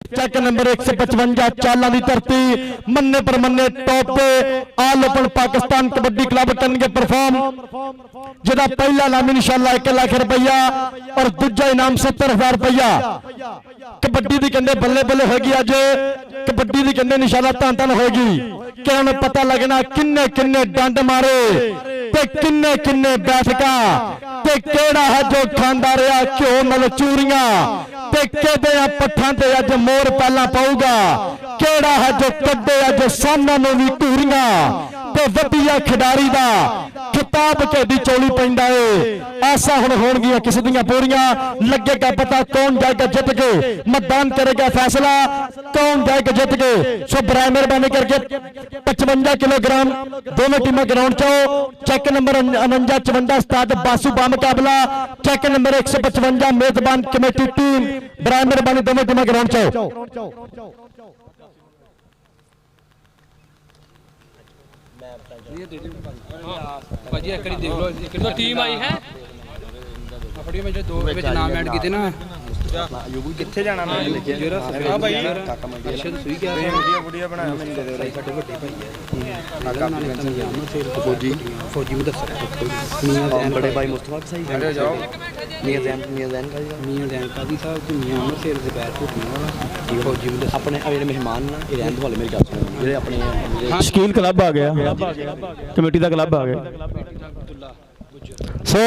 Check number 155 चालां दी धरती मन्ने पर मन्ने टॉप पे all open Pakistan kabaddi club करनगे परफॉर्म जिहदा पहला इनाम इंशाअल्लाह 1 लाख रुपया और दूजा इनाम 70,000 रुपया। कबड्डी दी कहंदे बल्ले बल्ले होगी अज कबड्डी दी कहंदे इंशाअल्लाह धन धन होगी कि हमें पता लगना किन्ने किन्ने डंड मारे ते किन्ने किन्ने बैठका ते केड़ा है जो खांदा रहा घ्यो नाल चूरियां ते केदे पट्ठां ते अज मोर पहला पाऊगा केड़ा है जो कड्डे अज सामने नूं वी धूरियां ते वधिया खिडारी दा किताब केडी चौली पैंदा है। आसा हुण होणगियां किस दियां पूरियां लगेगा पता कौन जाएगा जित के मतदान करेगा फैसला कौन जाएगा जित के। सो बराए मेहरबानी करके 55 किलोग्राम दोनों टीमें ग्राउंड चो चेक नंबर 49 54 उस्ताद बासू बा मुकाबला चेक नंबर 155 मेजबान कमेटी टीम बराए मेहरबानी दोनों टीमें ग्राउंड चो। भाजी एक देख लो एक तो टीम आई है फड़ी में जो दो विच नाम ऐड कीते ना किथे जाना मैं लिखिया हां भाई काका मंडी अर्शद सुई क्या वीडियो वीडियो बनाया मैंने दे दे साडे ਵੱਡੇ भाई है काका पेंशन जानो से फौजी मुदस्सर मियां बड़े भाई मुस्तफा सही अरे जाओ मियां जैन का जी साहब की मियां अमर शेर से बैठ के फौजी मुदस्सर अपने मेरे मेहमान ना ये रहन वाले मेरी गल सुनो जेडे अपने शकील क्लब आ गया कमेटी दा क्लब आ गया। सो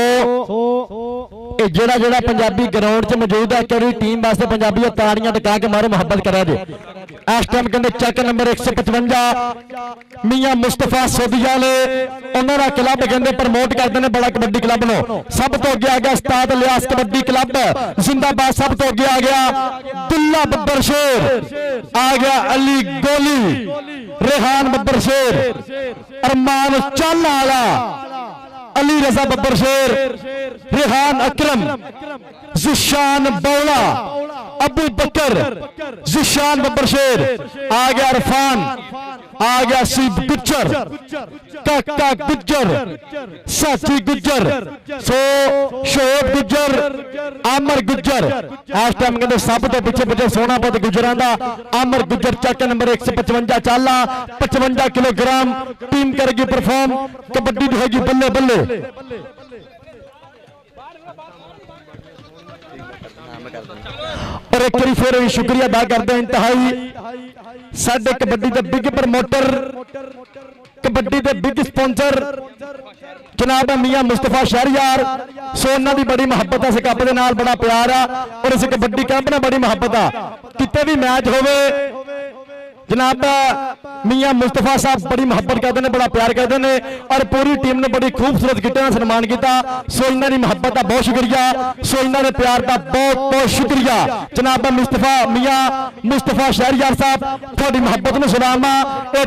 जेड़ा जेड़ा पंजाबी ग्राउंड च मौजूद है केड़ी टीम वास्ते पंजाबी ताड़ियां टका के मारो मुहब्बत करा जे। इस टाइम कहंदे चेक नंबर 155 मियां मुस्तफा सोदिया ने उन्हां दा क्लब कहंदे प्रमोट करदे ने बड़ा कबड्डी क्लब नो सब तो अगे आ गया उस्ताद लियास कबड्डी क्लब जिंदाबाद। सब तो अगे आ गया दुल्ला बब्बर शेर आ गया अली गोली रेहान बब्बर शेर अरमान चाला वाला अली रजा बब्बर शेर रेहान अकरम जिशान बौला अबू बकर जिशान बब्बर शेर आ गया इरफान आ गया सीब गुज्जर काका गुज्जर साथी गुज्जर सो शोएब गुज्जर आमर गुज्जर इस टाइम कहते सब तो पिछे पिछे सोना पुत गुजरां दा आमर गुज्जर चेक नंबर 155 चाला 55 किलोग्राम टीम करेगी परफॉर्म कबड्डी होगी बल्ले बल्ले। और एक बार फिर शुक्रिया अदा करते हैं इंतहाई साडे कबड्डी के बिग प्रमोटर कबड्डी के बिग स्पॉन्सर जनाब मियां मुस्तफा शहरियार सो उन्हां दी बड़ी मुहब्बत है। इस कप दे नाल बड़ा प्यार आ और इस कबड्डी कैंप नाल बड़ी मुहब्बत आ किते भी मैच होवे जनाब मियां मुस्तफा साहब बड़ी मुहब्बत करते हैं बड़ा प्यार करते हैं और पूरी टीम ने बड़ी खूबसूरत किटे सन्मान किया। सो इन्हां दी मुहब्बत का बहुत शुक्रिया सो इन्हां दे प्यार का बहुत बहुत शुक्रिया जनाब मुस्तफा मियां मुस्तफा शहरियार साहब थोड़ी मुहब्बत में सलाम आ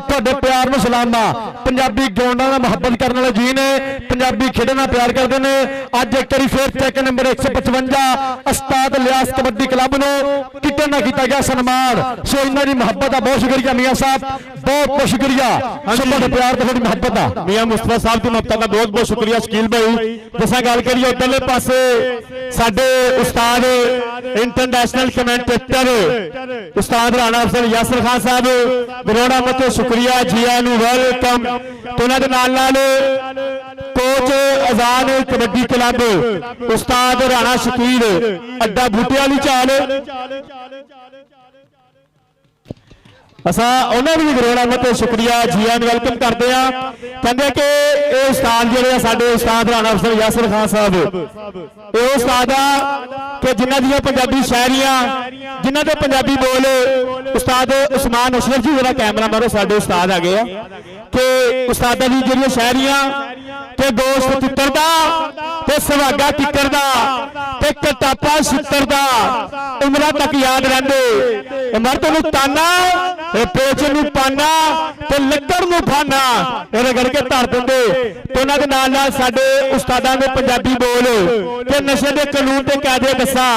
थोड़े प्यार में सलाम आ। पंजाबी ग्राउंडां नाल मुहब्बत करने वाले जी ने पंजाबी खेडे नाल प्यार करते हैं। अज एक बार फिर चेक नंबर 155 उस्ताद लियास कबड्डी क्लब नूं किटे नाल कीता गया सन्मान सो इन्हां दी मुहब्बत का बहुत शुक्रिया मियां साहब बहुत बहुत शुक्रिया सबका प्यार तो मुहब्बत है। मियां मुस्तफा साहब की मुहब्बत का बहुत बहुत शुक्रिया शकील भाई। जिस गल करिए उधरले पासे साडे उस्ताद इंटरनेशनल कमेंटेटर उस्ताद राणा अफसर यासर खान साहब बरोड़ा मत शुक्रिया जी आया नूं वेलकम तो उन्हां दे नाल कोच आजाद कबड्डी क्लब उस्ताद राणा शकील अड्डा बूटे वाली चाल असा उन्होंने भी गरोड़ा मत शुक्रिया जी आया वेलकम करते हैं। कहते कि ये उस्ताद जोड़े साडे उस्ताद राणा अफसर यासर खान साहब ये उस्ताद आ कि जिन्हां दी पंजाबी शायरियां जिन्हां दे पंजाबी बोल उस्ताद उस्मान अशरफ जी जरा कैमरा मारो साडे उस्ताद आ गए कि उस्तादा दी जिहड़ियां शायरियां ते दोस्त तितर दा ते सुहागा तितर दा ते कटापा छितर दा उमरा तक याद रहिंदे मर्द नूं ताना पेच नूं पाना ते लक्कड़ नूं फाना इहदे करके धर दिंदे ते उन्हां दे नाल नाल साडे उस्तादां दे पंजाबी बोल ते नशे दे कानून ते कायदे दस्सां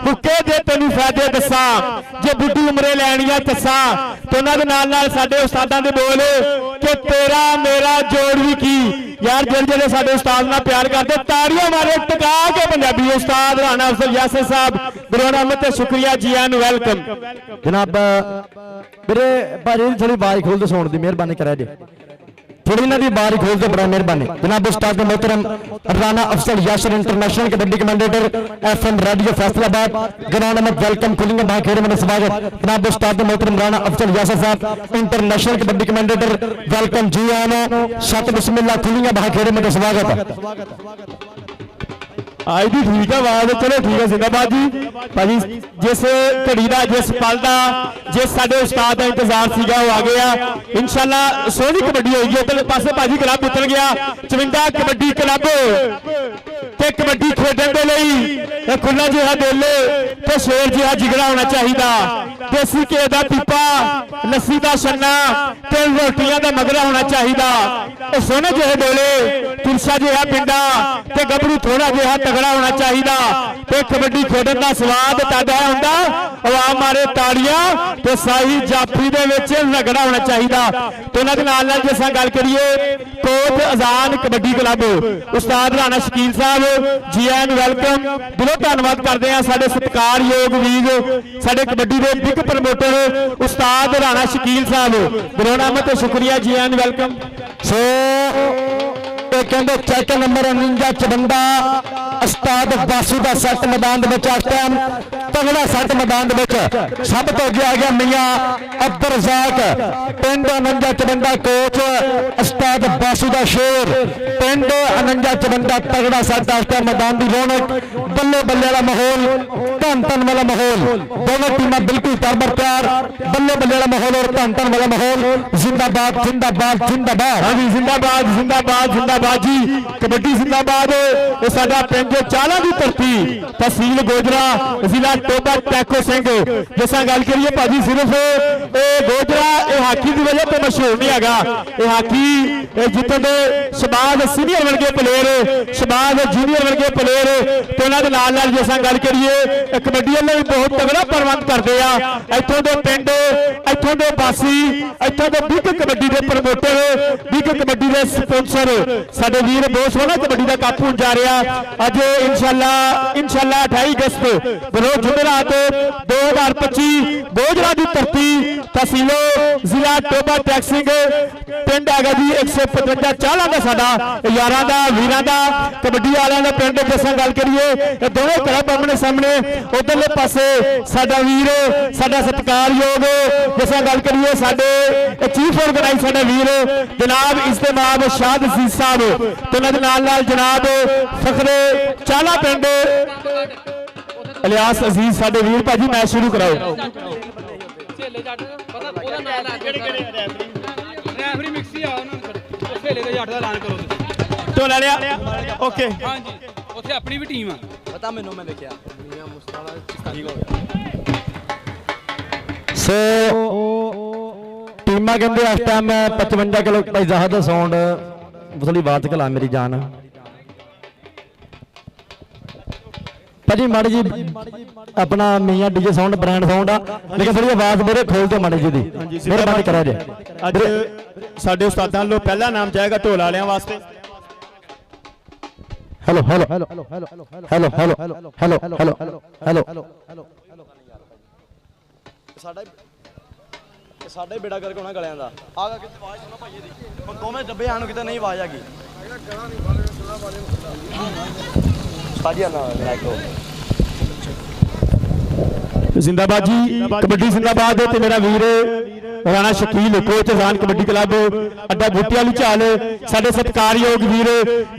हुक्के दे तैनूं फायदे दस्सां जे बुड्ढी उमरे लैणियां दस्सां ते उन्हां दे नाल नाल साडे उस्तादां दे बोल कि तेरा मेरा जोड़ भी की ਯਾਰ ਜਿਹੜੇ ਸਾਡੇ ਉਸਤਾਦ ਨਾਲ ਪਿਆਰ ਕਰਦੇ ਤਾੜੀਆਂ ਮਾਰੇ ਟਿਕਾ ਕੇ ਪੰਜਾਬੀ ਉਸਤਾਦ ਰਾਣਾ ਅਫਜ਼ਲ ਯਾਸਰ ਸਾਹਿਬ ਗੁਰੂ ਨਾਨਕ ਤੇ ਸ਼ੁਕਰੀਆ ਜੀ ਆਇਆਂ ਨੂੰ ਵੈਲਕਮ ਜਨਾਬ ਮੇਰੇ ਭਾਜੀ ਥੋੜੀ ਆਵਾਜ਼ ਖੋਲ ਦੇ ਸੁਣਨ ਦੀ ਮਿਹਰਬਾਨੀ ਕਰਿਆ ਜੀ थोड़ी ना भी बारी खोल दे बड़ा मेहरबानी जनाब उस्ताद मोहतरम Rana Afzal Yasir international kabaddi commentator FM radio Faisalabad ground में वेलकम खुलेंगे वहां खेल में स्वागत जनाब उस्ताद मोहतरम राना अफजल यासर साहब इंटरनेशनल कबड्डी कमेंडेटर वेलकम जी आना सत बिस्मिल्लाह खुलेंगे वहां खेल में स्वागत आज भी ठीक है आवाज चलो ठीक है जिंदाबाद जी भाजी जिस घड़ी का जिस पल का जिस साडे उस्ताद का इंतजार सीगा वो आ गया इंशाल्लाह सोहनी कबड्डी होगी उधर पासे भाजी क्लब उतर गया चविंदा कबड्डी क्लब ते कबड्डी खेडन दे लई खुला जिहा दिल ते शेर जिहा जिगरा होना चाहिए देसी घे दा पीपा लस्सी दा छन्ना ते रोटियां दा मगरा होना चाहिए सोहने जिहे डोले तिरछा जिहा पिंडा ते गबरू थोड़ा जिहा तगड़ा होना चाहिए ते कबड्डी खेडन दा स्वाद ताड़ा हुंदा आवाम मारे ताड़ियां ते साही जाफी दे विच रगड़ा होना चाहिए ते उन्हां दे नाल जे असां गल करिए कोट अजान कबड्डी क्लब उस्ताद राणा शकील साहब जी आयन वेलकम दिलों धन्नवाद करते हैं साडे सत्कारयोग वीर साडे कबड्डी दे बिग प्रमोटर उस्ताद राणा शकील साहब गुरु नानक ते शुक्रिया जी आयन वेलकम सो कहते चैक नंबर 49 उस्ताद बासू का सैट मैदान तगड़ा सैट मैदान सब तो अगे आ गया मियां अब्दुल रज़ाक पिंड 49 कोच उस्ताद बासू का शेर पिंड 49 तगड़ा सैट है मैदान की रौनक बल्ले बल्ले वाला माहौल धन धन वाला माहौल दोनों टीमें बिल्कुल तरबर प्यार बल्ले बल्ले वाला माहौल और धन धन वाला माहौल जिंदाबाद जिंदाबाद जिंदाबाद हाँ जी जिंदाबाद जिंदाबाद जिंदाबाद जी कबड्डी जिंदाबाद ये साडा पिंड चाला की धरती तहसील गोजरा जिला टोबा टैको सिंह जिसा गल करिए भाजी सिर्फ गोजरा हाकी की वजह तो मशहूर नहीं है हाकी जितने दे शबाज सीनियर वर्गे प्लेयर शबाज जूनियर वर्गे प्लेयर तो उन्होंने नाल जिसा गल करिए कबड्डी वाले भी बहुत तगड़ा प्रबंध करते हैं इतों के पिंड इतों के वासी इतों के बिग कबड्डी के प्रमोटर बिग कबड्डी के स्पोंसर साडे वीर बहुत सोहना कबड्डी का कप होने जा रहा अज इंशाल्लाह 28 अगस्त बरोज जुमेरात 2025 गोजरा की धरती तहसीलो जिला टोबा टैक्सिंग पिंड है जी 155 चाला का साडा यारां दा वीरां दा कबड्डी वालियां दा पिंड जिस गल करिए दोनों क्लब आमने सामने उधरले पासे साडा वीर साडा सत्कारयोग जिस गल करिए साडे चीफ ऑर्गेनाइजर साडा वीर जनाब इस्तेमाल शाद अजीज साहब तो उन्होंने नाल जनाब फखरे चाला पिंड इलियास अजीज साडे वीर भाजी मैच शुरू कराओ रेफरी मिक्सी आ ਉਹਨਾਂ खेले ਦੇ ਜੱਟ ਦਾ ਐਲਾਨ ਕਰੋ ਤੁਸੀਂ तो ले लिया ओके ਹਾਂਜੀ ਉੱਥੇ ਆਪਣੀ ਵੀ ਟੀਮ ਆ पता मैनू मैं देखा मियां मुस्ताफा ठीक हो गया सो टीमा कहते इस टाइम 55 किलो भाई ज़ाहिद दा साउंड थोड़ी बात कला मेरी जान भाजी माड़ी जी अपना मियां डीजे साउंड ब्रांड साउंड आ लेकिन थोड़ी आवाज मेरे खोल दो माड़ी जी दी मेहरबानी करा जे ਅੱਜ ਸਾਡੇ ਉਸਤਾਦਾਂ ਵੱਲੋਂ ਪਹਿਲਾ ਨਾਮ ਜਾਏਗਾ ਢੋਲ ਵਾਲਿਆਂ ਵਾਸਤੇ hello hello hello hello hello hello hello hello hello hello साडा ही बेड़ा करके होना गलियां दा आगा किते आवाज सुनो भाई दी हुन दोवें डब्बे आण किते नहीं आवाज आगी साजिया ना लाइको जिंदाबाद जी कबड्डी जिंदाबाद ते मेरा वीर राणा शकील कोच अजान कबड्डी क्लब अड्डा बूटी वाली चाल साडे सत्कारयोग वीर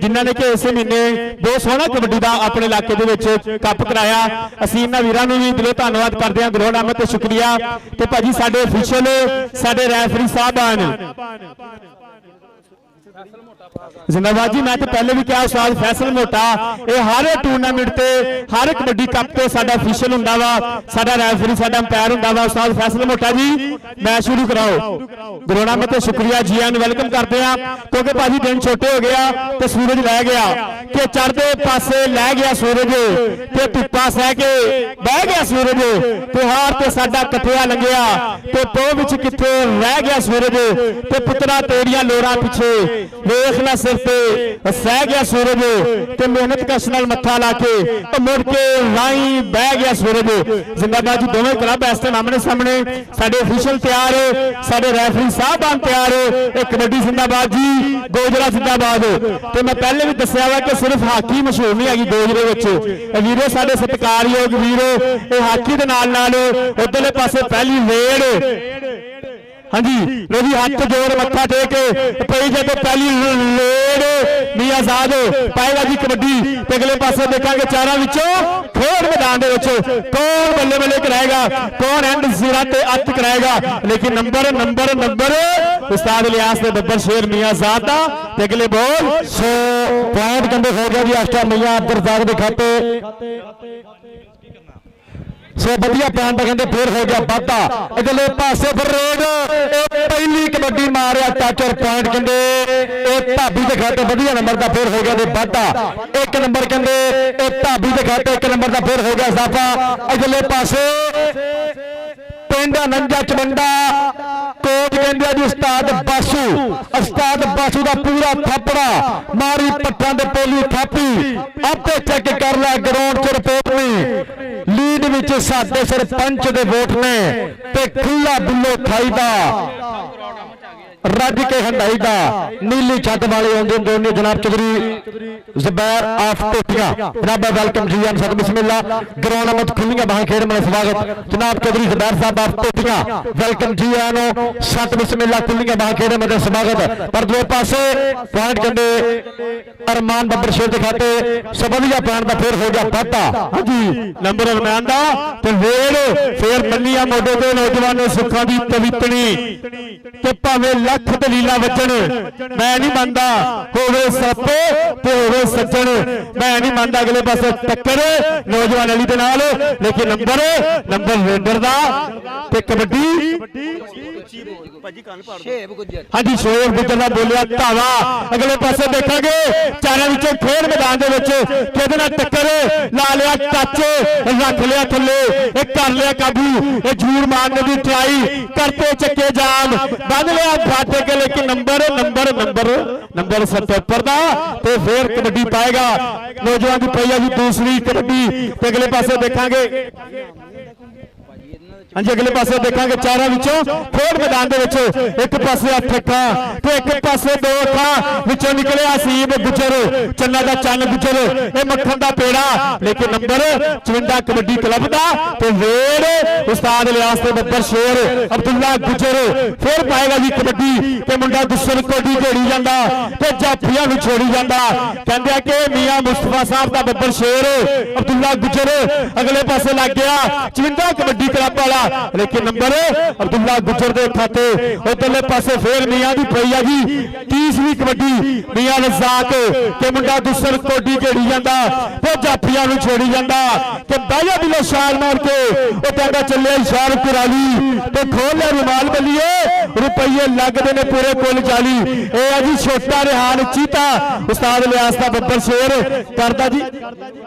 जिन्हां ने कि इस महीने बहुत सोहना कबड्डी का अपने इलाके दे विच कप कराया असीं इन्हां वीरां नूं भी दिलों धन्नवाद करदे हां गुरू नानक ते शुक्रिया ते भाजी साडे ऑफिशियल साडे रैफरी साहबान जिंदाबाद जी मैं तो पहले भी कहा उस्ताद फैसल मोटा ये हर टूर्नामेंट ते हर कबड्डी कप ते साडा ऑफिशियल हुंदा वा साडा रैफरी साडा अंपायर हुंदा वा उस्ताद फैसल मोटा जी मैच शुरू कराओ गुरु नानक ते शुक्रिया जी आन वेलकम करते हैं क्योंकि भाजी दिन छोटे हो गया ते सूरज लै गया कि चढ़दे पासे लै गया सूरज ते धुप्पा सह के बह गया सूरज त्योहार ते साडा कट्ठिया लंघिया ते पो विच किथे रह गया सूरज ते पुत्रा तेरियां लोरां पिछे ਵੇਖ ਲੈ ਸਿਰ ਤੇ ਸਹਿ ਗਿਆ ਸੂਰਜ ਤੇ ਮਿਹਨਤ ਕਸ਼ ਨਾਲ ਮੱਥਾ ਲਾ ਕੇ ਮੁੜ ਕੇ ਰਾਈ ਬਹਿ ਗਿਆ ਸੂਰਜ। ਜ਼ਿੰਦਾਬਾਦ ਜੀ ਦੋਵੇਂ ਕਲੱਬ ਇਸ ਟਾਈਮ ਆਮਣੇ ਸਾਹਮਣੇ, ਸਾਡੇ ਅਫੀਸ਼ੀਅਲ ਤਿਆਰ, ਸਾਡੇ ਰੈਫਰੀ ਸਾਹਿਬਾਨ ਤਿਆਰ। ਇਹ ਕਬੱਡੀ ਜ਼ਿੰਦਾਬਾਦ ਜੀ, ਗੋਜਰਾ ਜ਼ਿੰਦਾਬਾਦ। ਤੇ ਮੈਂ ਪਹਿਲੇ ਵੀ ਦੱਸਿਆ ਵਾ ਕਿ ਸਿਰਫ ਹਾਕੀ ਮਸ਼ਹੂਰ ਨਹੀਂ ਹੈਗੀ ਗੋਜਰੇ ਵਿੱਚ। ਵੀਰੋ ਸਾਡੇ ਸਤਿਕਾਰਯੋਗ ਵੀਰੋ, ਇਹ ਹਾਕੀ ਦੇ ਨਾਲ ਨਾਲ ਉਧਰਲੇ ਪਾਸੇ ਪਹਿਲੀ ਵੇੜ, ਹਾਂਜੀ ਲੋ ਜੀ ਹੱਥ ਜੋੜ ਮੱਥਾ ਟੇਕ ਪਈ ਜਦੋਂ ਪਹਿਲੀ ਰੇਡ ਮੀਆਂ ਆਜ਼ਾਦ ਪਾਏਗਾ ਜੀ ਕਬੱਡੀ। ਤੇ ਅਗਲੇ ਪਾਸੇ ਦੇਖਾਂਗੇ ਚਾਰਾਂ ਵਿੱਚੋਂ ਖੇਡ ਮੈਦਾਨ ਦੇ ਵਿੱਚ ਕੌਣ ਬੱਲੇ ਬੱਲੇ ਕਰਾਏਗਾ, ਕੌਣ ਐਂਡ ਸਿਰਾ ਤੇ ਅੱਤ ਕਰਾਏਗਾ। ਲੇਕਿਨ ਨੰਬਰ ਉਸਤਾਦ ਇਲਿਆਸ ਦੇ ਬੱਬਰ ਸ਼ੇਰ ਮੀਆਂ ਆਜ਼ਾਦ ਦਾ। ਤੇ ਅਗਲੇ ਬੋਲ 100 ਪੁਆਇੰਟ ਕਹਿੰਦੇ ਹੋ ਗਿਆ ਜੀ ਆਸਟਾ ਮੀਆਂ ਅਬਦੁਰਜ਼ਾਕ ਦੇ ਖਾਤੇ। ਸੋ ਵਧੀਆ ਪੁਆਇੰਟ ਕਹਿੰਦੇ ਫੇਰ ਹੋ ਗਿਆ ਵਾਧਾ। ਅਗਲੇ ਪਾਸੇ ਫਿਰ ਰੇਡ, ਇਹ ਪਹਿਲੀ ਕਬੱਡੀ ਮਾਰਿਆ ਟੱਚ ਔਰ ਪੁਆਇੰਟ ਕਹਿੰਦੇ ਇਹ ਢਾਬੀ ਦੇ ਖਾਤੇ ਵਧੀਆ ਨੰਬਰ ਦਾ ਫੇਰ ਹੋ ਗਿਆ ਤੇ ਵਾਧਾ। 1 ਨੰਬਰ ਕਹਿੰਦੇ ਇਹ ਢਾਬੀ ਦੇ ਖਾਤੇ 1 ਨੰਬਰ ਦਾ ਫੇਰ ਹੋ ਗਿਆ ਇਜ਼ਾਫਾ। ਅਗਲੇ ਪਾਸੇ ਪਿੰਡ ਅਨੰਜਾ ਚਮੰਡਾ ਕੋਚ ਕਹਿੰਦੇ ਆ ਜੀ ਉਸਤਾਦ ਬਾਸੂ ਦਾ ਪੂਰਾ ਥਾਪੜਾ ਮਾਰੀ ਪੱਠਾਂ ਦੇ ਪੋਲੀ ਥਾਪੀ। ਆਪੇ ਚੈੱਕ ਕਰ ਲੈ ਗਰਾਊਂਡ 'ਚ ਰਿਪੋਰਟ ਨੇ, ਲੀਡ ਵਿੱਚ ਸਾਡੇ ਸਰਪੰਚ ਦੇ ਵੋਟ ਨੇ ਤੇ ਖੁੱਲਾ ਬਿੱਲੋ ਖਾਈ ਦਾ ਰੱਜ ਕੇ ਹੰਡਾਈ ਦਾ ਨੀਲੀ ਛੱਤ ਵਾਲੇ ਆਉਂਦੇ ਦੋਨੇ ਜਨਾਬ ਚੌਧਰੀ ਜ਼ਬੈਰ ਆਫ ਟੋਟੀਆਂ। ਜਨਾਬ ਵੈਲਕਮ ਜੀ ਆਨ ਸਤ ਬਿਸਮਿਲ੍ਲਾ। ਗਰਾਊਂਡ ਮਤ ਖੁੱਲੀਆਂ ਬਾਹਾਂ ਖੇਡ में स्वागत जनाब चौधरी ਜ਼ਬੈਰ साहब ਆਫ ਟੋਟੀਆਂ ਵੈਲਕਮ ਜੀ ਆਨ ਸਤ ਬਿਸਮਿਲ੍ਲਾ। ਖੁੱਲੀਆਂ ਬਾਹਾਂ ਖੇਡ में स्वागत। पर दो पासे पॉइंट कहते अरमान बब्बर शेर ਦੇ ਖਾਤੇ ਸਬਲੀਆ ਪੁਆਇੰਟ ਦਾ ਫੇਰ ਹੋ ਗਿਆ ਵਾਧਾ। ਹਾਂਜੀ ਨੰਬਰ ਅਰਮਾਨ ਦਾ ਤੇ ਵੇੜ ਫੇਰ ਮੰਨੀਆਂ ਮੋਢੇ ਤੇ ਨੌਜਵਾਨ ਸੁੱਖਾਂ ਦੀ ਤਵੀਤਣੀ ਤੇ ਭਾਵੇਂ ਲੱਖ ਦਲੀਲਾ ਵੱਜਣ ਮੈਂ ਨਹੀਂ ਮੰਨਦਾ, ਹੋਵੇ ਸੱਪ ਤੇ ਹੋਵੇ ਸੱਜਣ ਮੈਂ ਨਹੀਂ ਮੰਨਦਾ। ਅਗਲੇ ਪਾਸੇ ਟੱਕਰ ਨੌਜਵਾਨ ਅਲੀ ਦੇ ਨਾਲ, ਲੇਕਿਨ ਨੰਬਰ ਰੇਡਰ ਦਾ ਤੇ ਕਬੱਡੀ ਹਾਂਜੀ ਸ਼ੋਰ ਗੁੱਜਰ ਦਾ ਬੋਲਿਆ ਧਾਵਾ। ਅਗਲੇ ਪਾਸੇ ਦੇਖਾਂਗੇ ਚਾਰਾਂ ਵਿੱਚੋਂ ਖੇਡ ਮੈਦਾਨ ਦੇ ਵਿੱਚ ਕਿਹਦੇ ਨਾਲ ਟੱਕਰ ਲਾ ਲਿਆ, ਟੱਚ ਰੱਖ ਲਿਆ ਥੱਲੇ, ਇਹ ਕਰ ਲਿਆ ਕਾਬੂ, ਇਹ ਜੂਰ ਮਾਰਨੇ ਦੀ ਟਰਾਈ ਕਰਤੇ ਚੱਕੇ ਜਾਮ ਬੰਨ ਲਿਆ ਫਾਟੇ ਕੇ। ਲੇਕਿਨ ਨੰਬਰ 77 ਦਾ ਤੇ ਫੇਰ ਕਬੱਡੀ ਪਾਏਗਾ ਨੌਜਵਾਨ ਦੀ ਪਈ ਆ ਜੀ ਦੂਸਰੀ ਕਬੱਡੀ। ਤੇ ਅਗਲੇ ਪਾਸੇ ਦੇਖਾਂਗੇ ਹਾਂਜੀ ਅਗਲੇ ਪਾਸੇ ਦੇਖਾਂਗੇ ਚਾਰਾਂ ਵਿੱਚੋਂ ਖੇਡ ਮੈਦਾਨ ਦੇ ਵਿੱਚ ਇੱਕ ਪਾਸੇ 8 ਅੱਖਾਂ ਤੇ ਇੱਕ ਪਾਸੇ 2 ਅੱਖਾਂ ਵਿੱਚੋਂ ਨਿਕਲਿਆ ਅਸੀਬ ਗੁੱਜਰ, ਚੰਨਾ ਦਾ ਚੰਨ ਗੁੱਜਰ, ਇਹ ਮੱਖਣ ਦਾ ਪੇੜਾ। ਲੇਕਿਨ ਨੰਬਰ 54 ਕਬੱਡੀ ਕਲੱਬ ਦਾ ਤੇ ਵੇੜ ਉਸਤਾਦ ਇਲਿਆਸ ਦੇ ਬੱਬਰ ਸ਼ੇਰ ਅਬਦੁੱਲਾ ਗੁੱਜਰ ਫੇਰ ਪਾਏਗਾ ਜੀ ਕਬੱਡੀ। ਤੇ ਮੁੰਡਾ ਗੁੱਸਰ ਕੋਡੀ ਢੇੜੀ ਜਾਂਦਾ ਤੇ ਜਾਫੀਆਂ ਨੂੰ ਛੋੜੀ ਜਾਂਦਾ। ਕਹਿੰਦੇ ਆ ਕਿ ਮੀਆਂ ਮੁਸਤਫਾ ਸਾਹਿਬ ਦਾ ਬੱਬਰ ਸ਼ੇਰ ਅਬਦੁੱਲਾ ਗੁੱਜਰ ਅਗਲੇ ਪਾਸੇ ਲੱਗ ਗਿਆ 54 ਕਬੱਡੀ ਕਲੱਬ ਵਾਲਾ। ਲੇਕਿਨ ਨੰਬਰ ਅਬਦੁੱਲਾ ਗੁੱਜਰ ਦੇ ਖਾਤੇ। ਉਧਰਲੇ ਪਾਸੇ ਫੇਰ ਮੀਆਂ ਦੀ ਪਈ ਆ ਜੀ 30ਵੀਂ ਕਬੱਡੀ। ਮੀਆਂ ਰਜ਼ਾਕ ਤੇ ਮੁੰਡਾ ਗੁੱਸਰ ਕੋਡੀ ਢੇੜੀ ਜਾਂਦਾ ਤੇ ਜਾਫੀਆਂ ਨੂੰ ਛੋੜੀ ਜਾਂਦਾ ਤੇ ਬਾਇਆ ਦਿਲੋਂ ਛਾਲ ਮਾਰ ਕੇ ਉਹ ਕਹਿੰਦਾ ਚੱਲਿਆ ਇਸ਼ਾਰ ਕੁਰਾਲੀ ਤੇ ਖੋਲ ਲਿਆ ਰੁਮਾਲ ਬੱਲੀਏ, ਰੁਪਈਏ ਲੱਗਦੇ ਨੇ ਪੂਰੇ ਕੁੱਲ 40। ਇਹ ਆ ਜੀ ਛੋਟਾ ਰਿਹਾਨ ਚੀਤਾ ਉਸਤਾਦ ਇਲਿਆਸ ਦਾ ਬੱਬਰ ਸ਼ੇਰ ਕਰਦਾ ਜੀ।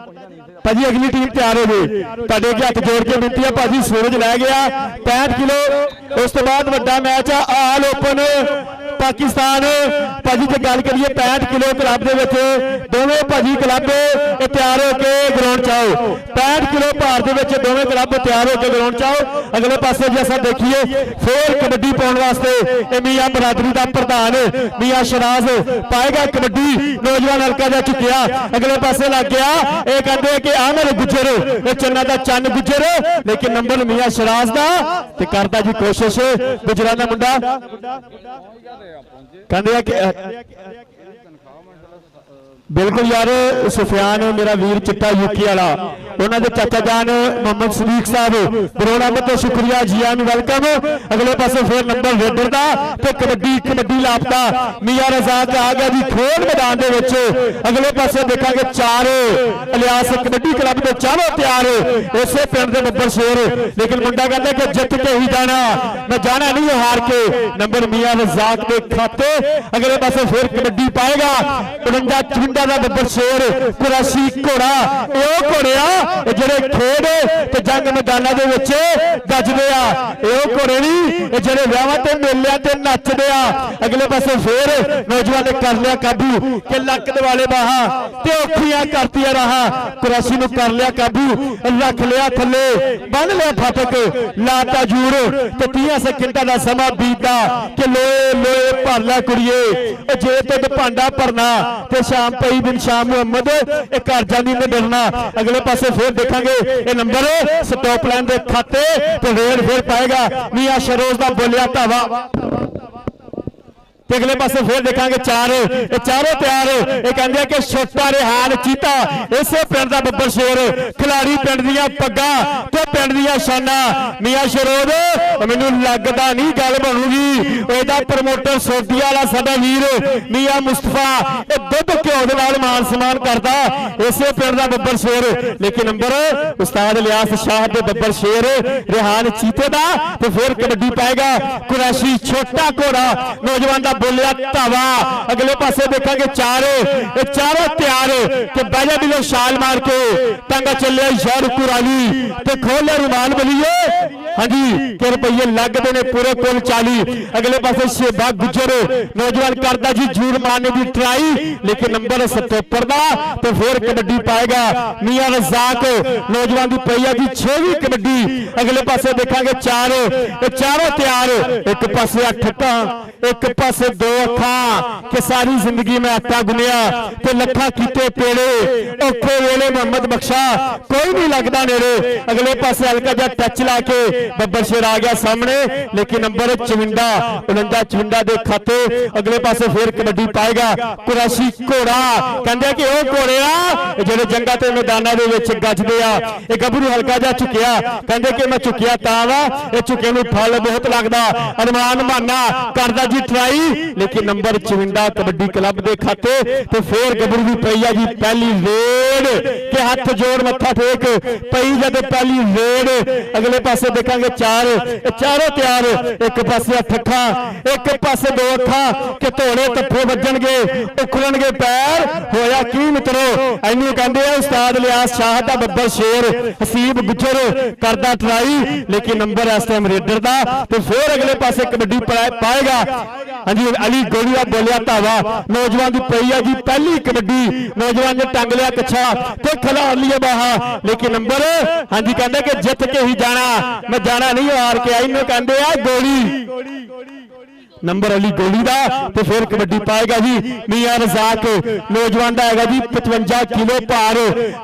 ਭਾਜੀ ਅਗਲੀ ਟੀਮ ਤਿਆਰ ਹੋ ਗਈ, ਤੁਹਾਡੇ ਅੱਗੇ ਹੱਥ ਜੋੜ ਕੇ ਬੇਨਤੀ ਆ ਭਾਜੀ। ਸੂਰਜ ਲੈ ਗਿਆ 65 ਕਿਲੋ। ਉਸ ਤੋਂ ਬਾਅਦ ਵੱਡਾ ਮੈਚ ਆ ਆਲ ਓਪਨ ਪਾਕਿਸਤਾਨ। ਭਾਜੀ ਜੇ ਗੱਲ ਕਰੀਏ 65 ਕਿਲੋ ਕਲੱਬ ਦੇ ਵਿੱਚ ਦੋਵੇਂ ਭਾਜੀ ਕਲੱਬ ਤਿਆਰ ਹੋ ਕੇ ਗਰਾਊਂਡ 'ਚ ਆਓ। 65 ਕਿਲੋ ਭਾਰ ਦੇ ਵਿੱਚ ਦੋਵੇਂ ਕਲੱਬ ਤਿਆਰ ਹੋ ਕੇ ਗਰਾਊਂਡ 'ਚ ਆਓ। ਅਗਲੇ ਪਾਸੇ ਜੇ ਅਸਾਂ ਦੇਖੀਏ ਫੇਰ ਕਬੱਡੀ ਪਾਉਣ ਵਾਸਤੇ ਇਹ ਮੀਆਂ ਬਰਾਦਰੀ ਦਾ ਪ੍ਰਧਾਨ ਮੀਆਂ ਸ਼ਰਾਜ਼ ਪਾਏਗਾ ਕਬੱਡੀ। ਨੌਜਵਾਨ ਹਲਕਾ ਜਾ ਚੁੱਕਿਆ ਅਗਲੇ ਪਾਸੇ ਲੱਗ ਗਿਆ। ਇਹ ਕਹਿੰਦੇ ਕਿ ਆਮਰ ਗੁੱਜਰ, ਇਹ ਚੰਨਾ ਦਾ ਚੰਨ ਗੁੱਜਰ, ਲੇਕਿਨ ਨੰਬਰ ਮੀਆਂ ਸ਼ਰਾਜ਼ ਦਾ ਤੇ ਕਰਦਾ ਜੀ ਕੋਸ਼ਿਸ਼ ਗੁਜਰਾਂ ਦਾ ਮੁੰਡਾ। ਕਹਿੰਦੇ ਆ ਕਿ ਬਿਲकुल यार सुफियान मेरा वीर चिट्टा यूके वाला उन्होंने चाचा जान मोहम्मद सदीक साहब बरोड़ा में तो शुक्रिया जी आन वेलकम। अगले पासे फिर नंबर रेडर का तो कबड्डी लापता मियां रजाक आ गया जी खेल मैदान के। अगले पासे देखा 4 इलियास कबड्डी क्लब के चारों तैयार इसे पिंड के बब्बर शेर। लेकिन मुंडा कहता कि जित के ही जाना, मैं जाना नहीं हार के। नंबर मियां रजाक के खाते। अगले पासे फिर कबड्डी पाएगा 52 55 ਦਾ ਬੱਬਰ ਸ਼ੇਰ ਕੁਰੈਸ਼ੀ ਘੋੜਾ ਇਹ ਉਹ ਘੋੜੇ ਆ ਜਿਹੜੇ ਖੇਡ ਤੇ ਜੰਗ ਮੈਦਾਨਾਂ ਦੇ ਵਿੱਚ ਗੱਜਦੇ ਆ ਇਹ ਉਹ ਘੋੜੇ ਨਹੀਂ ਜਿਹੜੇ ਵਿਆਹਾਂ ਤੇ ਮੇਲਿਆਂ ਤੇ ਨੱਚਦੇ ਆ ਅਗਲੇ ਪਾਸੇ ਫੇਰ ਨੌਜਵਾਨ ਨੇ ਕਰ ਲਿਆ ਕਾਬੂ ਕਿ ਲੱਕ ਦਿਵਾਲੇ ਬਾਹਾਂ ਤੇ ਔਖੀਆਂ ਕਰਤੀਆਂ ਰਾਹਾਂ ਕੁਰੈਸ਼ੀ ਨੂੰ ਕਰ ਲਿਆ ਕਾਬੂ ਰੱਖ ਲਿਆ ਥੱਲੇ ਬੰਨ ਲਿਆ ਫਾਟਕ ਲਾਤਾ ਜੂੜ ਤੇ 30 ਸਕਿੰਟਾਂ ਦਾ ਸਮਾਂ ਬੀਤਦਾ ਕਿ ਲੋਏ ਲੋਏ ਭਰ ਲੈ ਕੁੜੀਏ ਜੇ ਤੇ ਭਾਂਡਾ ਭਰਨਾ ਤੇ ਸ਼ਾਮ ਪਈ ਦਿਨ ਸ਼ਾਮ ਮੁਹੰਮਦ ਇਹ ਘਰ ਜਾਂਦੀ ਨੇ ਡਰਨਾ ਅਗਲੇ ਪਾਸੇ ਫੇਰ ਦੇਖਾਂਗੇ ਇਹ ਨੰਬਰ ਸਟਾਪ ਲਾਈਨ ਦੇ ਖਾਤੇ ਤੇ ਰੇਡ ਫੇਰ ਪਾਏਗਾ ਮੀਆਂ ਸ਼ਰੋਜ਼ ਦਾ ਬੋਲਿਆ ਧਾਵਾ ਤੇ ਅਗਲੇ ਪਾਸੇ ਫੇਰ ਦੇਖਾਂਗੇ ਚਾਰ ਇਹ ਚਾਰੋਂ ਤਿਆਰ ਇਹ ਕਹਿੰਦੇ ਕਿ ਛੋਟਾ ਰਿਹਾਨ ਚੀਤਾ ਇਸੇ ਪਿੰਡ ਦਾ ਬੱਬਰ ਸ਼ੇਰ ਖਿਲਾੜੀ ਪਿੰਡ ਦੀਆਂ ਪੱਗਾਂ ਤੇ ਪਿੰਡ ਦੀਆਂ ਸ਼ਾਨਾਂ ਮੀਆਂ ਸ਼ਰੋਜ਼ ਮੈਨੂੰ ਲੱਗਦਾ ਨਹੀਂ ਗੱਲ ਬਣੂਗੀ ਇਹਦਾ ਪ੍ਰਮੋਟਰ ਸੋਢੀਆ ਵਾਲਾ ਸਾਡਾ ਵੀਰ ਮੀਆਂ ਮੁਸਤਫਾ ਇਹ ਦੁੱਧ ਘਿਓ ਦੇ ਨਾਲ ਮਾਨ ਸਨਮਾਨ ਕਰਦਾ ਇਸੇ ਪਿੰਡ ਦਾ ਬੱਬਰ ਸ਼ੇਰ ਲੇਕਿਨ ਨੰਬਰ ਉਸਤਾਦ ਇਲਿਆਸ ਸ਼ਾਹ ਦੇ ਬੱਬਰ ਸ਼ੇਰ ਰਿਹਾਨ ਚੀਤੇ ਦਾ ਤੇ ਫੇਰ ਕਬੱਡੀ ਪਾਏਗਾ ਕੁਰੈਸ਼ੀ ਛੋਟਾ ਘੋੜਾ ਨੌਜਵਾਨ ਦਾ ਬੋਲਿਆ ਧਾਵਾ ਅਗਲੇ ਪਾਸੇ ਦੇਖਾਂਗੇ ਚਾਰ ਇਹ ਚਾਰੋਂ ਤਿਆਰ ਕਿ ਬਾਜਾ ਦਿਲੋਂ ਛਾਲ ਮਾਰ ਕੇ ਟਾਂਗਾ ਚੱਲਿਆ ਯਾਰ ਕੁਰਾਲੀ ਤੇ ਖੋਲੇ ਰੁਮਾਨ ਬਲੀਏ ਹਾਂਜੀ ਕਿ ਰੁਪਈਏ ਲੱਗਦੇ ਨੇ ਪੂਰੇ ਕੁੱਲ 40 ਅਗਲੇ ਪਾਸੇ ਸ਼ੇਬਾ ਗੁੱਜਰ ਨੌਜਵਾਨ ਕਰਦਾ ਜੀ ਜੂੜ ਮਾਰਨੇ ਦੀ ਟਰਾਈ ਲੇਕਿਨ ਨੰਬਰ 77 ਦਾ ਤੇ ਫੇਰ ਕਬੱਡੀ ਪਾਏਗਾ ਮੀਆਂ ਰਜ਼ਾਕ ਨੌਜਵਾਨ ਦੀ ਪਈਆ ਦੀ 6ਵੀਂ ਕਬੱਡੀ ਅਗਲੇ ਪਾਸੇ ਦੇਖਾਂਗੇ ਚਾਰ ਇਹ ਚਾਰੋਂ ਤਿਆਰ ਇੱਕ ਪਾਸੇ 8 ਅੱਖਾਂ ਇੱਕ ਪਾਸੇ 2 ਅੱਖਾਂ ਕਿ ਸਾਰੀ ਜ਼ਿੰਦਗੀ ਮੈਂ ਆਟਾ ਗੁੰਨਿਆ ਤੇ ਲੱਖਾਂ ਕੀਤੇ ਪੇੜੇ ਔਖੇ ਵੇਲੇ ਮੁਹੰਮਦ ਬਖਸ਼ਾ ਕੋਈ ਨਹੀਂ ਲੱਗਦਾ ਨੇੜੇ ਅਗਲੇ ਪਾਸੇ ਹਲਕਾ ਜਿਹਾ ਟੱਚ ਲਾ ਕੇ ਬੱਬਰ ਸ਼ੇਰ ਆ ਗਿਆ ਸਾਹਮਣੇ ਲੇਕਿਨ ਨੰਬਰ 54 ਦੇ ਖਾਤੇ ਅਗਲੇ ਪਾਸੇ ਫੇਰ ਕਬੱਡੀ ਪਾਏਗਾ ਕੁਰੈਸ਼ੀ ਘੋੜਾ ਕਹਿੰਦੇ ਕਿ ਉਹ ਘੋੜੇ ਆ ਜਿਹੜੇ ਜੰਗਾਂ ਤੇ ਮੈਦਾਨਾਂ ਦੇ ਵਿੱਚ ਗੱਜਦੇ ਆ ਇਹ ਗੱਭਰੂ ਹਲਕਾ ਜਿਹਾ ਝੁਕਿਆ ਕਹਿੰਦੇ ਕਿ ਮੈਂ ਝੁਕਿਆ ਤਾਂ ਵਾ ਇਹ ਝੁਕੇ ਨੂੰ ਫਲ ਬਹੁਤ ਲੱਗਦਾ ਅਰਮਾਨ ਮਾਨਾ ਕਰਦਾ ਜੀ ਟਰਾਈ ਲੇਕਿਨ ਨੰਬਰ 54 ਕਬੱਡੀ ਕਲੱਬ ਦੇ ਖਾਤੇ ਤੇ ਫੇਰ ਗੱਭਰੂ ਦੀ ਪਈ ਆ ਜੀ ਪਹਿਲੀ ਰੇਡ ਕਿ ਹੱਥ ਜੋੜ ਮੱਥਾ ਟੇਕ ਪਈ ਜਦ ਪਹਿਲੀ ਰੇਡ ਅਗਲੇ ਪਾਸੇ ਦੇਖਾਂਗੇ ਚਾਰ ਚਾਰੋਂ ਤਿਆਰ ਇੱਕ ਪਾਸੇ 8 ਅੱਖਾਂ ਇੱਕ ਪਾਸੇ 2 ਅੱਖਾਂ ਕਿ ਧੋਲੇ ਤੱਫੇ ਵੱਜਣਗੇ ਉਖੜਨਗੇ ਪੈਰ ਹੋਇਆ ਕੀ ਮਿੱਤਰੋ ਇਹਨੂੰ ਕਹਿੰਦੇ ਆ ਉਸਤਾਦ ਇਲਿਆਸ ਸ਼ਾਹ ਦਾ ਬੱਬਰ ਸ਼ੇਰ ਹਸੀਬ ਗੁੱਜਰ ਕਰਦਾ ਟਰਾਈ ਲੇਕਿਨ ਨੰਬਰ ਇਸ ਟਾਈਮ ਰੇਡਰ ਦਾ ਤੇ ਫੇਰ ਅਗਲੇ ਪਾਸੇ ਕਬੱਡੀ ਪਾਏਗਾ ਹਾਂਜੀ ਅਲੀ ਗੋਲੀ ਦਾ ਬੋਲਿਆ ਧਾਵਾ ਨੌਜਵਾਨ ਦੀ ਪਈ ਆ ਜੀ ਪਹਿਲੀ ਕਬੱਡੀ ਨੌਜਵਾਨ ਨੇ ਟੰਗ ਲਿਆ ਕੱਛਾ ਤੇ ਖਿਲਾਰ ਲਿਆ ਬਾਹਾਂ ਲੇਕਿਨ ਨੰਬਰ ਹਾਂਜੀ ਕਹਿੰਦੇ ਕਿ ਜਿੱਤ ਕੇ ਹੀ ਜਾਣਾ ਮੈਂ ਜਾਣਾ ਨਹੀਂ ਹਾਰ ਕੇ ਆਈ ਨੂੰ ਕਹਿੰਦੇ ਆ ਗੋਲੀ ਨੰਬਰ ਅਲੀ ਗੋਲੀ ਦਾ ਤੇ ਫਿਰ ਕਬੱਡੀ ਪਾਏਗਾ ਜੀ ਮੀਆਂ ਰਜ਼ਾਕ ਨੌਜਵਾਨ ਦਾ ਹੈਗਾ ਜੀ 55 ਕਿਲੋ ਭਾਰ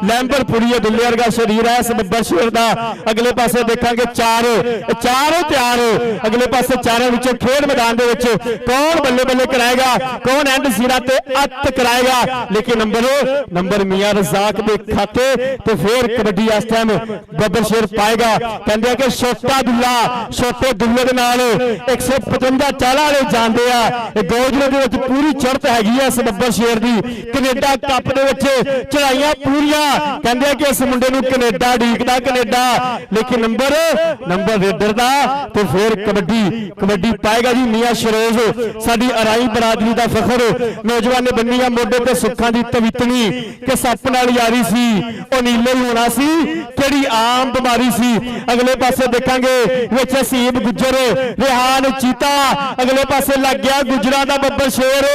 ਲੈਂਬਰਪੁਰੀਏ ਦੁੱਲੇ ਵਰਗਾ ਸਰੀਰ ਹੈ ਇਸ ਬੱਬਰ ਸ਼ੇਰ ਦਾ ਅਗਲੇ ਪਾਸੇ ਦੇਖਾਂਗੇ ਚਾਰੋਂ ਤਿਆਰ ਅਗਲੇ ਪਾਸੇ ਚਾਰਾਂ ਵਿੱਚੋਂ ਖੇਡ ਮੈਦਾਨ ਦੇ ਵਿੱਚ ਕੌਣ ਬੱਲੇ ਬੱਲੇ ਕਰਾਏਗਾ ਕੌਣ ਐਂਡ ਸਿਰਾ ਤੇ ਅੱਤ ਕਰਾਏਗਾ ਲੇਕਿਨ ਨੰਬਰ ਮੀਆਂ ਰਜ਼ਾਕ ਦੇ ਖਾਤੇ ਤੇ ਫਿਰ ਕਬੱਡੀ ਇਸ ਟਾਈਮ ਬੱਬਰ ਸ਼ੇਰ ਪਾਏਗਾ ਕਹਿੰਦੇ ਕਿ ਛੋਟੇ ਦੁੱਲੇ ਦੇ ਨਾਲ 155 ਚਾਲਾ ਵਾਲੇ ਜਾਂਦੇ ਆ ਇਹ ਗੋਜਰੇ ਦੇ ਵਿੱਚ ਪੂਰੀ ਚੜ੍ਹਤ ਹੈਗੀ ਆ ਇਸ ਬੱਬਰ ਸ਼ੇਰ ਦੀ ਕੈਨੇਡਾ ਕੱਪ ਦੇ ਵਿੱਚ ਚੜਾਈਆਂ ਪੂਰੀਆਂ ਕਹਿੰਦੇ ਕਿ ਇਸ ਮੁੰਡੇ ਨੂੰ ਕੈਨੇਡਾ ਢੀਕਦਾ ਕੈਨੇਡਾ ਲੇਕਿਨ ਨੰਬਰ ਰੇਡਰ ਦਾ ਤੇ ਫਿਰ ਕਬੱਡੀ ਪਾਏਗਾ ਜੀ ਮੀਆਂ ਸ਼ਰੋਜ਼ ਸਾਡੀ ਅਰਾਈ ਬਰਾਦਰੀ ਦਾ ਫਖਰ ਨੌਜਵਾਨ ਨੇ ਬੰਨੀਆਂ ਮੋਢੇ ਤੇ ਸੁੱਖਾਂ ਦੀ ਤਵਿਤਨੀ ਕਿ ਸੱਪ ਨਾਲ ਯਾਰੀ ਸੀ ਉਹ ਨੀਲੇ ਹੀ ਹੋਣਾ ਸੀ ਕਿਹੜੀ ਆਮ ਬਿਮਾਰੀ ਸੀ ਅਗਲੇ ਪਾਸੇ ਦੇਖਾਂਗੇ ਵਿੱਚ ਹਸੀਬ ਗੁੱਜਰ ਰਿਹਾਨ ਚੀਤਾ ਅਗਲੇ ਪਾਸੇ ਲੱਗ ਗਿਆ ਗੁਜਰਾਂ ਦਾ ਬੱਬਰ ਸ਼ੇਰ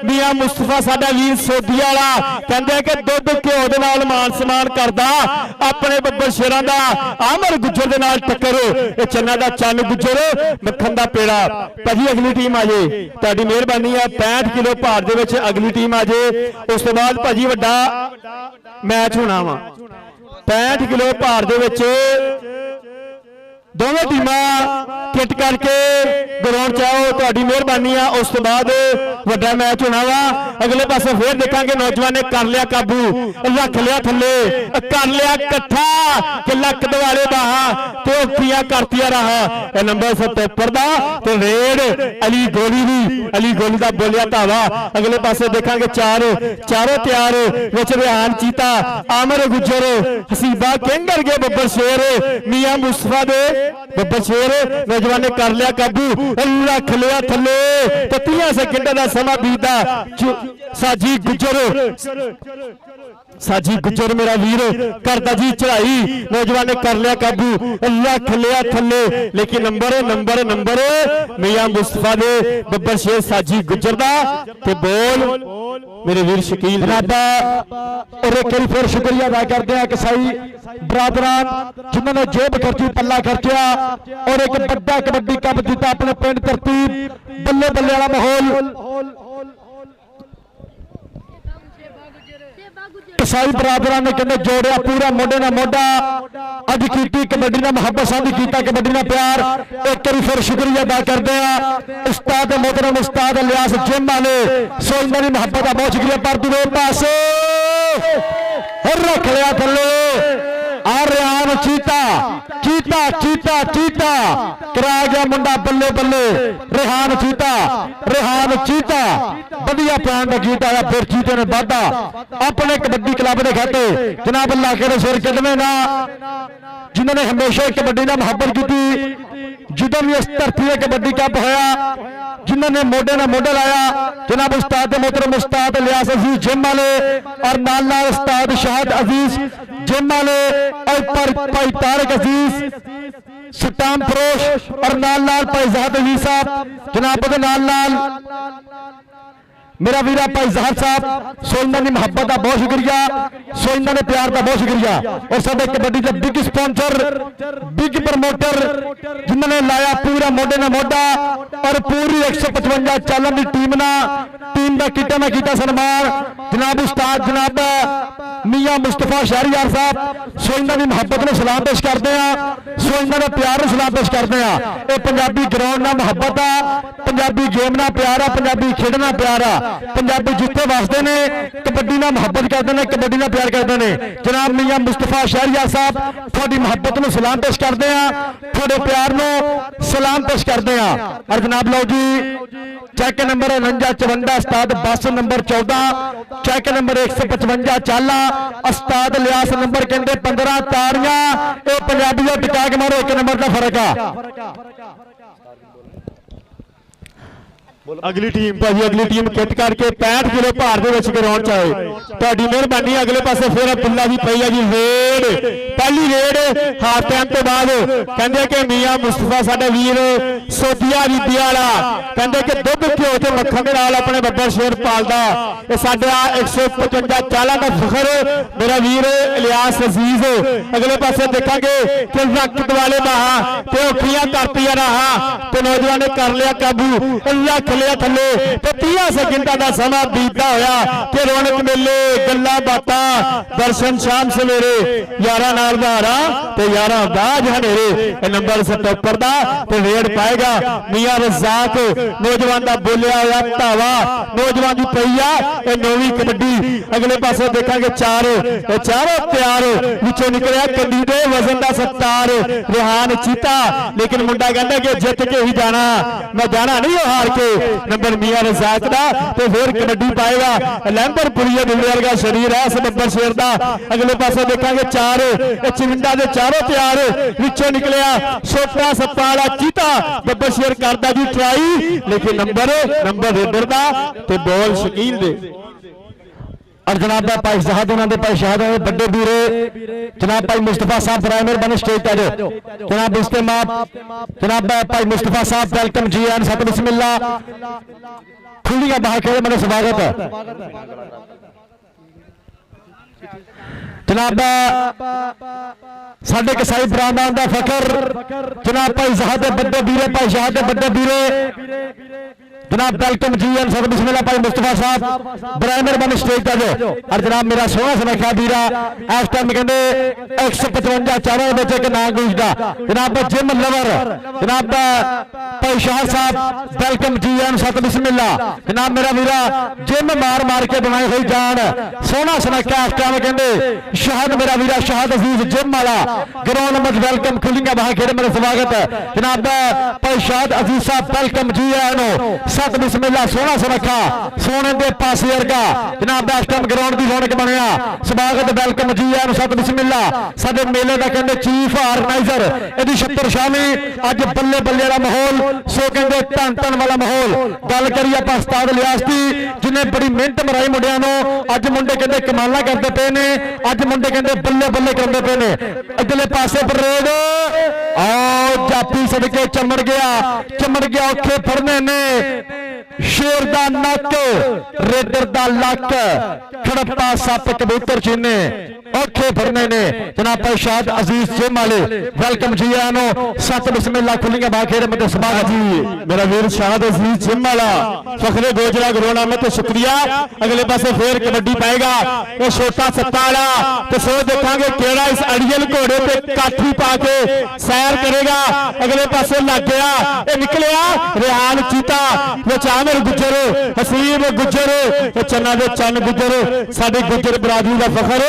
ਮੀਆਂ ਮੁਸਤਫਾ ਸਾਡਾ ਵੀਰ ਸੋਢੀ ਵਾਲਾ ਕਹਿੰਦੇ ਕਿ ਦੁੱਧ ਘਿਓ ਦੇ ਨਾਲ ਮਾਨ ਸਨਮਾਨ ਕਰਦਾ ਆਪਣੇ ਬੱਬਰ ਸ਼ੇਰਾਂ ਦਾ ਆਮਰ ਗੁੱਜਰ ਦੇ ਨਾਲ ਟੱਕਰ ਇਹ ਚੰਨਾ ਦਾ ਚੰਨ ਗੁੱਜਰ ਮੱਖਣ ਦਾ ਪੇੜਾ ਭਾਜੀ ਅਗਲੀ ਟੀਮ ਆ ਜੇ ਤੁਹਾਡੀ ਮਿਹਰਬਾਨੀ ਆ 65 ਕਿਲੋ ਭਾਰ ਦੇ ਵਿੱਚ ਅਗਲੀ ਟੀਮ ਆ ਜੇ ਉਸ ਤੋਂ ਬਾਅਦ ਭਾਜੀ ਵੱਡਾ ਮੈਚ ਹੋਣਾ ਵਾ 65 ਕਿਲੋ ਭਾਰ ਦੇ ਵਿੱਚ ਦੋਵੇਂ ਟੀਮਾਂ ਕਿੱਟ ਕਰਕੇ ਗਰਾਊਂਡ ਚ ਆਓ ਤੁਹਾਡੀ ਮਿਹਰਬਾਨੀ ਆ ਉਸ ਤੋਂ ਬਾਅਦ ਵੱਡਾ ਮੈਚ ਹੋਣਾ ਵਾ ਅਗਲੇ ਪਾਸੇ ਫੇਰ ਦੇਖਾਂਗੇ ਨੌਜਵਾਨ ਨੇ ਕਰ ਲਿਆ ਕਾਬੂ ਰੱਖ ਲਿਆ ਥੱਲੇ ਕਰ ਲਿਆ ਇਕੱਠਾ ਕਿ ਲੱਕ ਦਿਵਾਲੇ ਬਾਹਾਂ ਤੇ ਔਖੀਆਂ ਕਰਤੀਆਂ ਰਹਾ ਇਹ ਨੰਬਰ 77 ਦਾ ਤੇ ਰੇਡ ਅਲੀ ਗੋਲੀ ਦਾ ਬੋਲਿਆ ਧਾਵਾ ਅਗਲੇ ਪਾਸੇ ਦੇਖਾਂਗੇ ਚਾਰੋਂ ਤਿਆਰ ਵਿੱਚ ਰਿਹਾਨ ਚੀਤਾ ਆਮਰ ਗੁੱਜਰ ਹਸੀਬਾ ਕਿੰਗਰ ਗਏ ਬੱਬਰ ਸ਼ੇਰ ਮੀਆਂ ਮੁਸਤਫਾ ਦੇ ਬੱਬਰ ਸ਼ੇਰ ਨੌਜਵਾਨ ਨੇ ਕਰ ਲਿਆ ਕਾਬੂ ਰੱਖ ਲਿਆ ਥੱਲੇ ਤੇ 30 ਸੈਕਿੰਡਾਂ ਦਾ ਸਮਾਂ ਬੀਤਦਾ ਸਾਜੀ ਗੁੱਜਰ ਮੇਰਾ ਵੀਰ ਕਰਦਾ ਜੀ ਚੜਾਈ, ਨੌਜਵਾਨ ਨੇ ਕਰ ਲਿਆ ਕਾਬੂ, ਲੱਖ ਲਿਆ ਥੱਲੇ, ਲੇਕਿਨ ਨੰਬਰ ਮੀਆਂ ਮੁਸਤਫਾ ਦੇ ਬੱਬਰ ਸ਼ੇਰ ਸਾਜੀ ਗੁੱਜਰ ਦਾ ਤੇ ਬੋਲ ਮੇਰੇ ਵੀਰ ਸ਼ਕੀਲ ਜਨਾਬਾ और एक बार फिर शुक्रिया अदा करते हैं कसाई बरादरान जिन्होंने जेब खर्ची पल्ला खर्चा और एक बड़ा कबड्डी कप जीता अपने पिंड तरतीब बल्ले बल्ले वाला माहौल कसाई बरादरान ने कहते जोड़िया पूरा मोढे ना मोढा अज की कबड्डी ना मुहब्बत साझी किया कबड्डी ना प्यार एक बार फिर शुक्रिया अदा करते हैं उस्ताद मोहतरम उस्ताद इलियास जिम वाले सो इन्हों की मुहब्बत का बहुत शुक्रिया पर दूर पासे रख लिया थले आ रेहान चीता करा गया मुंडा बल्ले बल्ले रेहान चीता बढ़िया पैन का गीत आया फिर चीते ने वाधा अपने कबड्डी क्लब के खाते जनाब इलाके के सिर कदमे ना जिन्होंने हमेशा कबड्डी का मुहब्बत की ਜਦੋਂ भी इस धरती में कबड्डी कप होया जिन्होंने मोढे ना मोढा लाया जनाब उस्ताद मोहतरम उस्ताद इलियास अजीज जिम वाले और नाल उस्ताद शाहद अजीज जिम वाले और भाई तारक अजीज सट्टाम फरोश और नाल भाई जहद अजीज साहब जनाब नाल मेरा वीरा भाई जहर साहब सो इन्होंने मुहब्बत का बहुत शुक्रिया सो इन्होंने प्यार का बहुत शुक्रिया और साडे कबड्डी के बिग स्पॉन्सर बिग प्रमोटर जिन्होंने लाया पूरा मोढे ना मोढा और पूरी 155 चालन की टीम का किटा ना किया सन्मान जनाब उस्ताद जनाब मियां मुस्तफा शहरियार साहब सो इन्होंने मुहब्बत में सलाम पेश करते हैं सो इन्होंने प्यार में सलाम पेश करते हैं ये पंजाबी ग्राउंड ना मुहब्बत आ पंजाबी गेम ना प्यार आ पंजाबी खेडना प्यार आ पंजाबी जिथे वसते ने कबड्डी ना मुहब्बत करते हैं कबड्डी ना प्यार करते हैं जनाब मियां मुस्तफा शहरियार साहब थोड़ी मुहब्बत में सलाम पेश करते हैं थोड़े प्यार में सलाम पेश करते हैं और जनाब लो जी चेक नंबर 4954 उस्ताद बस नंबर 14 चेक नंबर 155 चाला उस्ताद इलियास नंबर कहते 15 तारियां ये पंजाबी टिका के मारो एक नंबर का फर्क आ अगली टीम भाजी अगली टीम किट करके 65 किलो भार ਦੇ ਵਿੱਚ ਗਰਾਊਂਡ ਚ ਆਏ ਤੁਹਾਡੀ ਮਿਹਰਬਾਨੀ ਅਗਲੇ ਪਾਸੇ ਫਿਰ ਅਬਦੁੱਲਾ ਦੀ ਪਈ ਆ ਜੀ ਰੇਡ ਪਹਿਲੀ ਰੇਡ ਹਾਫ ਟਾਈਮ ਤੋਂ ਬਾਅਦ ਕਹਿੰਦੇ ਕਿ ਮੀਆਂ ਮੁਸਤਫਾ ਸਾਡਾ ਵੀਰ ਸੋਧੀਆ ਬੀਬੀ ਵਾਲਾ ਕਹਿੰਦੇ ਕਿ ਦੁੱਧ ਘਿਓ ਤੇ ਮੱਖਣ ਦੇ ਨਾਲ ਆਪਣੇ ਬੱਬਰ ਸ਼ੇਰ ਪਾਲਦਾ ਇਹ ਸਾਡਾ 155 ਚਾਲਾਂ ਦਾ ਫਖਰ ਮੇਰਾ ਵੀਰ ਇਲਿਆਸ ਅਜ਼ੀਜ਼ ਅਗਲੇ ਪਾਸੇ ਦੇਖਾਂਗੇ ਕਿ ਰਕਤ ਵਾਲੇ ਬਾਹਾਂ ਤੇ ਔਖੀਆਂ ਕਰਤੀਆਂ ਰਾਹਾਂ ਤੇ ਨੌਜਵਾਨ ਨੇ ਕਰ ਲਿਆ ਕਾਬੂ ਲੱਖ ਲਿਆ ਥੱਲੇ ਤੇ 30 ਸੈਕਿੰਡਾਂ ਦਾ ਸਮਾਂ ਬੀਤਦਾ ਹੋਇਆ ਤੇ ਰੌਣਕ ਮੇਲੇ ਗੱਲਾਂ ਬਾਤਾਂ ਦਰਸ਼ਨ ਸ਼ਾਮ ਸਵੇਰੇ ਯਾਰਾਂ ਨਾਲ ਧਾਰਾ ਤੇ ਯਾਰਾਂ ਦਾ ਹਨੇਰੇ ਇਹ ਨੰਬਰ 77 ਦਾ ਤੇ ਰੇਡ ਪਾਏਗਾ ਮੀਆਂ ਰਜ਼ਾਕ ਨੌਜਵਾਨ ਦਾ ਬੋਲਿਆ ਹੋਇਆ ਧਾਵਾ ਨੌਜਵਾਨ ਦੀ ਪਈ ਆ ਇਹ ਨੌਵੀਂ ਕਬੱਡੀ ਅਗਲੇ ਪਾਸੇ ਦੇਖਾਂਗੇ ਇਹ ਚਾਰੋਂ ਤਿਆਰ ਵਿੱਚੋਂ ਨਿਕਲਿਆ ਕੰਡੀ ਦੇ ਵਜ਼ਨ ਦਾ ਸੱਤਾਰ ਰੇਹਾਨ ਚੀਤਾ ਲੇਕਿਨ ਮੁੰਡਾ ਕਹਿੰਦਾ ਕਿ ਜਿੱਤ ਕੇ ਹੀ ਜਾਣਾ ਮੈਂ ਜਾਣਾ ਨਹੀਂ ਹਾਰ ਕੇ नंबर मियां रज़ाक दा ते फिर कबड्डी पाएगा लैंबरपुरी दिल्ली वर्गा शरीर है इस बब्बर शेर दा अगले पासे देखा चार चिविंडा दे चारों तैयार विचों निकलिया छोटा सप्पा वाला चीता बब्बर शेर करदा जी ट्राई लेकिन नंबर रेडर दा ते बॉल शकील दे और जनाब भाई शहाद भाई शहाद बड़े बीरे जनाब भाई मुस्तफा साहब बराए मेहरबानी स्टेज पर जनाब इस्तेमाल जनाब भाई मुस्तफा साहब वेलकम जी एन सत बिस्मिल्लाह खुलिया बाहर खेल मेरा स्वागत है जनाब साडे कसाई ब्राह्मण का फकर जनाब भाई शहाद बड़े बीरे भाई शहाद बड़े बीरे जनाब वेलकम जी एन सर बिस्मिल्लाह भाई मुस्तफा साहब बराए मेहरबानी स्टेज पर और जनाब मेरा सोहना सुनखा बीरा इस टाइम कहते 155 चारों बच्चे के नाम गूंजदा जनाब जिम लवर जनाब भाई शाह साहब वेलकम जी एन सत बिस्मिल्लाह जनाब मेरा वीरा जिम मार के बनाई हुई जान सोहना सुनखा इस टाइम कहते शहाद मेरा वीरा शहाद अजीज जिम वाला ग्राउंड नंबर वेलकम खुलिंगा बाहर खेल मेरा स्वागत है जनाब भाई शहाद अजीज साहब वेलकम जी एन सत बिस्मिल्लाह सोना सुनखा सोने के पास वर्गा जनाब इस टाइम ग्राउंड की रौनक बनया स्वागत वेलकम जी एन सत बिस्मिल्लाह साडे मेले का कहते चीफ ऑर्गेनाइजर यदि छत्तर शामी अज बल्ले बल्ले का माहौल सो कहते ਧੰਨ ਧੰਨ ਵਾਲਾ ਮਾਹੌਲ। ਗੱਲ ਕਰੀਏ ਆਪਾਂ ਉਸਤਾਦ ਇਲਿਆਸ ਦੀ, ਜਿਹਨੇ ਬੜੀ ਮਿਹਨਤ ਮਰਾਈ ਮੁੰਡਿਆਂ ਨੂੰ। ਅੱਜ ਮੁੰਡੇ ਕਹਿੰਦੇ ਕਮਾਲਾਂ ਕਰਦੇ ਪਏ ਨੇ, ਅੱਜ ਮੁੰਡੇ ਕਹਿੰਦੇ ਬੱਲੇ ਬੱਲੇ ਕਰਦੇ ਪਏ ਨੇ। ਇਧਰਲੇ ਪਾਸੇ ਪਰੇਡ ਆਓ ਜਾਪੀ ਸਦਕੇ ਚਮੜ ਗਿਆ ਔਖੇ ਫੜਨੇ ਨੇ। ਸ਼ੇਰ ਦਾ ਨੱਕ, ਰੇਡਰ ਦਾ ਲੱਕ, ਖੜੱਪਾ ਸੱਪ ਕਬੂਤਰ ਚੀਨੇ ਔਖੇ ਫੜਨੇ ਨੇ। ਜਨਾਬ ਸ਼ਾਦ ਅਜ਼ੀਜ਼ ਜਿਮ ਵਾਲੇ ਵੈਲਕਮ ਜੀ ਆਇਆਂ ਨੂੰ। ਸੱਤ ਬਿਸਮਿਲ੍ਲਾ ਖੁੱਲੀਆਂ ਬਾਖੇਰ ਮਤ ਸਵਾਗਤ ਜੀ मेरा वीर शाद अजीज जिम वाला फखरे गोजरा गुरुना में तो शुक्रिया। अगले पासे फिर कबड्डी पाएगा ये छोटा सत्ता वाला, तो सो देखांगे केड़ा इस अड़ियल घोड़े पे काठी पा के सैर करेगा। अगले पासे लग गया ये निकलिया रेहान चीता, वो आमिर गुजर, हसीब गुजर, चन्ना दे चन्न गुजर, साडे गुजर बरादरी का फखर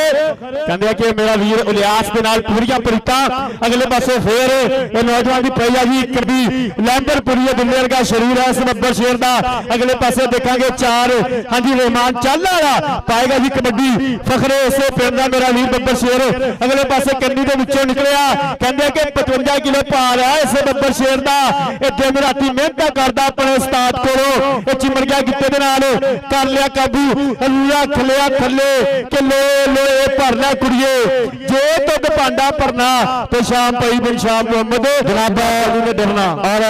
कहंदे कि मेरा वीर इलियास दे नाल पूरियां परीता। अगले पासे फिर ये नौजवान दी पई आ जी करदी लैंबर पूरी दुनिया वर्गा शरीर है इस बब्बर शेर दा। अगले पासे देखांगे चार हाँ जी रहमान चाला पाएगा जी कबड्डी फखरे इसे पिंड दा मेरा वीर बब्बर शेर। अगले पासे कन्नी दे विचों निकलिया कहंदे कि 55 किलो भार है इस बब्बर शेर दा। ये दिन राती मेहनत करदा अपने उस्ताद कोलों, ये चिमड़ गया गिट्टे दे नाल कर लिया काबू। अल्लाह खलिया थल्ले कि लो लो भर लै कुड़िए जे दुध भांडा भरना तो शाम पई बिन शाम मुहम्मद जनाब ने डरना। और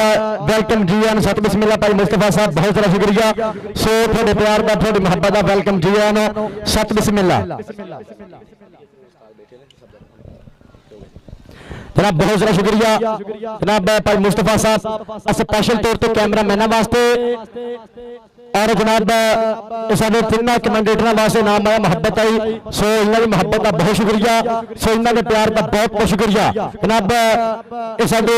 वेलकम जी आन सत बिस्मिल्ला भाई मुस्तफा साहब बहुत सारा शुक्रिया। सो थोड़े प्यार का थोड़ी मोहब्बत का वेलकम जी आन सत बिस्मिल्ला। जनाब बहुत सारा शुक्रिया जनाब भाई मुस्तफा साहब स्पेशल तौर पर कैमरा मैन वास्ते और जनाब साढ़े तिना कमेंटेटर वास्ते नाम आया मोहब्बत आई। सो इन्होंने मोहब्बत का बहुत शुक्रिया, सो इन्होंने प्यार का बहुत बहुत शुक्रिया जनाब। साढ़े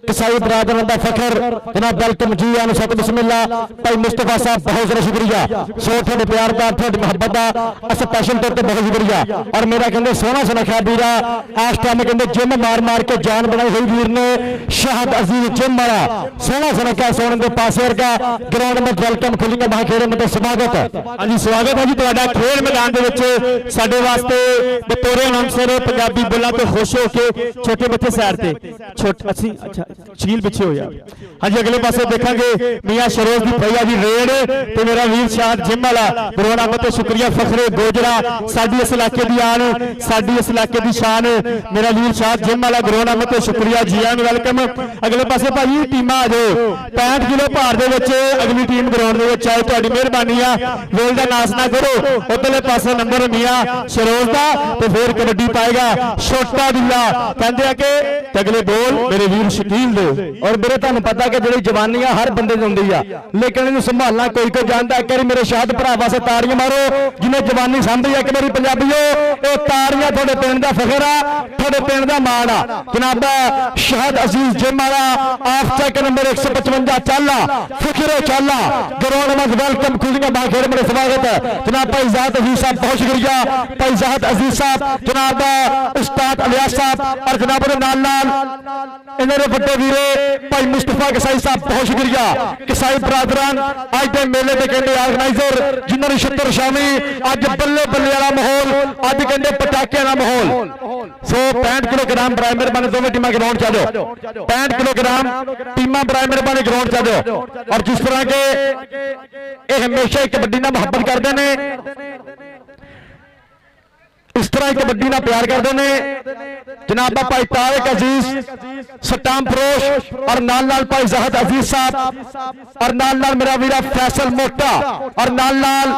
कसाई बरादरां दा फखर जनाब वेलकम जी आन सत बिस्मिल्ला भाई मुस्तफा साहब बहुत सारा शुक्रिया। सो थोड़े प्यार का थोड़ी मोहब्बत का स्पेशल तौर पर बहुत शुक्रिया। और मेरा कहते सोहना सुनखा वीरा इस टाइम कहते जिम मार मार के जान बनाई हुई वीर ने शाहद अजीज जिम वाला सोहना सुनखा सोने के पास वर्गा ग्राउंड में वेलकम खुलिंगा बाहर खेड़े में स्वागत है। हाँ जी स्वागत है जी तुहाडा खेल मैदान दे विच साडे वास्ते बतौरे अनाउंसर पंजाबी बोला तो खुश हो के छोटे बच्चे सैर ते अच्छा शकील पिछे हो जा। हाँ जी अगले पासे देखांगे मियां शरोज दी भैया जी रेड ते मेरा वीर शाहद जिम वाला गुरुना में तो शुक्रिया फखरे गोजरा साडी इस इलाके दी आन साडी इस इलाके दी शान मेरा वीर शाहद जिम वाला गुरुना में तो शुक्रिया जी आन वेलकम। अगले पासे भाजी टीमां आ जाओ 65 किलो भार दे विच अगली टीम ग्राउंड दे विच आए तुहाडी मेहरबानी आ वेल दा नास ना करो। उधरले पासे नंबर मियां शरोज दा ते फिर कबड्डी पाएगा छोटा दिल्ला कहंदे आ कि अगले बोल मेरे वीर शकील दे। और मेरे तुहानू पता कि जिहड़ी जवानी आ हर बंदे दी हुंदी आ लेकिन इहनू संभालना कोई कोई जानदा। एक बारी मेरे शाहद भरा वास्ते ताड़ियां मारो जिन्हें जवानी संभाली। एक बारी पंजाबीओ ओ ताड़ियां तुहाडे पिंड दा फखर आ तुहाडे पिंड दा मान आ। जनाब शाहद अजीज जिम वाला ऑफ चेक नंबर 155 चाला फखरे चाला ग्राउंड में वेलकम खुलियां बाखेड़ में स्वागत है जनाब भाई ज़ाहद अजीज साहब बहुत शुक्रिया भाई ज़ाहद अजीज साहब जनाब उस्ताद इलियास साहब और जनाब नाल इन्होंने बड़े वीरे भाई मुस्तफा कसाई साहब बहुत शुक्रिया। कसाई बरादरान अज के मेले के कहते ऑर्गेनाइजर जिन्होंने छत्तर शामी अज बल्ले बल्ले वाला माहौल अज कहते पटाखे वाला माहौल। सो 65 किलोग्राम बराए मेहरबानी दोवें टीमां ग्राउंड च आ जाओ 65 किलोग्राम टीमां बराए मेहरबानी ग्राउंड च आ जाओ। और जिस तरह के ये हमेशा कबड्डी नाल मुहब्बत करते हैं इस तरह कबड्डी नाल प्यार करते हैं जनाब भाई तारिक अजीज सट्टाम फरोश और नाल नाल भाई ज़ाहद अजीज साहब और नाल नाल मेरा वीरा फैसल मोटा और नाल नाल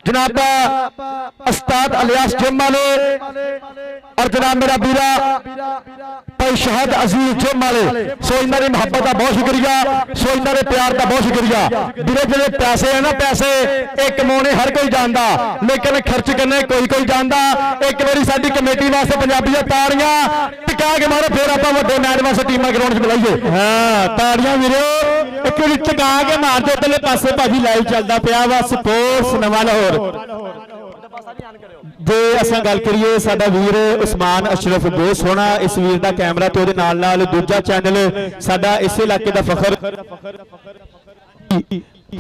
जनाब उस्ताद इलियास जिम वाले और जनाब मेरा वीरा भाई शाहद अजीज जिम वाले। सो इन्होंने मोहब्बत का बहुत शुक्रिया, सो इन्होंने प्यार का बहुत शुक्रिया। वीरे जो पैसे है ना पैसे एक कमाने हर कोई जानता लेकिन खर्च करने कोई कोई जानता। एक बारी साडी कमेटी वास्ते पंजाबी ताड़ियां टिका के मारो फिर आप वड्डे मैच वास्ते टीमां ग्राउंड च बुलाइए। हाँ ताड़ियां वीरो एक बारी टिका के मार दो उधरले पासे भाजी लाइव चलता पिया वा स्पोर्ट्स नवां लाहौर। जे असां गल करिए साडा वीर उस्मान अशरफ बहुत सोहना इस वीर दा कैमरा ते ओहदे नाल दूजा चैनल साडा इस इलाके दा फखर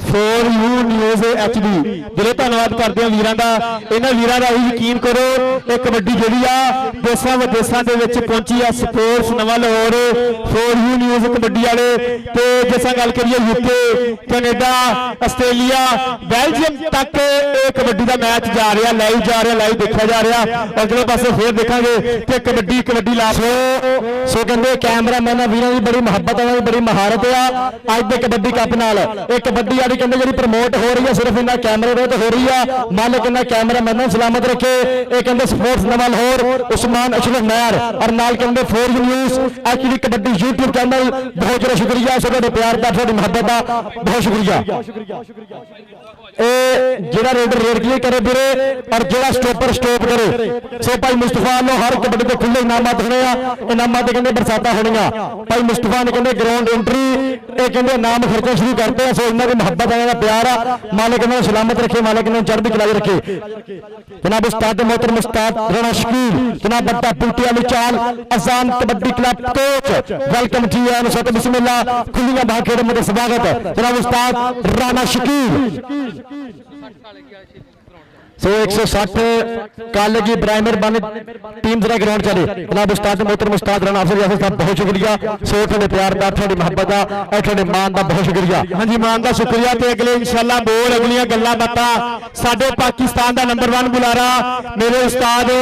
ਫੋਰ ਯੂ ਨਿਊਜ਼ HD ਦਿਲੋਂ ਧੰਨਵਾਦ ਕਰਦੇ ਹਾਂ ਵੀਰਾਂ ਦਾ। ਇਹਨਾਂ ਵੀਰਾਂ ਦਾ ਹੀ ਯਕੀਨ ਕਰੋ, ਇਹ ਕਬੱਡੀ ਜਿਹੜੀ ਆ ਦੇਸਾਂ ਵਿਦੇਸਾਂ ਦੇ ਵਿੱਚ ਪਹੁੰਚੀ ਆ। ਸਪੋਰਟਸ ਨਵਾਂ Lahore, for you news kabaddi ਵਾਲੇ। ਤੇ ਜਿਸਾਂ ਗੱਲ ਕਰੀਏ UK, ਕੈਨੇਡਾ, ਆਸਟ੍ਰੇਲੀਆ, ਬੈਲਜੀਅਮ ਤੱਕ ਇਹ ਕਬੱਡੀ ਦਾ ਮੈਚ ਜਾ ਰਿਹਾ, ਲਾਈਵ ਜਾ ਰਿਹਾ, ਲਾਈਵ ਦੇਖਿਆ ਜਾ ਰਿਹਾ। ਅਗਲੇ ਪਾਸੇ ਫੇਰ ਦੇਖਾਂਗੇ ਕਿ ਕਬੱਡੀ ਲਾ ਸੋ ਕਹਿੰਦੇ ਕੈਮਰਾਮੈਨਾਂ ਵੀਰਾਂ ਦੀ ਬੜੀ ਮੁਹੱਬਤ ਆ, ਬੜੀ ਮਹਾਰਤ ਆ ਅੱਜ ਦੇ ਕਬੱਡੀ ਕੱਪ ਨਾਲ। ਇਹ ਕਬੱਡੀ ਵਾਲੀ ਕਹਿੰਦੇ ਜਿਹੜੀ ਪ੍ਰਮੋਟ ਹੋ ਰਹੀ ਆ ਸਿਰਫ ਇਹਨਾਂ ਕੈਮਰੇ ਦੇ ਤੇ ਹੋ ਰਹੀ ਆ। ਮਾਲਕ ਇਹਨਾਂ ਕੈਮਰਾਮੈਨਾਂ ਸਲਾਮਤ ਰੱਖੇ। ਇਹ ਕਹਿੰਦੇ ਸਪੋਰਟਸ ਨਵਾਂ ਲਾਹੌਰ, ਉਸਮਾਨ ਅਸ਼ਰਫ ਨਾਇਰ ਔਰ ਨਾਲ ਕਹਿੰਦੇ for you news actually kabaddi YouTube channel, ਬਹੁਤ ਜ਼ਿਆਦਾ ਸ਼ੁਕਰੀਆ। ਤੁਹਾਡੇ ਪਿਆਰ ਦਾ, ਤੁਹਾਡੀ ਮੁਹੱਬਤ ਦਾ ਬਹੁਤ ਸ਼ੁਕਰੀਆ। ਇਹ ਜਿਹੜਾ ਰੇਡਰ ਰੇਡ ਕੀ ਕਰੇ ਵੀਰੇ ਔਰ ਜਿਹੜਾ ਸਟੋਪਰ ਸਟੋਪ ਕਰੇ। ਸੋ ਭਾਈ ਮੁਸਤਫਾ ਨੂੰ ਹਰ ਕਬੱਡੀ ਦੇ ਖੁੱਲੇ ਇਨਾਮਾਤ ਹੋਣੇ ਆ। ਇਨਾਮਾਂ ਤੇ ਕਹਿੰਦੇ ਬਰਸਾਤਾਂ ਹੋਣੀਆਂ। ਭਾਈ ਮੁਸਤਫਾ ਨੇ ਕਹਿੰਦੇ ਗਰਾਊਂਡ ਐਂਟਰੀ ਇਹ ਕਹਿੰਦੇ ਇਨਾਮ ਖਰਚੇ ਸ਼ੁਰੂ ਕਰਤੇ ਆ। ਸੋ ਇਹਨਾਂ ਦੀ ਮੁਹੱਬਤ ਆ, ਇਹਨਾਂ ਦਾ ਪਿਆਰ ਆ। ਮਾਲਕ ਇਹਨਾਂ ਨੂੰ ਸਲਾਮਤ ਰੱਖੇ, ਮਾਲਕ ਇਹਨਾਂ ਨੂੰ ਚੜ੍ਹਦੀ ਕਲਾ ਰੱਖੇ। जनाब उस्ताद मोहतरम उस्ताद राणा शकील, जनाब बट्टा पुल्टी वाली चाल, अजान kabaddi club coach, welcome ji and सत बिस्मिल्लाह, खुलियां बाह खेड़ में स्वागत जनाब उस्ताद राणा शकील। सो 160 कालेजी प्राइमर बन टीम जरा ग्राउंड चले। जनाब उस्ताद मोहतरम उस्ताद राणा अफसर यासर साहब बहुत शुक्रिया। सो थोड़े प्यार दा, थोड़ी मोहब्बत दा और थोड़े मान दा बहुत शुक्रिया। हाँ जी, मान दा शुक्रिया। ते अगले इंशाअल्लाह बोल अगलियां गल्लां बातां साडे पाकिस्तान दा नंबर 1 बुलारा मेरे उस्ताद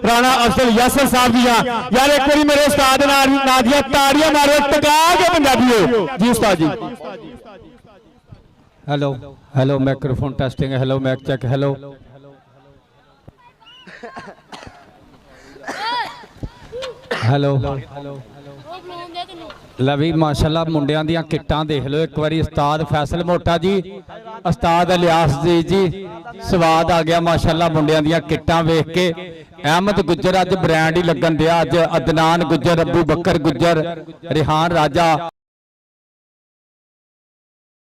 राणा अफसर यासर साहब दियां। यार एक बारी मेरे उस्ताद नादिया ताड़ियां मारो टका के पंजाबीओ जी। उस्ताद जी hello hello, microphone testing, hello mic check, hello hello lovely माशाल्लाह मुंडियां दियां किट्टां देख लो एक बारी। उस्ताद फैसल मोटा जी, उस्ताद इलियास जी स्वाद आ गया माशाल्लाह मुंडियां दियां किट्टां वेख के। अहमद गुज्जर अज ब्रांड ही लगन दिया। अज अदनान गुज्जर, अबू बकर गुज्जर, रिहान राजा,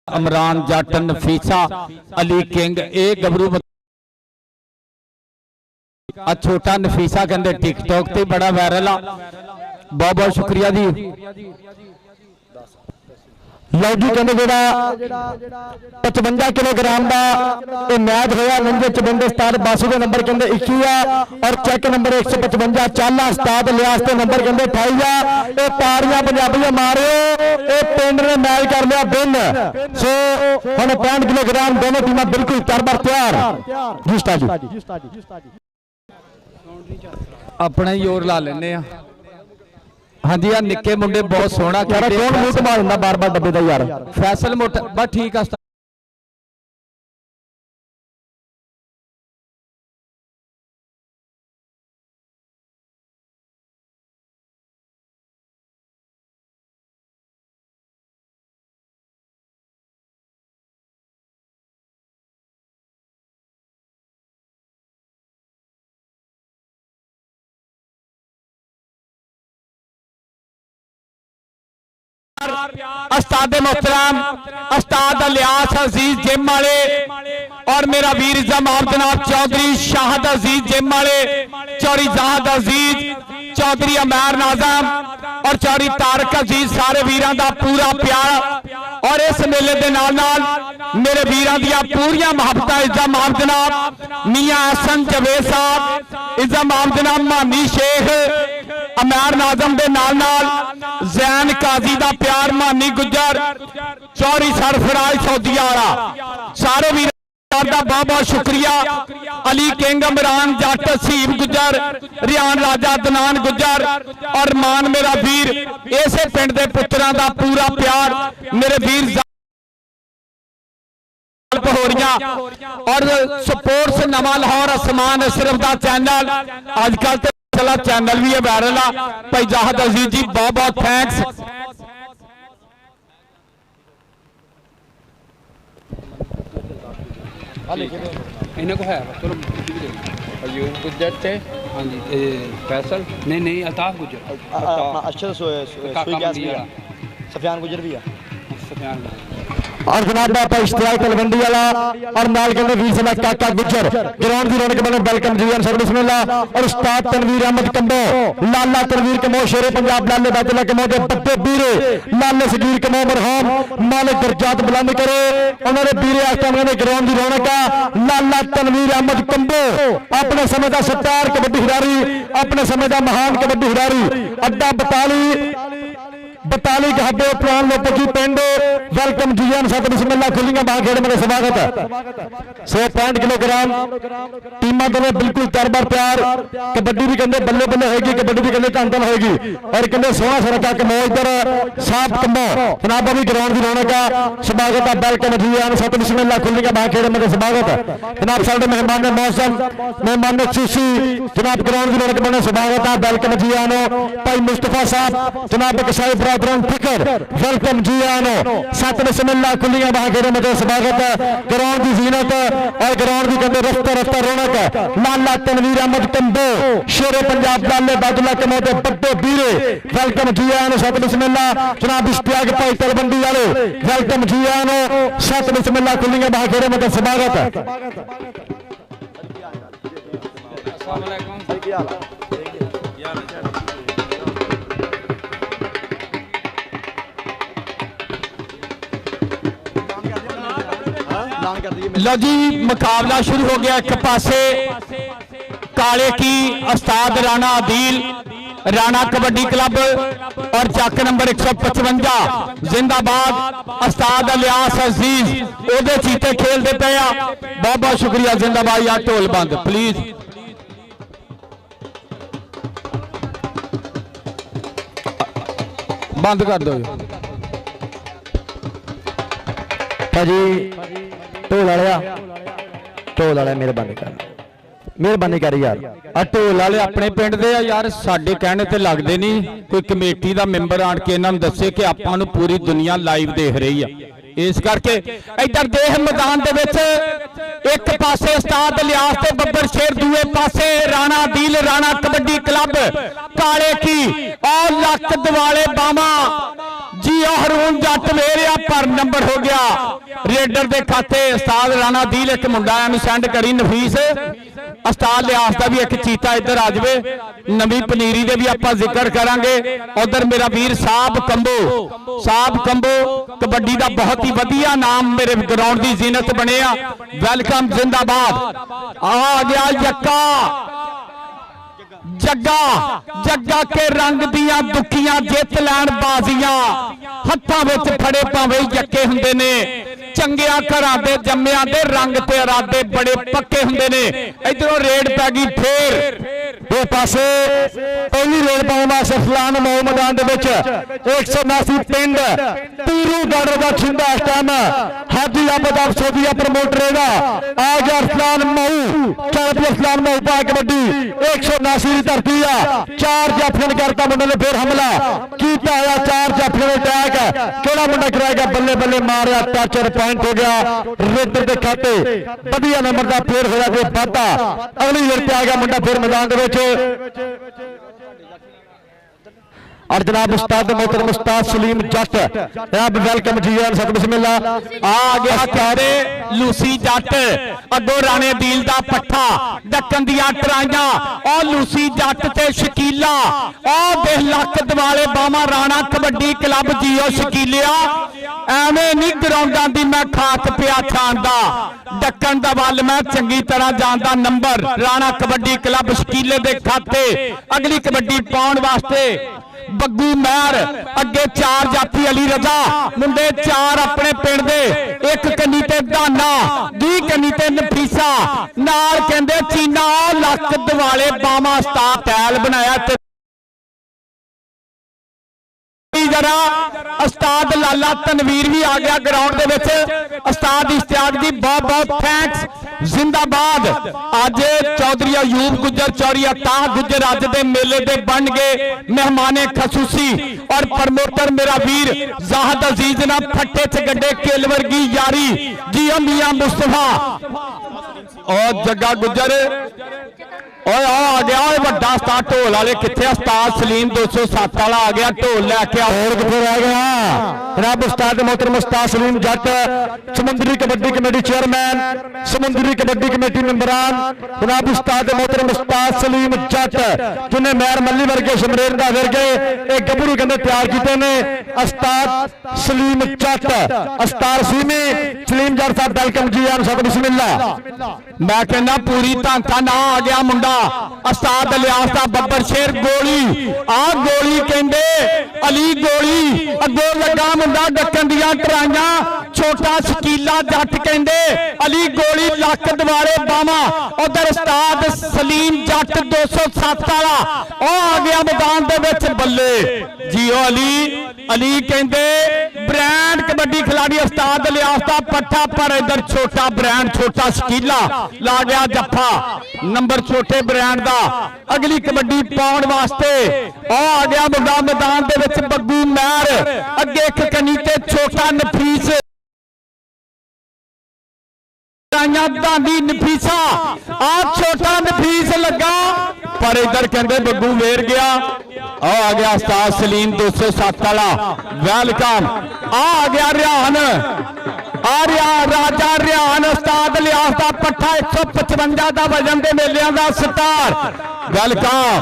इमरान जट, नफीसा, अली किंग, ए गबरू छोटा नफीसा कहते टिकटॉक ते बड़ा वायरल आ। बहुत बहुत शुक्रिया जी। लो जी कहते जो 55 किलोग्राम का यह मैच होया लंजे चबंदे उस्ताद बासू का नंबर कहते 21 आ और चेक नंबर 155 चाला उस्ताद लियास के नंबर कहते 28 आ। ये ताड़ियां पंजाबी मारो, ये पिंड ने मैच कर लिया बिन। सो हम 65 किलोग्राम दोनों टीमें बिल्कुल चार बार तैयार जी। उस्ताद जी अपना ही जोर ला लेने। हाँ जी, निक्के मुंडे बहुत सोहना कौन मूंह घुमा दिंदा बार बार डब्बे दा यार। फैसल मोटा बस ठीक है। उस्ताद मोहतरम उस्ताद इलियास अजीज जिम वाले और मेरा वीर इज़्ज़ाम जनाब चौधरी शाहद अजीज जिम वाले, चौधरी जाहद अजीज, चौधरी अमैर नाज़म और चौधरी तारक अजीज, सारे वीरां दा पूरा प्यार। और इस मेले दे नाल मेरे वीरां दियां पूरियां मुहब्बतां। इज़्ज़ाम जनाब मियां हसन जवेद साहब, इज़्ज़ाम जनाब मानी शेख, अमैर नाज़म दे नाल जैन काजी दा प्यार, मानी गुज्जर, चौधरी सरफराज सौदिया वाला, सारे वीर का बहुत बहुत शुक्रिया। अली किंग, इमरान जट, सीब गुज्जर, रिहान राजा, अदनान गुज्जर और मान मेरा वीर इसे पिंड दे पुत्रां दा पूरा प्यार। मेरे वीर और स्पोर्ट्स नवा लाहौर उस्मान अशरफ दा चैनल अजकल ते चला चैनल भी है वायरल आ। भाई जाहद अजीज जी बहुत बहुत थैंक्स। इन्हें को है चलो अयूब गुज्जर थे। हाँ जी फैसल नहीं अल्ताफ गुज्जर, अच्छा सफियान गुज्जर भी है। सफियान और जनाब बापा इश्तियाक तलवंडी वाला और नाल कहते वीर साहब काका गुजर ग्राउंड की रौनक बने वेलकम जी सर बिस्मिल्लाह और उस्ताद तनवीर अहमद कंबो लाला तनवीर कमो शेरे पंजाब लाले बादला कमो दे बड़े बीरे लाले सगीर कमो मरहूम मालिक दर्जात बुलंद करे उन्होंने बीरे आस्तान ने ग्राउंड की रौनक लाला तनवीर अहमद कंबो अपने समय का सत्तार कबड्डी खिलाड़ी अपने समय का महान कबड्डी खिलाड़ी अड्डा 42 गहाबे प्लान लोपकी पिंड वेलकम जी सत बिस्मिल्लाह खुलियां बाह खेड़ मेरे स्वागत है 165 किलोग्राम टीमां दोनों बिल्कुल तरबर तैयार कबड्डी भी कहते बल्ले बल्ले होगी कबड्डी भी कहते धन धन होगी और कहते सोहना सरका कमो इधर साफ कमो जनाब भी ग्राउंड की रौनक स्वागत है वेलकम जी सत बिस्मिल्लाह खुलियां बाह खेड़ मेरे स्वागत है जनाब साडे मेहमान ने मौसम मेहमान ने चूसी जनाब ग्राउंड की रौनक बने स्वागत है वेलकम जी भाई मुस्तफा साहब जनाब कसाई फिकर वेलकम जी सत बिस्मिल्लाह खुलियां बाह खेड़ मेरे स्वागत है ग्राउंड की जीनत और ग्राउंड की कहते रफ्ता रफ्ता रौनक लाला तनवीर अहमद कंबो शेरे पंजाब लाले बादला कमो दे बड़े बीरे वेलकम जी सत बिस्मिल्लाह जनाब इश्तियाक भाई तलवंडी वाले वेलकम जी सत बिस्मिल्लाह खुलियां बाह खेड़ मेरे स्वागत है लो जी मुकाबला शुरू हो गया। एक पासे काले की उस्ताद राणा आदिल राणा कबड्डी क्लब और चक नंबर 155 जिंदाबाद उस्ताद इलियास अजीज ओदे चीते खेलते पे बहुत बहुत शुक्रिया जिंदाबाद यार ढोल बंद प्लीज बंद कर दो भाजी ढोल वाले मेहरबानी कर यार ढोल वाले अपने पिंड दे यार साडे कहने ते लगदे नहीं कोई कमेटी दा मैंबर आण के इन्हां नूं दस्से कि आपां नूं पूरी दुनिया लाइव देख रही है इस करके इधर देख मैदान दे विच एक पासे उस्ताद इलियास ते बब्बर शेर दूए पासे राणा आदिल राणा कबड्डी क्लब काले की और लक दिवाले बामा जी हरून जट मेरिया पर नंबर हो गया रेडर दे खाते उस्ताद राणा आदिल एक मुंडा सेंड करी नफीस उस्ताद इलियास का भी एक चीता इधर आ जाए नवी पनीरी दे भी आपां जिक्र करांगे उधर मेरा वीर साहब कंबो कबड्डी का बहुत ही वधिया नाम मेरे ग्राउंड की जीनत बने वेलकम जिंदाबाद आ गया यक्का जग्गा के रंग दियां दुखियां जित लैन बाजियां हत्थां विच फड़े भावें यक्के हुंदे ने चंगिया घरां दे जम्मियां दे रंग ते इरादे बड़े पक्के हुंदे ने इधरों रेड पै गई फेर दो पासे पहली रेड पाने वास्ते फलान मऊ मैदान दे विच 179 पिंड पीरू गढ़ दा छिंदा इस टाइम हाजी अहमद सोदिया प्रमोटर आ गया फलान मऊ चैंपियन फलान मऊ पा कबड्डी 179 की धरती आ 4 जाफियां करता मुंडे ने फिर हमला कीता है 4 जाफियां ने अटैक केड़ा मुंडा कराएगा बल्ले बल्ले मारिया टच और पॉइंट हो गया रेडर के खाते बढ़िया नंबर का फिर होया कोई वाधा अगली रेड पे आ गया मुंडा फिर मैदान दे विच और जनाब उस्ताद मोहतरम उस्ताद सलीम जट जनाब वेलकम जी सत बिस्मिल्लाह आ गया प्यारे लूसी जट अगो राणे दील दा पट्ठा डक्कन दियां टराइयां और लूसी जट ते शकीला और देख लक दिवाले बामा राणा कबड्डी क्लब जीओ शकीलिया एवें नहीं ग्राउंडां दी मैं खाक पिया छांदा डक्कन दा वल मैं चंगी तरह जानदा नंबर राणा कबड्डी क्लब शकीले दे खाते अगली कबड्डी पाउण वास्ते बग्गू महर अगे 4 जाफी अली रजा मुंडे 4 अपने पिंड दे एक कन्नी ते दाना 2 कन्नी ते नफीसा नाल कहंदे चीना लक दिवाले बामा उस्ताद टैल बनाया जरा उस्ताद लाला तनवीर भी आ गया ग्राउंड दे विच उस्ताद इश्तियाक जी बहुत बहुत थैंक्स जिंदाबाद अज चौधरी अयूब गुजर चौरी अता गुजर अज दे मेले दे बन गए मेहमाने खसूसी और प्रमोटर मेरा वीर जाहद अजीज ना फट्टे च गड्डे केल वर्गी यारी जी मियां मुस्तफा और जग्गा गुजर ਓਏ ਆ ਗਿਆ ਓਏ ਵੱਡਾ ਉਸਤਾਦ ਢੋਲ ਵਾਲੇ ਕਿੱਥੇ? ਉਸਤਾਦ ਸਲੀਮ 207 ਵਾਲਾ ਆ ਗਿਆ ਢੋਲ ਲੈ ਕੇ। ਹੋਰ ਕਿੱਥੇ ਰਹਿ ਗਿਆ ਜਨਾਬ ਉਸਤਾਦ मोहतरम उस्ताद सलीम जट समुद्री कबड्डी कमेटी चेयरमैन, समुद्री कबड्डी कमेटी मेंबरान जनाब उस्ताद मोहतरम उस्ताद सलीम जट जिन्हें मैर मल्ली वर्गे शमरेर दा वर्गे एक गबरू कहते तैयार किए ने। उस्ताद सलीम जट उस्ताद सलीम जट साहब वेलकम जी आन साहब बिस्मिल्लाह। मैं कहना पूरी धांका ना आ गया मुंडा उस्ताद इलियास दा बब्बर शेर गोली आ गोली कहंदे अली गोली अगो लगा मुंडा डकन दियां टराइयां छोटा शकीला जट कहंदे अली गोली लक दवारे बावा। उधर उस्ताद सलीम जट 207 वाला ओ आ गया मैदान दे विच बल्ले जी। ओ अली कहंदे ब्रांड कबड्डी खिलाड़ी उस्ताद इलियास दा पट्ठा पर इधर छोटा ब्रांड छोटा शकीला ला गया जफ्फा नंबर छोटे ब्रांड दा अगली कबड्डी पाउण वास्ते आ गया मुंडा मैदान दे विच बग्गू महर अगे एक कनी ते छोटा नफीस दादी नफीसा आ छोटा नफीस लगा पर इधर कहते बग्गू वेर गया। आ गया उस्ताद सलीम 207 वाला वेलकम। आ गया रिहान राजा रिहान उस्ताद इलियास दा पट्ठा 155 दा वजन दे मेलियां दा स्टार वेलकम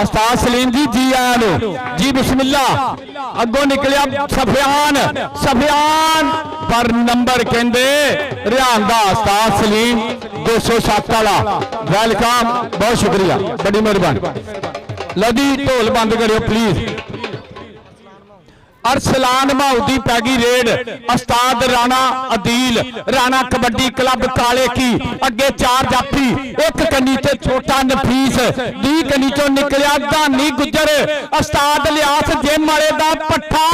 उस्ताद सलीम जी जी आन जी बिस्मिल्लाह। अगों निकलिया सफियान पर नंबर कहंदे रिहान दा उस्ताद सलीम 207 वाला वेलकम बहुत शुक्रिया बड़ी मेहरबानी। लदी ढोल बंद करियो please. Arsalan माउदी Peggy red Ustad Rana Adeel Rana kabaddi club काले की अगे 4 जाफी एक कनी ते छोटा नफीस दी कनी चो निकलिया धानी गुजर उस्ताद इलियास जिम वाले दा पट्ठा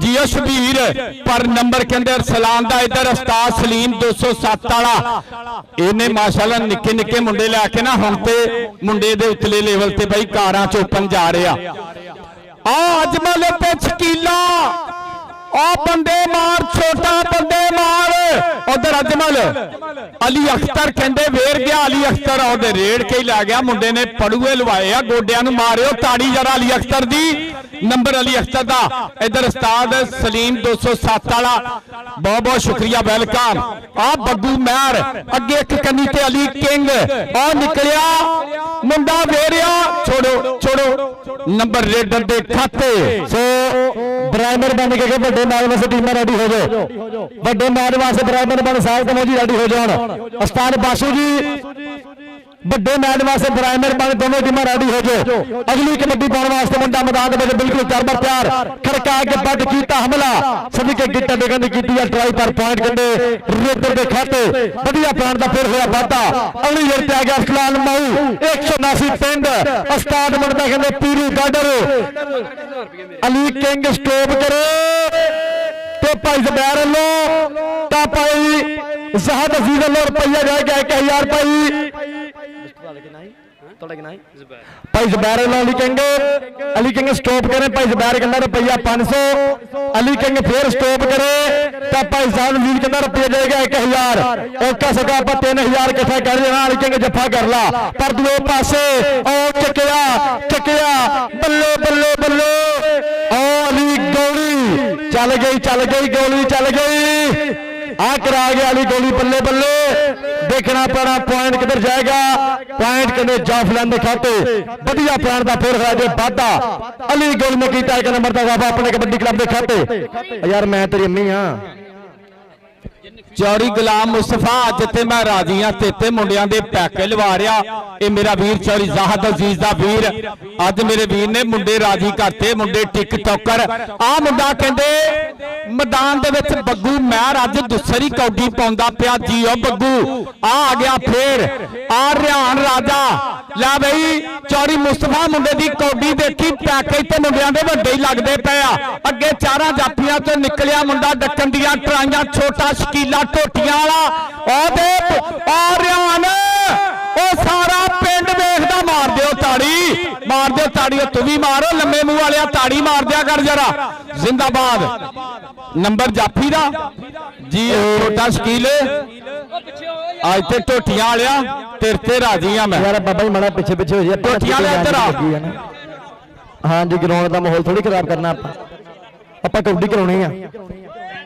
जियो शबीर पर नंबर कहंदे अरसलान दा इधर उस्ताद सलीम 207 वाला इन्हें माशाल्लाह निक्के निक्के मुंडे लैके ना हुण ते मुंडे दे उतले लेवल ते बई कारां च ओपन जा रहे आ अजमल ते शकीला आ बंदे मार छोटा बंदे मार उधर अजमल अली अख्तर कहंदे वेर गया अली अख्तर ओदे रेड़ के लै गया मुंडे ने पड़ूए लवाए आ गोडियां नूं मारियो ताड़ी जरा अली अख्तर दी नंबर अली अख्तर दा। इधर उस्ताद सलीम 207 वाला बहुत बहुत शुक्रिया वेलकम। आ बग्गू महर अगे एक कनी ते अली किंग आ निकलिया मुंडा वेरिया छोड़ो नंबर रेडर दे खाते सो ड्राइवर बन के बड़े मैच वास्ते टीम रेडी हो जाओ बड़े मैच वास्ते ड्राइवर बन साहब कमो जी रेडी हो जाओ। उस्ताद बासू जी बड़े मैच वास्ते ड्राइवर बन दोनों टीम रेडी हो जाओ। अगली कबड्डी पाने वास्ते मुंडा मैदान में बिल्कुल तैयार खड़का के बट किया हमला सभी के गिट्टा देखने की ट्राई पर पॉइंट करने रेडर के खाते बढ़िया पॉइंट का फिर होया वादा। अगली जेर पे आ गया अरसलान माऊ 179 पिंड उस्ताद मुंडा कहते पीरू गाडर अली किंग स्टॉप करे तो भाई जुबैर लो तो भाई जहद अजीज लो रुपया जाएगा 1000 भाई जुबैर लो अली किंग स्टॉप करे भाई जुबैर कहना रुपया 500 अली किंग फिर स्टॉप करे तो भाई जहद अजीज कहना रुपया जाएगा 1000 ओका सका आप 3000 इकट्ठा कर देना अली किंग जफा कर ला पर दूसरे पासे और चकिया बल्ले बल्ले बल्ले अली गौली चल गई गोली चल गई आ करा गया अली गोली बल्ले बल्ले देखना पड़ा पॉइंट किधर जाएगा पॉइंट कहते जाफलन के खाते बढ़िया पॉइंट का फिर है जो वादा अली गोली ने किया 1 नंबर का वादा अपने कबड्डी क्लब के खाते। यार मैं तेरी अम्मी हाँ चौरी गुलाम मुस्तफा अज ते मैं राजी हाँ तेते मुंडियां दे पैके लवा रहा ये मेरा वीर चौरी जाहद अजीज दा वीर अज मेरे वीर ने मुंडे राजी करते मुंडे टिकटॉकर आ मुंडा कहंदे मैदान दे विच बग्गू महर अज दूसरी कौडी पाउंदा पिया जी ओ बग्गू आ गया फिर आ रिहान राजा ला बई चौरी मुस्तफा मुंडे दी कौडी देखी पैके ते मुंडियां दे वड्डे ही लगदे पे अगे 4 जाफियां चों निकलिया मुंडा डक्कन दियां ट्राइयां छोटा शकीला टोटियां वाला रिहान सारा पिंड देखदा मार दियो ताड़ी तू भी मारो लम्बे मुंह वाले ताड़ी मार दिया कर जरा जिंदाबाद नंबर जाफी दा जी छोटा शकील ਅੱਜ ਤੇ ਢੋਟੀਆਂ ਵਾਲਿਆ ਤੇਰੇ ਤੇ ਰਾਜੀ ਆ ਮੈਂ ਯਾਰ ਬਾਬਾ ਜੀ ਮਾੜਾ ਪਿੱਛੇ ਹੋ ਜੀ ਟੋਟੀਆਂ ਵਾਲੇ ਇੱਧਰ ਆ। ਹਾਂ ਜੀ ਗਰਾਊਂਡ ਦਾ ਮਾਹੌਲ ਥੋੜੀ ਖਰਾਬ ਕਰਨਾ ਆਪਾਂ ਕਬੱਡੀ ਕਰਾਉਣੀ ਆ।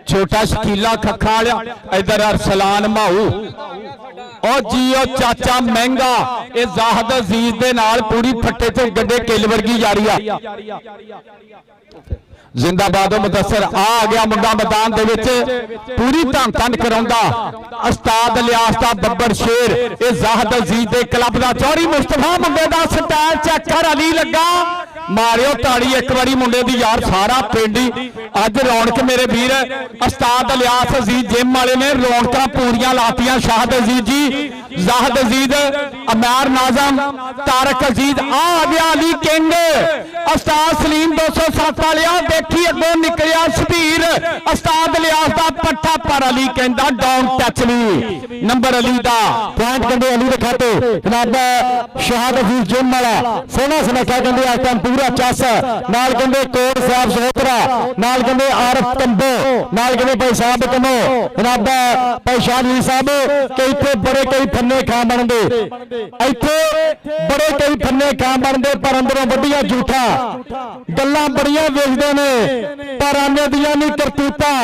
ਛੋਟਾ ਸ਼ਕੀਲਾ ਖੱਖਾ ਵਾਲਿਆ ਇਧਰ ਅਰਸਲਾਨ ਮਾਹੂ ਉਹ ਜੀ ਉਹ ਚਾਚਾ ਮਹਿੰਗਾ ਇਹ ਜ਼ਾਹਦ ਅਜ਼ੀਜ਼ ਦੇ ਨਾਲ ਪੂਰੀ ਫੱਟੇ ਤੇ ਗੱਡੇ ਕਿੱਲ ਵਰਗੀ ਜਾਰੀ ਆ। ਜ਼ਿੰਦਾਬਾਦ ਮੁਦੱਸਰ ਆ ਗਿਆ ਮੁੰਡਾ ਮੈਦਾਨ ਦੇ ਵਿੱਚ ਪੂਰੀ ਧੰਨ ਕਰਾਉਂਦਾ ਉਸਤਾਦ ਇਲਿਆਸ ਦਾ ਬੱਬਰ ਸ਼ੇਰ ਇਹ ਜ਼ਾਹਦ ਅਜ਼ੀਜ਼ ਦੇ ਕਲੱਬ ਦਾ ਚੌੜੀ ਮੁਸਤਫਾ ਮੁੰਡੇ ਦਾ ਸਟਾਈਲ ਚੈੱਕ ਕਰ ਅਲੀ ਲੱਗਾ ਮਾਰਿਓ ਤਾੜੀ ਇੱਕ ਵਾਰੀ ਮੁੰਡੇ ਦੀ ਯਾਰ ਸਾਰਾ ਪਿੰਡ ਹੀ ਅੱਜ ਰੌਣਕ ਮੇਰੇ ਵੀਰ ਉਸਤਾਦ ਇਲਿਆਸ ਅਜ਼ੀਜ਼ ਜਿਮ ਵਾਲੇ ਨੇ ਰੌਣਕਾਂ ਪੂਰੀਆਂ ਲਾਤੀਆਂ ਸ਼ਾਹਦ ਅਜ਼ੀਜ਼ ਜੀ ਜ਼ਾਹਦ ਅਜ਼ੀਜ਼ ਅਮਰ ਨਾਜ਼ਮ ਤਾਰਕ ਅਜ਼ੀਜ਼ ਆ ਗਿਆ ਅਲੀ ਕਿੰਗ ਉਸਤਾਦ ਸਲੀਮ 207 ਵਾਲਿਆ ਦੇਖੀ ਅੱਗੋਂ ਨਿਕਲਿਆ ਸ਼ਬੀਰ ਉਸਤਾਦ ਇਲਿਆਸ ਦਾ ਪੱਠਾ ਪਰ ਅਲੀ ਕਹਿੰਦਾ ਡਾਊਨ ਟੱਚ ਵੀ ਨੰਬਰ ਅਲੀ ਦਾ ਪੁਆਇੰਟ ਕਹਿੰਦੇ ਅਲੀ ਦੇ ਖਾਤੇ ਜਨਾਬ ਸ਼ਾਹਦ ਅਜ਼ੀਜ਼ ਜਿਮ ਵਾਲਾ ਸੋਹਣਾ ਸੁਨੱਖਾ ਕਹਿੰਦੇ ਅੱਜ ਟਾਈਮ ਪੂਰਾ ਚੱਸ ਨਾਲ ਕਹਿੰਦੇ ਕੋਟ ਸਾਹਿਬ ਸੋਤਰਾ ਨਾਲ ਕਹਿੰਦੇ ਆਰਫ ਕੰਬੋ ਨਾਲ ਕਹਿੰਦੇ ਭਾਈ ਸਾਹਿਬ ਕਮੋ ਜਨਾਬ ਭਾਈ ਸ਼ਾਹੀ ਸਾਹਿਬ ਕਿ ਇੱਥੇ ਬੜੇ ਕਈ ਫੰਨੇ ਖਾਂ ਬਣਦੇ ਇੱਥੇ ਬੜੇ ਕਈ ਫੰਨੇ ਖਾਂ ਬਣਦੇ ਪਰ ਅੰਦਰੋਂ ਵੱਡੀਆਂ ਝੂਠਾ ਗੱਲਾਂ ਬੜੀਆਂ ਵੇਖਦੇ ਨੇ ਪਰ ਆਨੇ ਦੀਆਂ ਨਹੀਂ ਕਰਤੂਤਾਂ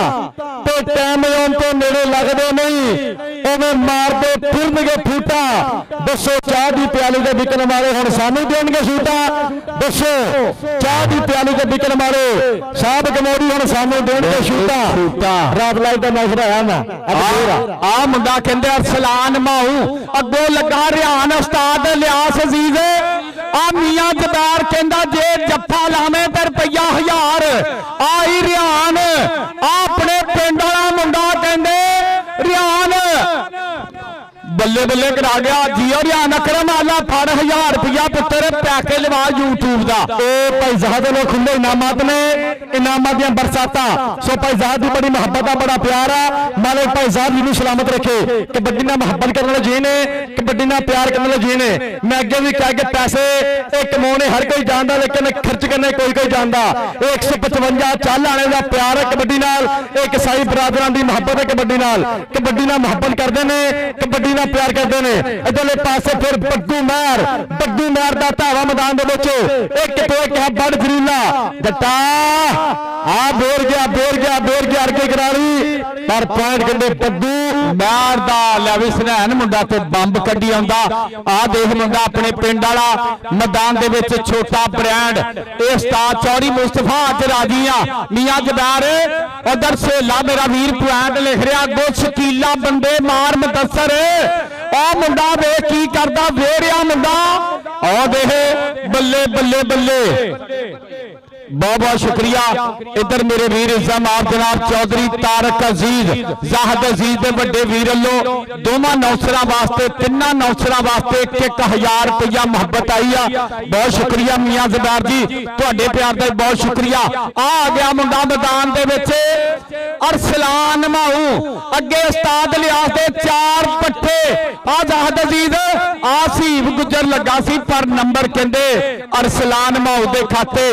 ਤੇ ਟਾਈਮ ਆਉਣ ਤੋਂ ਨੇੜੇ ਲੱਗਦੇ ਨਹੀਂ ਉਵੇਂ ਮਾਰਦੇ ਫਿਰਨਗੇ ਫੂਟਾ ਦੱਸੋ ਚਾਹ ਦੀ ਪਿਆਲੀ ਦੇ ਵਿਕਣ ਵਾਲੇ ਹੁਣ ਸਾਨੂੰ ਦੇਣਗੇ ਛੂਟਾ ਦੱਸੋ ਚਾਹ ਦੀ ਪਿਆਲੀ ਦੇ ਵਿਕਣ ਵਾਲੇ ਸਾਹਿਬ ਗਮੋਰੀ ਹੁਣ ਸਾਨੂੰ ਦੇਣਗੇ ਛੂਟਾ ਰਾਤ ਲਾਈਟ ਦਾ ਨਜ਼ਰ ਆਇਆ ਨਾ ਆ ਮੁੰਡਾ ਕਹਿੰਦੇ ਅਰਸਲਾਨ ਮਾਹੂ ਅੱਗੋਂ ਲੱਗਾ ਰਿਆਨ ਉਸਤਾਦ ਇਲਿਆਸ ਅਜ਼ੀਜ਼ ਆ ਮੀਆਂ ਜਦਾਰ ਕਹਿੰਦਾ ਜੇ ਜੱਫਾ ਲਾਵੇਂ ਤੇ ਰੁਪਈਆ 1000 ਆਈ ਰਿਆਨ ਆਪਣੇ ਪਿੰਡ ਵਾਲਾ ਮੁੰਡਾ ਕਹਿੰਦੇ ਰਿਆਨ ਬੱਲੇ ਬੱਲੇ ਕਰਾ ਗਿਆ ਜੀਓ ਰਿਆਨ ਅਕਰਮ ਆਲਾ ਫੜ 1000 ਰੁਪਇਆ ਪੁੱਤਰ ਪੈਕੇ ਲਵਾ YouTube ਦਾ ਇਹ ਭਾਈ ਜ਼ਾਹਦ ਦੇ ਖੁੱਲੇ ਇਨਾਮਾਤ ਨੇ ਇਨਾਮਾਂ ਦੀਆਂ ਬਰਸਾਤਾਂ ਸੋ ਭਾਈ ਜ਼ਾਹਦ ਦੀ ਬੜੀ ਮੁਹੱਬਤ ਆ ਬੜਾ ਪਿਆਰ ਆ ਮਾਲਕ ਭਾਈ ਜ਼ਾਹਦ ਜੀ ਨੂੰ ਸਲਾਮਤ ਰੱਖੇ ਕਬੱਡੀ ਨਾਲ ਮੁਹੱਬਤ ਕਰਨ ਵਾਲੇ ਜੀ ਨੇ ਕਬੱਡੀ ਨਾਲ ਪਿਆਰ ਕਰਨ ਵਾਲੇ ਜੀ ਨੇ ਮੈਂ ਅੱਗੇ ਵੀ ਕਹਿ ਕੇ ਪੈਸੇ ਇਹ ਕਮਾਉਣੇ ਹਰ ਕੋਈ ਜਾਣਦਾ ਲੇਕਿਨ ਖਰਚ ਕਰਨੇ ਕੋਈ ਜਾਣਦਾ ਇਹ 155 ਚੱਲ ਆਣੇ ਦਾ ਪਿਆਰ ਹੈ ਕਬੱਡੀ ਨਾਲ ਇਹ ਕਿਸਾਈ ਬਰਾਦਰਾਂ ਦੀ ਮੁਹੱਬਤ ਹੈ ਕਬੱਡੀ ਨਾਲ ਮੁਹੱਬਤ ਕਰਦੇ ਨੇ ਕਬੱਡੀ ਨਾਲ ਪਿਆਰ ਕਰਦੇ ਨੇ ਇਧਰਲੇ ਪਾਸੇ ਫਿਰ ਬੱਗੂ ਮਹਿਰ ਦਾ ਧਾਵਾ ਮੈਦਾਨ ਦੇ ਵਿੱਚ ਇੱਕ ਤੋਂ ਇੱਕ ਹੈ ਬੜ ਜ਼ਰੀਲਾ ਜੱਟਾ ਆ ਬੋਰ ਗਿਆ ਅਰਕੇ ਕਰਾਲੀ ਪਰ ਪੁਆਇੰਟ ਕਹਿੰਦੇ ਬੱਗੂ ਮਹਿਰ ਦਾ ਲੈਵੀ ਸਨੈਨ ਮੁੰਡਾ ਤੇ ਬੰਬ ਕੱਢੀ ਆਉਂਦਾ ਆ ਦੇਖ ਮੁੰਡਾ ਆਪਣੇ ਪਿੰਡ ਵਾਲਾ ਮੈਦਾਨ ਦੇ ਵਿੱਚ ਛੋਟਾ ਬ੍ਰਾਂਡ ਇਹ ਉਸਤਾਦ ਚੌੜੀ ਮੁਸਤਫਾ ਅੱਜ ਰਾਜੀ ਆ ਮੀਆਂ ਜਦਾਰ ਉਧਰ ਸੇਲਾ ਮੇਰਾ ਵੀਰ ਪੁਆਇੰਟ ਲਿਖ ਰਿਹਾ ਅੱਗੋਂ ਸ਼ਕੀਲਾ ਬੰਦੇ ਮਾਰ ਮੁਦੱਸਰ ਆ ਮੁੰਡਾ ਵੇਖ ਕੀ ਕਰਦਾ ਵੇਰਿਆ ਮੁੰਡਾ ਆ ਦੇਖ ਬੱਲੇ बहुत बहुत शुक्रिया इधर मेरे वीर इज़्ज़म आप जनाब चौधरी तारक अजीज ज़ाहद अजीज के बड़े वीर लो दोनों नौसर वास्ते तिना नौसर वास्ते 1000 रुपया मुहब्बत आई आ बहुत शुक्रिया मियां ज़बार जी तुहाडे प्यार का बहुत शुक्रिया आ गया मुंडा मैदान दे विच अरसलान माहू अगे उस्ताद इलियास दे 4 पट्टे आ ज़ाहद अजीज आसीफ गुजर लगा सी पर नंबर कहंदे अरसलान माहू दे खाते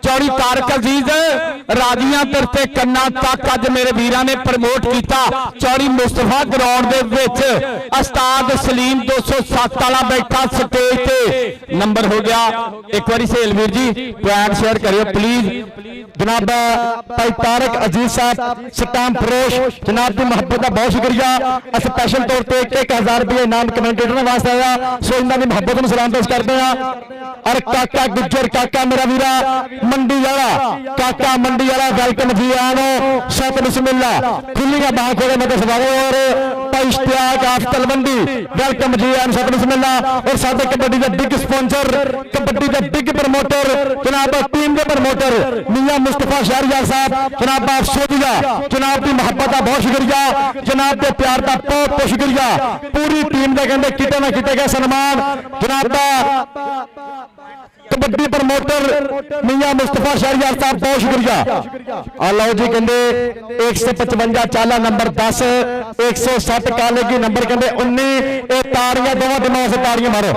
चौड़ी तारक अजीज राजियां तरते कन्ना तक अज मेरे वीरां ने प्रमोट किया चौड़ी मुस्तफा ग्राउंड दे विच उस्ताद सलीम 207 वाला बैठा स्टेज ते नंबर हो गया एक बारी cell Veer ji point share करियो प्लीज जनाब भाई तारक अजीज साहब स्टाम्प फरोश जनाब की मुहब्बत का बहुत शुक्रिया स्पेशल तौर पर 1000 रुपये इनाम कमेंटेटर वास्ते आया सो इन्हों की मुहब्बत में सलाम पेश करते हैं और काका गुज्जर काका मेरा वीरा मंडी वाला काका मंडी वाला वेलकम जी आनो सत बिस्मिल्ला खुलिया बाह खोले मत सवारो और भाई इश्तियाक आफ तलवंडी वेलकम जी आनो सत बिस्मिल्ला और साथ कबड्डी का बिग स्पॉन्सर कबड्डी का बिग प्रमोटर जनाब टीम के प्रमोटर मियां मुस्तफा शहरियार साहब जनाब आप सोचिया जनाब की मुहब्बत का बहुत शुक्रिया जनाब के प्यार का बहुत बहुत शुक्रिया पूरी टीम का कहते किते ना किते का सन्मान जनाब का कबड्डी प्रमोटर मियां मुस्तफा शहरियार साहब बहुत शुक्रिया आलो जी कहते 155 चाला नंबर 10 160 काले की नंबर कहते 19 तारियां दोनों दिनों से तारियां मारो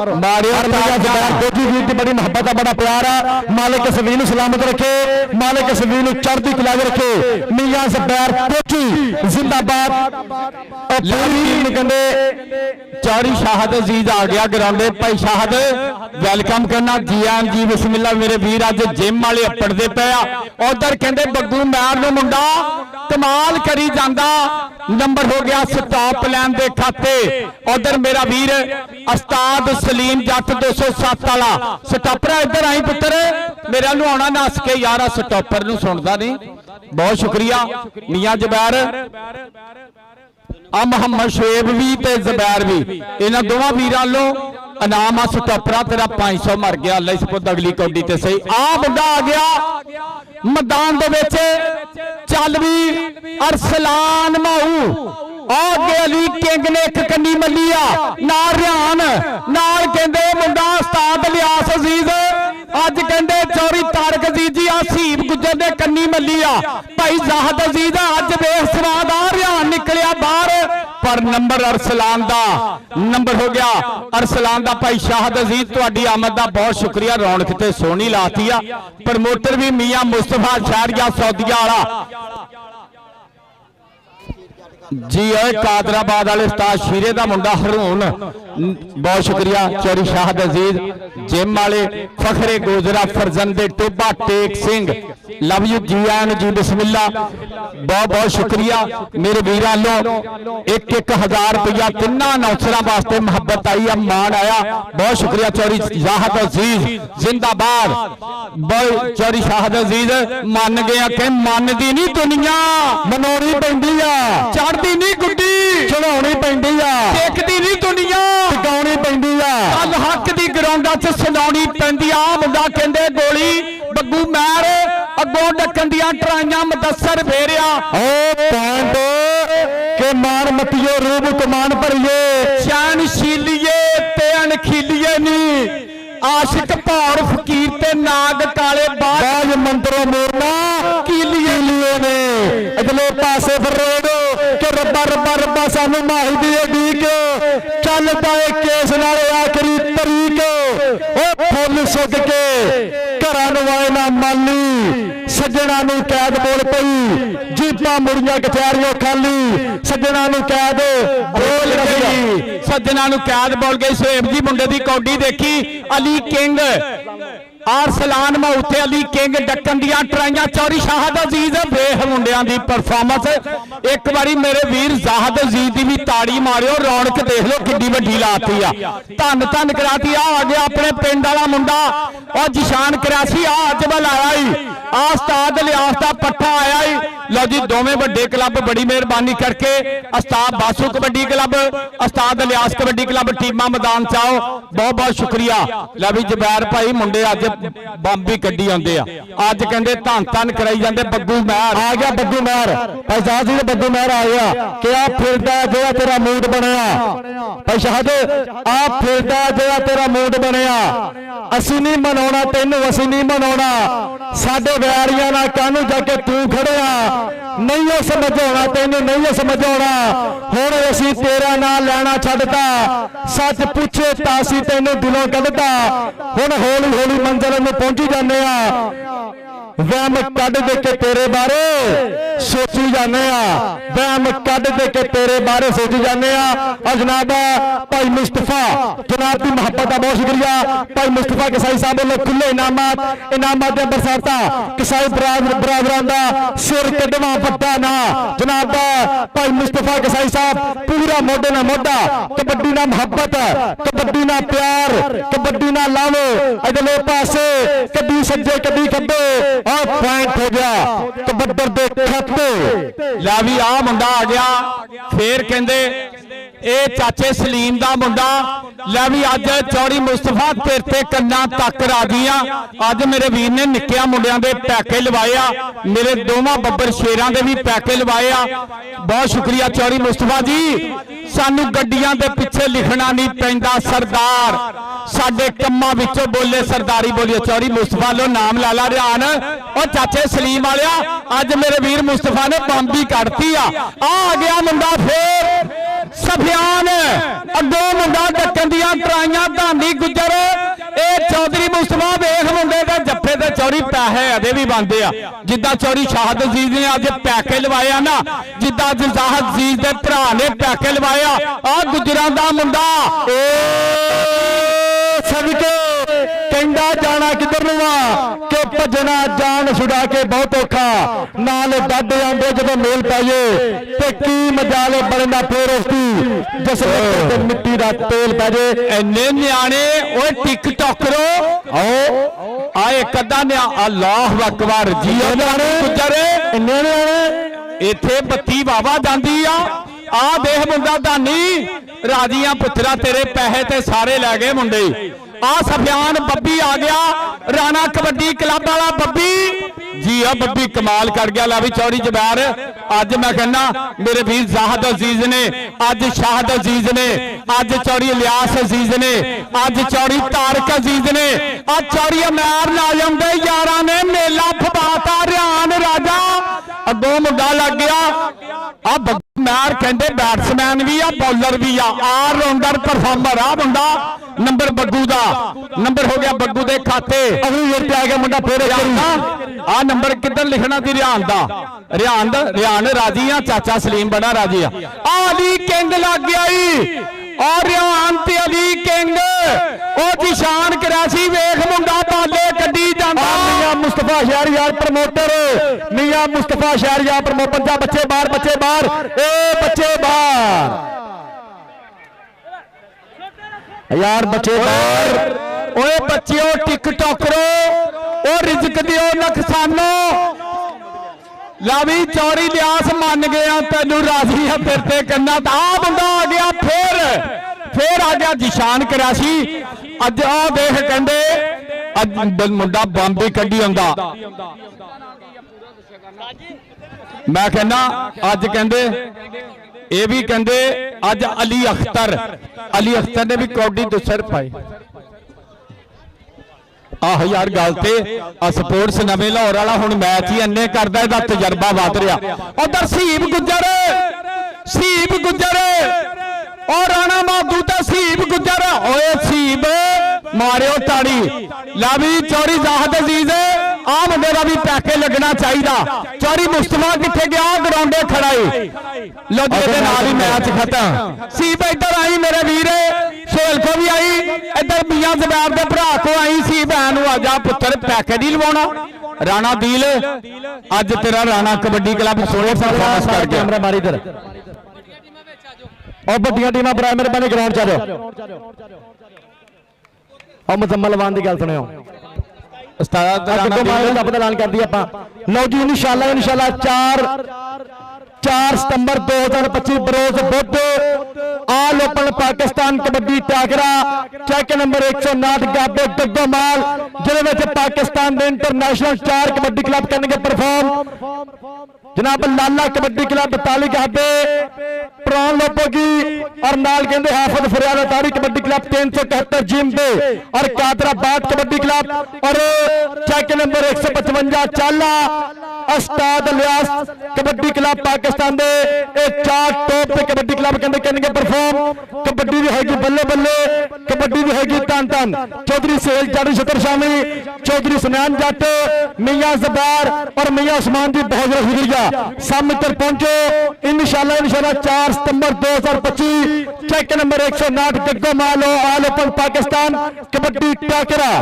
बड़ी मुहब्बत का बड़ा प्यार है मालिक सभी सलामत रखे मालिक सभी चढ़ती कला रखे मियां ज़ुबैर कोची जिंदाबाद ਲਵੀ ਟੀਮ ਕਹਿੰਦੇ ਚੌੜੀ ਸ਼ਾਹਦ ਅਜ਼ੀਜ਼ ਆ ਗਿਆ ਗਰਾਉਂਡੇ। ਭਾਈ ਸ਼ਾਹਦ ਵੈਲਕਮ ਕਰਨਾ, ਜੀ ਆਨ ਜੀ ਬਿਸਮਿਲ੍ਲਾ। ਮੇਰੇ ਵੀਰ ਅੱਜ ਜਿਮ ਵਾਲੇ ਅੱਪੜਦੇ ਪਏ ਆ। ਉਧਰ ਕਹਿੰਦੇ ਬੱਗੂ ਮੈਰ ਨੂੰ ਮੁੰਡਾ ਕਮਾਲ ਕਰੀ ਜਾਂਦਾ, ਨੰਬਰ ਹੋ ਗਿਆ ਸਟਾਪ ਲੈਣ ਦੇ ਖਾਤੇ। ਉਧਰ ਮੇਰਾ ਵੀਰ ਉਸਤਾਦ ਸਲੀਮ ਜੱਟ 207 ਵਾਲਾ ਸਟਾਪਰਾ, ਇੱਧਰ ਆਈ ਪੁੱਤਰ, ਮੇਰਾ ਨੂੰ ਆਉਣਾ ਨੱਸ ਕੇ ਯਾਰ, ਆ ਸਟਾਪਰ ਨੂੰ ਸੁਣਦਾ ਨਹੀਂ। ਬਹੁਤ ਸ਼ੁਕਰੀਆ ਮੀਆਂ ਜ਼ਬੈਰ, ਆ ਮੁਹੰਮਦ ਸ਼ੁਏਬ ਵੀ ਤੇ ਜ਼ਬੈਰ ਵੀ, ਇਹਨਾਂ ਦੋਵਾਂ ਵੀਰਾਂ ਵੱਲੋਂ ਇਨਾਮ ਆ ਸਟਾਪਰਾ ਤੇਰਾ 500 ਮਰ ਗਿਆ। ਅੱਲਾ ਇਸ ਪੁੱਤ ਅਗਲੀ ਕੌਡੀ ਤੇ ਸਹੀ। ਆ ਮੁੰਡਾ ਆ ਗਿਆ ਮੈਦਾਨ ਦੇ ਵਿੱਚ, ਚੱਲ ਵੀ ਅਰਸਲਾਨ ਮਾਊ ਅੱਗੇ ਅਲੀ ਕਿੰਗ ਨੇ ਇੱਕ ਕੰਨੀ ਮੱਲੀ ਆ, ਨਾਲ ਰਿਆਨ, ਨਾਲ ਕਹਿੰਦੇ ਮੁੰਡਾ ਉਸਤਾਦ ਇਲਿਆਸ ਅਜ਼ੀਜ਼, ਅੱਜ ਕਹਿੰਦੇ ਚੌਰੀ ਤਾਰਕ ਅਜ਼ੀਜ਼ ਜੀ ਆ ਹਸੀਬ ਗੁੱਜਰ ਦੇ ਕੰਨੀ ਮੱਲੀ ਆ। ਭਾਈ ਜ਼ਾਹਦ ਅਜ਼ੀਜ਼ ਅੱਜ ਵੇਖ ਸਵਾਦ ਆ, ਰਿਆਨ ਨਿਕਲਿਆ ਬਾਹਰ, ਪਰ ਨੰਬਰ ਅਰਸਲਾਨ ਦਾ ਨੰਬਰ ਹੋ ਗਿਆ ਅਰਸਲਾਨ ਦਾ। ਭਾਈ ਸ਼ਾਹਦ ਅਜ਼ੀਜ਼ ਤੁਹਾਡੀ ਆਮਦ ਦਾ ਬਹੁਤ ਸ਼ੁਕਰੀਆ, ਰੌਣਕ ਤੇ ਸੋਹਣੀ ਲਾਤੀ ਆ। ਪ੍ਰਮੋਟਰ ਵੀ ਮੀਆਂ ਮੁਸਤਫਾ ਸ਼ਹਿਰੀਆ ਸੌਦੀਆ ਵਾਲਾ जी ओए कादराबाद वाले उस्ताद शीरे दा मुंडा हरून, बहुत शुक्रिया। चौरी शाहद अजीज जिम वाले फखरे गोजरा फरजंदे टोबा टेक सिंह, लव यू जी आन जी बिस्मिल्ला, बहुत बहुत शुक्रिया मेरे वीरां लो। 1-1000 रुपया तिन्ना नौसरा वास्ते मुहब्बत आई, मान आया, बहुत शुक्रिया। चौरी शाहद अजीज जिंदाबाद। चौरी शाहद अजीज मन गया कि मन दी नहीं दुनिया मनोनी पैंदी आ, चढ़ती नहीं गुड्डी चढ़ाउणी पैंदी आ, देखती नहीं दुनिया टिकाउणी पैंदी आ, अल हक दी ग्राउंडा च सुनाउणी पैंदी आ। मुंडा कहंदे गोली बग्गू मैर अगों डकन दियां ट्राइयां मुदस्सर फेरिया। ओ पैंट के मान मतियो रूप कमान भरिए, शान शीलिए ते अनखीलिए नी, आशिक भौर फकीर ते नाग काले बाज मंत्रों मोरना कीलिए लिए ने अगले पासे फरोड के रब्बा रब्बा रब्बा सानू माही दिए दी के चल पाए केस नाले आखिरी तरीक ओ फुल सुक के घरां नूं आए ना माली, सज्जणा नूं कैद बोल पई, जीपां मुड़ियां कचहरियों खाली, सज्जणा नूं कैद बोल गई, सज्जना नूं कैद बोल गई। सुहेब जी मुंडे दी कौडी देखी, अली किंग अरसलान माउथे अली किंग डकन दियां ट्राइयां। चौरी शाहद अजीज वेख मुंडियां दी परफॉर्मेंस, एक बारी मेरे वीर ज़ाहद अजीज दी भी ताड़ी मारियो, रौनक देख लो किड्डी वड्डी लाती आ, धन धन कराती आ गया अपने पिंड वाला मुंडा और जिशान करासी आ अज बल आया ही, आ उस्ताद इलियास दा पट्ठा आया ही। लो जी दोवें वड्डे क्लब बड़ी मेहरबानी करके, उस्ताद बासु कबड्डी क्लब, उस्ताद इलियास कबड्डी क्लब टीमां मैदान च आओ, बहुत बहुत शुक्रिया। लै भी जबैर भाई मुंडे अज बंब भी कड्डी आंदे आ, अज कहंदे धन धन कराई जांदे। बग्गू मैर आ गया, बग्गू मैर भाई साहब जी बग्गू मैर आ गया कि आ फिरदा जो तेरा मूड बनया। भाई शाहद आ फिरदा जो तेरा मूड बनया, असी नहीं मनाउणा तैनू, असी नहीं मनाउणा, साडे वैरियां नाल कानू जाके तू खड़िया, नहीं हो समझाउणा तैनू, नहीं हो समझाउणा। हुण असी तेरा नाम लैना छड्डता, सच पुछे तां असी तैनू दिलों कढदा। हुण हौली हौली मंजिल नूं पहुंची जाने आ, वहम कढ दे के तेरे बारे सोची जाने आ, वहम कढ दे के तेरे बारे सोची जाने आ। और जनाब भाई मुस्तफा जनाब की मोहब्बत का बहुत शुक्रिया। भाई मुस्तफा किसाई साहब वालों खुले इनामात दे बरसाता, किसाई बरादरां दा सिर कढवा वड्डा ना। जनाब भाई मुस्तफा किसाई साहब पूरा मोढे ना मोढा, कबड्डी ना मोहब्बत, कबड्डी ना प्यार, कबड्डी ना लावो, अगले पासे कभी सज्जे कभी खब्बे और पॉइंट हो गया कबड्डर दे खाते। लै भी आ मुंडा आ गया, फिर कहंदे ए चाचे सलीम दा मुंडा। लै भी अज चौड़ी मुस्तफा तेरे ते कन्ना तक राजियां, अज मेरे वीर ने निक्किया मुंडियां दे पैके लवाए आ, मेरे दोवां बब्बर शेरां दे भी पैके लवाए आ। बहुत शुक्रिया चौड़ी मुस्तफा जी। सानू गड्डियां दे पिछे लिखना नहीं पैंदा, सरदार साडे कम्मां विचों बोले सरदारी बोलिए। चौड़ी मुस्तफा लो नाम लाला रियान और चाचे सलीम वालिया, अज मेरे वीर मुस्तफा ने बंब भी कढ़ती आ गया मुंडा। फिर सफियान अगों मुंडा डकन दियां ट्राइयां, धानी गुजर ਇਹ ਚੌਧਰੀ ਮੁਸਤਫਾ ਵੇਖ ਮੁੰਡੇ ਦੇ ਜੱਫੇ ਤੇ ਚੌਰੀ ਪੈਸੇ ਅਦੇ ਵੀ ਬੰਦੇ ਆ ਜਿੱਦਾਂ ਚੌਰੀ ਸ਼ਾਹਦ ਅਜ਼ੀਜ਼ ਨੇ ਅੱਜ ਪੈਕੇ ਲਵਾਇਆ ਨਾ ਜਿੱਦਾਂ ਅੱਜ ਜ਼ਾਹਦ ਅਜ਼ੀਜ਼ ਦੇ ਭਰਾ ਨੇ ਪੈਕੇ ਲਵਾਇਆ ਆ ਗੁਜਰਾਂ ਦਾ ਮੁੰਡਾ ਓ ਸਦਕੇ ਕਹਿੰਦਾ ਜਾਣਾ ਕਿੱਧਰ ਨੂੰ ਆ ਕਿ ਭੱਜਣਾ ਜਾਨ ਛੁਡਾ ਕੇ ਬਹੁਤ ਔਖਾ ਨਾਲ ਡੱਡ ਆਉਂਦੇ ਜਦੋਂ ਮੇਲ ਪਾਈਏ ਤੇ ਕੀ ਮਜਾਲੇ ਬਣਦਾ ਫੇਰ ਉਸਦੀ ਜਿਸ ਤੇ ਮਿੱਟੀ ਦਾ ਤੇਲ ਪੈ ਜੇ ਇੰਨੇ ਨਿਆਣੇ ਓਏ ਟਿਕਟੌਕਰੋ ਆਓ ਆ ਇੱਕ ਅੱਧਾ ਅੱਲਾਹੁ ਅਕਬਰ ਜੀ ਨਿਆਣੇ ਗੁੱਜਰ ਇੰਨੇ ਨਿਆਣੇ ਇੱਥੇ ਬੱਤੀ ਵਾਵਾ ਜਾਂਦੀ ਆ ਦੇਖ ਮੁੰਡਾ ਦਾਨੀ ਰਾਜੀਆਂ ਪੁੱਤਰਾ ਤੇਰੇ ਪੈਸੇ ਤੇ ਸਾਰੇ ਲੈ ਗਏ ਮੁੰਡੇ ਆ ਸਫਿਆਨ ਬੱਬੀ ਆ ਗਿਆ ਰਾਣਾ ਕਬੱਡੀ ਕਲੱਬ ਵਾਲਾ ਬੱਬੀ ਜੀ ਆ ਬੱਬੀ ਕਮਾਲ ਕਰ ਗਿਆ ਲੈ ਵੀ ਚੌੜੀ ਜਬੈਰ ਅੱਜ ਮੈਂ ਕਹਿੰਦਾ ਮੇਰੇ ਵੀਰ ਜ਼ਾਹਦ ਅਜ਼ੀਜ਼ ਨੇ ਅੱਜ ਸ਼ਾਹਦ ਅਜ਼ੀਜ਼ ਨੇ ਅੱਜ ਚੌੜੀ ਇਲਿਆਸ ਅਜ਼ੀਜ਼ ਨੇ ਅੱਜ ਚੌੜੀ ਤਾਰਕ ਅਜ਼ੀਜ਼ ਨੇ ਅੱਜ ਚੌੜੀ ਅਮੈਰ ਨਾਜ਼ਮ ਦੇ ਯਾਰਾਂ ਨੇ ਮੇਲਾ ਫਬਾਤਾ ਰਿਆਨ ਰਾਜਾ ਅੱਗੋਂ ਮੁੰਡਾ ਲੱਗ ਗਿਆ ਆ ਮੈਰ ਕਹਿੰਦੇ ਬੈਟਸਮੈਨ ਵੀ ਆ ਬੌਲਰ ਵੀ ਆ ਆਲ ਰਾਉਂਡਰ ਪਰਫਾਰਮਰ ਆ ਮੁੰਡਾ ਨੰਬਰ ਬੱਗੂ ਦਾ ਨੰਬਰ ਹੋ ਗਿਆ ਬੱਗੂ ਦੇ ਖਾਤੇ ਅਗਲੀ ਵੇਰ ਤੇ ਆ ਗਿਆ ਮੁੰਡਾ ਫੇਰ ਆ ਨੰਬਰ ਕਿੱਧਰ ਲਿਖਣਾ ਸੀ ਰਿਆਨ ਰਾਜੀ ਆ ਚਾਚਾ ਸਲੀਮ ਬੜਾ ਰਾਜੀ ਆ ਅਲੀ ਕਿੰਗ ਲੱਗ ਗਿਆ ਈ ਔਰ ਰਿਆਨ ਤੇ ਅਲੀ ਕਿੰਗ ਉਹ ਜਿਸ਼ਾਨ ਕਰਾਸੀ ਵੇਖ ਮੁੰਡਾ ਬਾਲੇ ਕੱਢੀ ਜਾਂਦਾ ਮੀਆਂ ਮੁਸਤਫਾ ਸ਼ਹਿਰਯਾਰ ਪ੍ਰਮੋਟਰ ਮੀਆਂ ਮੁਸਤਫਾ ਸ਼ਹਿਰਯਾਰ ਪ੍ਰਮੋਟਰ ਦਾ ਬੱਚੇ ਬਾਹਰ ਏ ਬੱਚੇ ਬਾਹਰ ਯਾਰ ਬੱਚੇ ਬਾਹਰ ਓਏ ਬੱਚਿਓ ਟਿਕਟੌਕਰੋ ਉਹ ਰਿਜ਼ਕ ਦਿਓ ਨੁਕਸਾਨੋ ਲਾਵੀ ਚੌੜੀ ਲਿਆਸ ਮੰਨ ਗਿਆ ਤੈਨੂੰ ਰਾਜ਼ੀ ਆ ਤੇਰੇ ਤੇ ਕੰਨਾ ਤਾਂ ਆ ਬੰਦਾ ਆ ਗਿਆ ਫੇਰ ਆ ਗਿਆ ਜਿਸ਼ਾਨ ਕਰਾਸ਼ੀ ਅੱਜ ਆ ਦੇਖ ਕਹਿੰਦੇ ਅੱਜ ਮੁੰਡਾ ਬੰਬੀ ਕੱਢੀ ਆਉਂਦਾ ਮੈਂ ਕਹਿੰਦਾ ਅੱਜ ਕਹਿੰਦੇ ਇਹ ਵੀ ਕਹਿੰਦੇ ਅੱਜ ਅਲੀ ਅਖਤਰ ਨੇ ਵੀ ਕੌਡੀ ਦੁਸਰ ਪਾਈ ਆਹ ਯਾਰ ਗੱਲ ਤੇ ਆ ਸਪੋਰਟਸ ਨਵੇਂ ਲਾਹੌਰ ਵਾਲਾ ਹੁਣ ਮੈਚ ਹੀ ਇੰਨੇ ਕਰਦਾ ਇਹਦਾ ਤਜਰਬਾ ਵੱਧ ਰਿਹਾ ਉਧਰ ਸੀਬ ਗੁੱਜਰ ਔਰ ਰਾਣਾ ਮਾਧੂ ਤੇ ਸੀਬ ਗੁੱਜਰ ਓਏ ਸੀਬ ਮਾਰਿਓ ਤਾੜੀ ਲਾਵੀ ਚੌੜੀ ਜ਼ਾਹਦ ਅਜ਼ੀਜ਼ ਆ ਮੁੰਡੇ ਦਾ ਵੀ ਪੈਕੇ ਲੱਗਣਾ ਚਾਹੀਦਾ ਚੌੜੀ ਮੁਸਤਫਾ ਕਿੱਥੇ ਗਿਆ ਗਰਾਉਂਡੇ ਖੜਾ ਏ ਲੋ ਜੀ ਇਹਦੇ ਨਾਲ ਹੀ ਮੈਚ ਖਤਮ ਸੀਬ ਇੱਧਰ ਆਈ ਮੇਰੇ ਵੀਰ ਸੋਹਲ ਕੋ ਵੀ ਆਈ ਇੱਧਰ ਮੀਆਂ ਜ਼ਬੈਰ ਦੇ ਭਰਾ ਕੋ ਆਈ ਸੀ ਭੈਣ ਨੂੰ ਆਜਾ ਪੁੱਤਰ ਪੈਕੇ ਨਹੀਂ ਲਵਾਉਣਾ ਰਾਣਾ ਦੀਲ ਅੱਜ ਤੇਰਾ ਰਾਣਾ ਕਬੱਡੀ ਕਲੱਬ ਸੋਹਣੇ ਪਰਫਾਰਮੈਂਸ ਕਰ ਗਿਆ ਕੈਮਰਾ ਮਾਰੀ ਇਧਰ ਉਹ ਵੱਡੀਆਂ ਟੀਮਾਂ ਬਰਾਏ ਮੇਰੇ ਬਣੇ ਗਰਾਊਂਡ ਚ ਆ ਜਾਓ ਉਹ ਮੁਜ਼ੰਮਲ ਵਾਨ ਦੀ ਗੱਲ ਸੁਣਿਓ ਉਸਤਾਦ ਦਾ ਐਲਾਨ ਕਰਦੀ ਆਪਾਂ ਲਓ ਜੀ ਇਨਸ਼ਾਅੱਲਾ 4 ਸਤੰਬਰ 2025 ਬਰੋਜ਼ ਬੁੱਧ ਆਲ ਓਪਨ ਪਾਕਿਸਤਾਨ ਕਬੱਡੀ ਟਾਕਰਾ ਚੈੱਕ ਨੰਬਰ 159 ਗਾਬੇ ਗੱਗੋਮਾਲ ਜਿਹਦੇ ਵਿੱਚ ਪਾਕਿਸਤਾਨ ਦੇ ਇੰਟਰਨੈਸ਼ਨਲ ਸਟਾਰ ਕਬੱਡੀ ਕਲੱਬ ਕਰਨਗੇ ਪਰਫਾਰਮ जनाब लाला कबड्डी क्लब ताली गहाबे प्राण लोपोगी और नाल कहते हाफिज फरियाद अतारी कबड्डी क्लब 371 जिम्बे और कादराबाद कबड्डी क्लब और चेक नंबर 155 चाला उस्ताद इलियास कबड्डी क्लब पाकिस्तान दे ये 4 टॉप पे कबड्डी क्लब कहते करनगे परफॉर्म कबड्डी भी हैगी बल्ले बल्ले कबड्डी भी हैगी तन तन चौधरी सेल जट शतर शामी चौधरी सुनैन जट मियां जबार और मियां उस्मान जी बहुत बहुत शुक्रिया सब मित्र पहुंचो इंशाल्लाह 4 सितंबर 2025 चेक नंबर 159 गग्गो मालो आल ओपन पाकिस्तान कबड्डी टाकरा।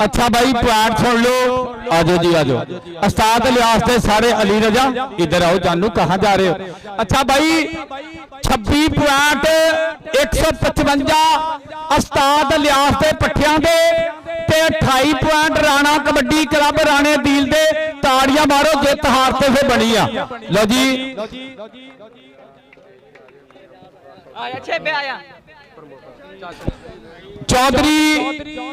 अच्छा भाई पॉइंट सुन लो आजो जी आजो उस्ताद इलियास दे सारे अली रजा इधर आओ जानू कहां जा रहे हो। अच्छा भाई 26 पॉइंट 155 उस्ताद इलियास दे पट्ठियां दे ते 28 पॉइंट राणा कबड्डी क्लब राणे दील दे ताड़ियां मारो जित हार ते से बनी आ। लो जी चौधरी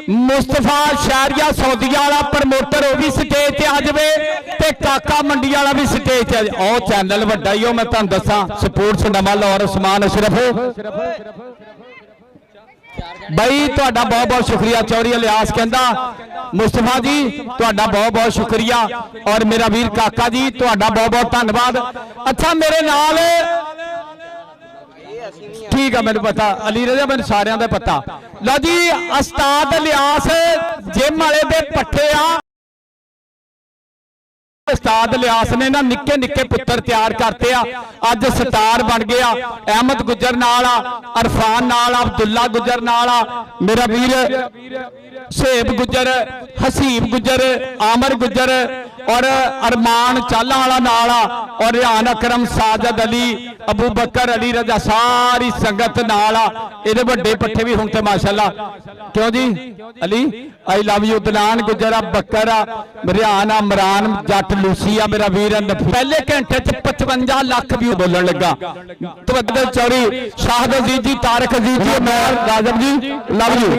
मुस्तफा शहरिया सौदिया वाला प्रमोटर वो भी स्टेज ते आ जाए ते काका मंडी वाला भी स्टेज ते आ जाए। ओ चैनल वड्डा ही हो मैं तुहानू दसां स्पोर्ट्स नवां लाहौर उस्मान अशरफ भाई तुहाडा बहुत बहुत शुक्रिया। चौधरी इलियास कहंदा मुस्तफा जी तुहाडा बहुत बहुत शुक्रिया और मेरा वीर काका जी तुहाडा बहुत बहुत धन्यवाद। अच्छा मेरे नाल ਠੀਕ ਆ ਮੈਨੂੰ ਪਤਾ ਅਲੀ ਰਜ਼ਾ ਮੈਨੂੰ ਸਾਰਿਆਂ ਦਾ ਪਤਾ। ਲਓ ਜੀ ਉਸਤਾਦ ਇਲਿਆਸ ਜਿਮ ਵਾਲੇ ਦੇ ਪੱਠੇ ਆ। ਉਸਤਾਦ ਇਲਿਆਸ ਨੇ ਨਾ ਨਿੱਕੇ ਨਿੱਕੇ ਪੁੱਤਰ ਤਿਆਰ ਕਰਤੇ ਆ, ਅੱਜ ਸਟਾਰ ਬਣ ਗਿਆ। ਅਹਿਮਦ ਗੁੱਜਰ ਨਾਲ ਆ, ਅਰਫਾਨ ਨਾਲ ਆ, ਅਬਦੁੱਲਾ ਗੁੱਜਰ ਨਾਲ ਆ, ਮੇਰਾ ਵੀਰ ਸੇਬ ਗੁੱਜਰ, ਹਸੀਬ ਗੁੱਜਰ, ਆਮਰ ਗੁੱਜਰ और अरमान चाला वाला नाल आ और रिहान अकरम, साजद अली, अबू बकर, अली रजा सारी संगत नाल आ। इहदे वड्डे पट्ठे भी हुण ते माशाअल्लाह क्यों जी अली आई लव यू दलान गुजर आ, बकर आ, रिहान आ, इमरान जट लूसी आ, मेरा वीर पहले घंटे च 55 लाख भी बोलन लगा। तवज्जो चौरी शाहद अजीज जी, तारक अजीज जी, मैं राजम जी लव यू।